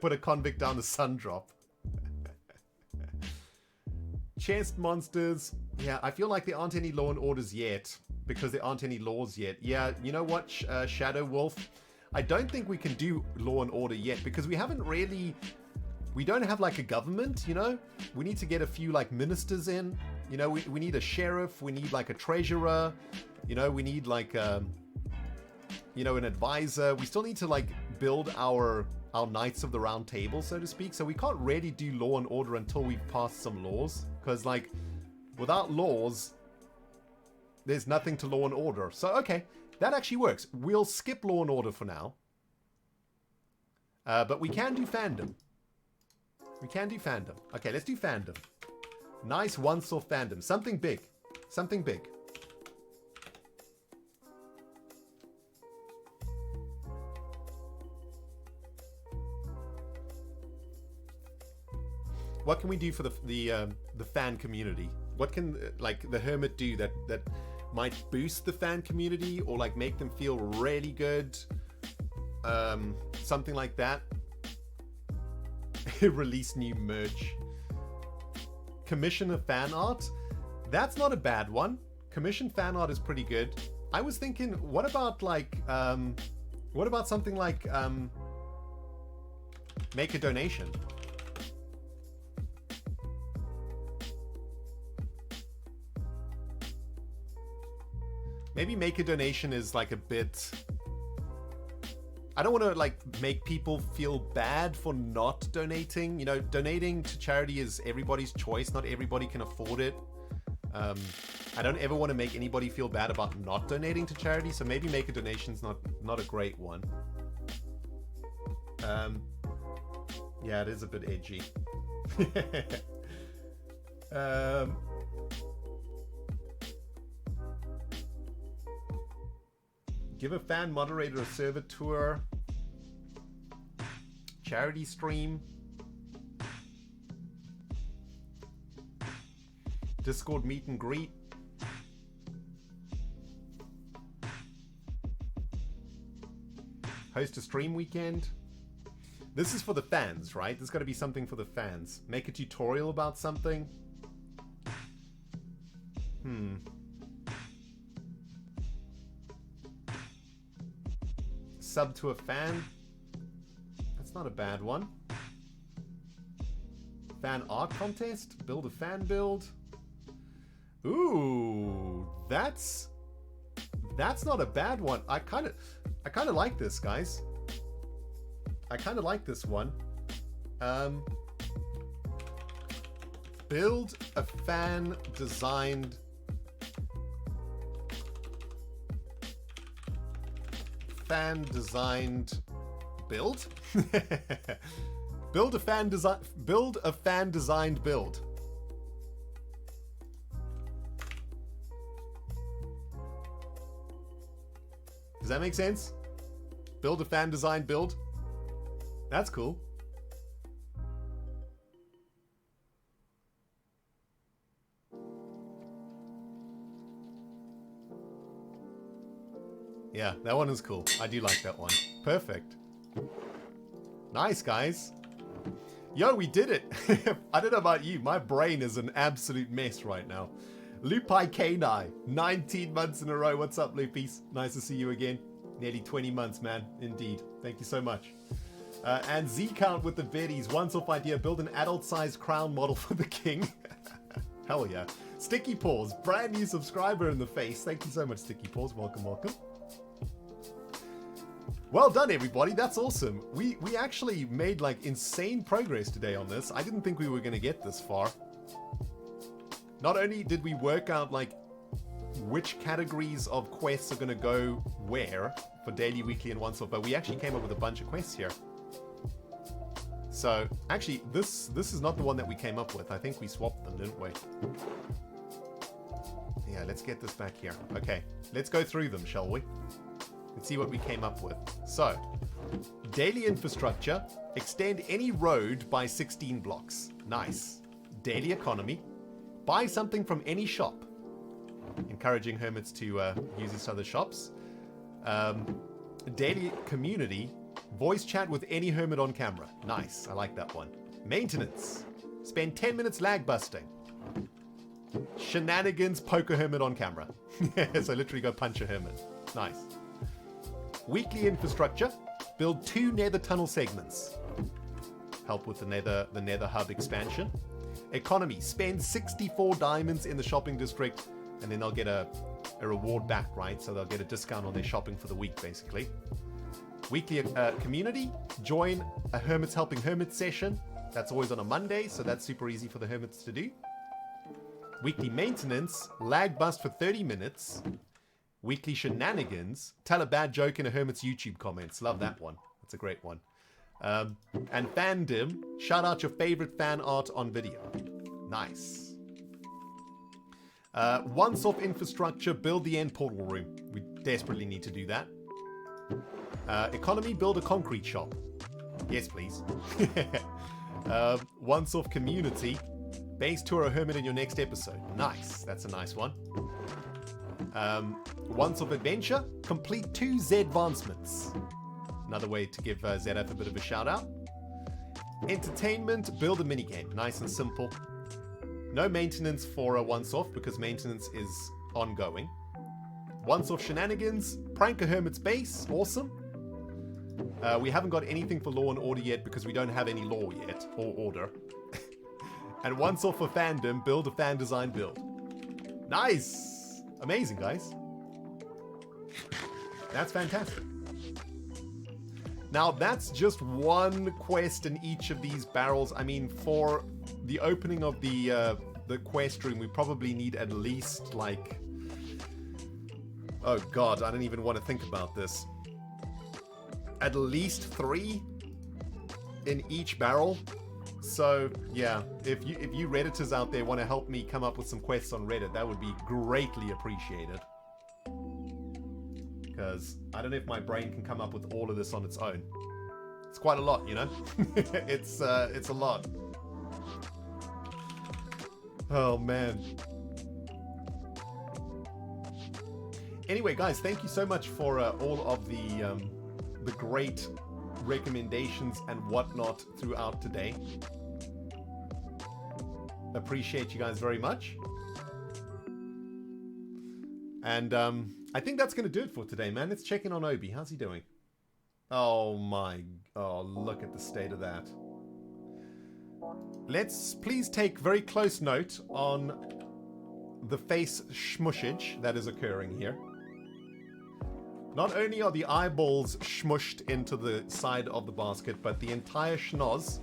Put a convict down the sun drop. Chest monsters. Yeah, I feel like there aren't any Law and Orders yet. Because there aren't any laws yet. Yeah, you know what, Shadow Wolf? I don't think we can do Law and Order yet. Because we haven't really... We don't have like a government, you know? We need to get a few like ministers in. You know, we need a sheriff. We need like a treasurer. You know, we need like, you know, an advisor. We still need to like build our Knights of the Round Table, so to speak. So we can't really do Law and Order until we've passed some laws. Because like, without laws, there's nothing to Law and Order. So, okay, that actually works. We'll skip Law and Order for now. But we can do fandom. We can do fandom. Okay, let's do fandom. Nice once-off fandom. Something big. Something big. What can we do for the fan community? What can like the Hermit do that might boost the fan community or like make them feel really good? Something like that. Release new merch. Commission a fan art. That's not a bad one. Commission fan art is pretty good. I was thinking, what about like something like make a donation? Maybe make a donation is like a bit... I don't want to like make people feel bad for not donating. You know, donating to charity is everybody's choice. Not everybody can afford it. I don't ever want to make anybody feel bad about not donating to charity. So maybe make a donation's not a great one. Yeah, it is a bit edgy. Give a fan moderator a server tour. Charity stream. Discord meet and greet. Host a stream weekend. This is for the fans, right? There's got to be something for the fans. Make a tutorial about something. Sub to a fan. That's not a bad one. Fan art contest. Build a fan build. Ooh, that's not a bad one. I kind of like this, guys. I kind of like this one. Build a fan designed build. Build a fan designed build. Does that make sense? Build a fan designed build. That's cool. Yeah, that one is cool. I do like that one. Perfect. Nice, guys. Yo, we did it. I don't know about you. My brain is an absolute mess right now. Lupi Kanai, 19 months in a row. What's up, Lupies? Nice to see you again. Nearly 20 months, man. Indeed. Thank you so much. And Z-Count with the biddies. Once off idea. Build an adult-sized crown model for the king. Hell yeah. Sticky Paws, brand new subscriber in the face. Thank you so much, Sticky Paws. Welcome, welcome. Well done, everybody. That's awesome. We actually made like insane progress today on this. I didn't think we were going to get this far. Not only did we work out like which categories of quests are going to go where for daily, weekly, and once off, but we actually came up with a bunch of quests here. So actually, this is not the one that we came up with. I think we swapped them, didn't we? Yeah, let's get this back here. Okay, let's go through them, shall we? Let's see what we came up with. So, daily infrastructure, extend any road by 16 blocks. Nice. Daily economy, buy something from any shop. Encouraging hermits to use each other's shops. Daily community, voice chat with any hermit on camera. Nice, I like that one. Maintenance, spend 10 minutes lag busting. Shenanigans, poke a hermit on camera. So literally go punch a hermit. Nice. Weekly infrastructure, build 2 nether tunnel segments. Help with the nether hub expansion. Economy, spend 64 diamonds in the shopping district, and then they'll get a reward back, right? So they'll get a discount on their shopping for the week, basically. Weekly community, join a Hermits Helping Hermits session. That's always on a Monday, so that's super easy for the hermits to do. Weekly maintenance, lag bust for 30 minutes. Weekly shenanigans, tell a bad joke in a hermit's YouTube comments. Love that one. That's a great one. And fandom, shout out your favorite fan art on video. Nice. Once off infrastructure, build the end portal room. We desperately need to do that. Economy, build a concrete shop. Yes, please. Once off community, base tour a hermit in your next episode. Nice. That's a nice one. Once off adventure, complete 2 Z advancements. Another way to give ZF a bit of a shout out. Entertainment, build a minigame. Nice and simple. No maintenance for a once off because maintenance is ongoing. Once off shenanigans, prank a hermit's base. Awesome. We haven't got anything for law and order yet because we don't have any law yet or order. And once off for fandom, build a fan design build. Nice. Amazing, guys. That's fantastic. Now, that's just one quest in each of these barrels. I mean, for the opening of the quest room, we probably need at least, like... Oh, God, I don't even want to think about this. At least 3 in each barrel. So yeah, if you Redditors out there want to help me come up with some quests on Reddit, that would be greatly appreciated. Because I don't know if my brain can come up with all of this on its own. It's quite a lot, you know. It's a lot. Oh man. Anyway, guys, thank you so much for all of the great recommendations and whatnot throughout today. Appreciate you guys very much. And I think that's going to do it for today, man. Let's check in on Obi. How's he doing? Oh my... Oh, look at the state of that. Let's please take very close note on the face smushage that is occurring here. Not only are the eyeballs smushed into the side of the basket, but the entire schnoz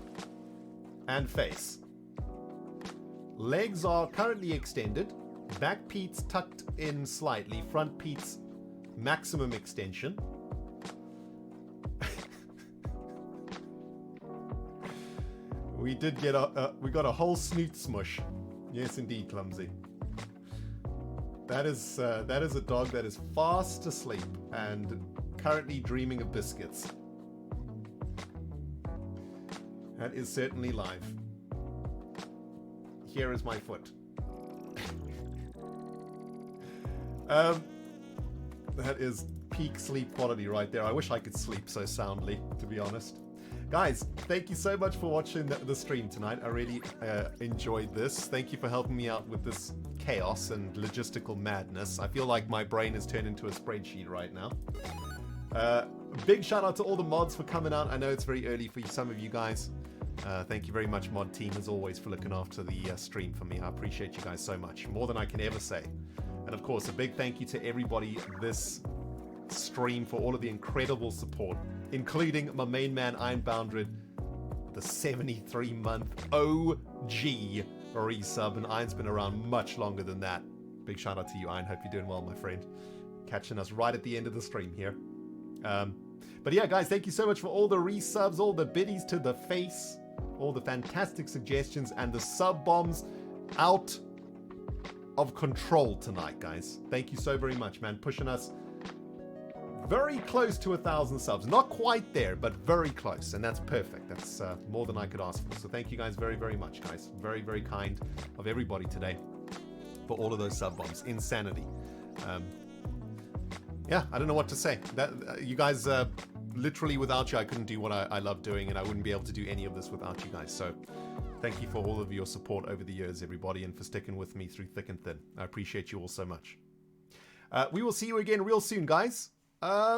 and face. Legs are currently extended. Back peats tucked in slightly. Front peats maximum extension. We did get we got a whole snoot smush. Yes, indeed, Clumsy. That is a dog that is fast asleep and currently dreaming of biscuits. That is certainly live. Here is my foot. That is peak sleep quality right there. I wish I could sleep so soundly, to be honest. Guys, thank you so much for watching the stream tonight. I really enjoyed this. Thank you for helping me out with this chaos and logistical madness. I feel like my brain has turned into a spreadsheet right now. Big shout out to all the mods for coming out. I know it's very early for some of you guys. Thank you very much, mod team, as always, for looking after the stream for me. I appreciate you guys so much. More than I can ever say. And of course, a big thank you to everybody this stream for all of the incredible support, including my main man, Ironbounded, the 73-month OG resub, and Iron's been around much longer than that. Big shout out to you, Iron. Hope you're doing well, my friend. Catching us right at the end of the stream here. But yeah, guys, thank you so much for all the resubs, all the biddies to the face, all the fantastic suggestions, and the sub bombs out of control tonight, guys. Thank you so very much, man. Pushing us very close to 1,000 subs. Not quite there, but very close, and that's perfect. That's more than I could ask for. So thank you guys very, very much, guys. Very, very kind of everybody today for all of those sub bombs. Insanity. Yeah, I don't know what to say. That you guys, literally without you, I couldn't do what I love doing, and I wouldn't be able to do any of this without you guys. So thank you for all of your support over the years, everybody, and for sticking with me through thick and thin. I appreciate you all so much. We will see you again real soon, guys.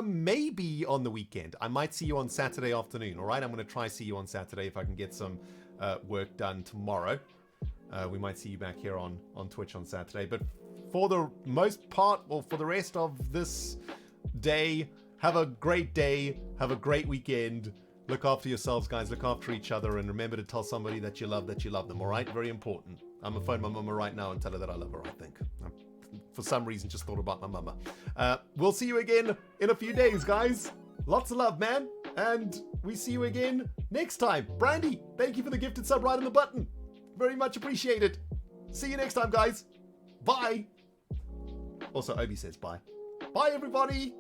Maybe on the weekend. I might see you on Saturday afternoon, all right? I'm going to try see you on Saturday if I can get some work done tomorrow. We might see you back here on Twitch on Saturday. But for the most part, or for the rest of this day, have a great day. Have a great weekend. Look after yourselves, guys. Look after each other. And remember to tell somebody that you love them, all right? Very important. I'm going to phone my mama right now and tell her that I love her, I think. For some reason, just thought about my mama. We'll see you again in a few days, guys. Lots of love, man. And we see you again next time. Brandy, thank you for the gifted sub right on the button. Very much appreciated. See you next time, guys. Bye. Also, Obi says bye. Bye, everybody.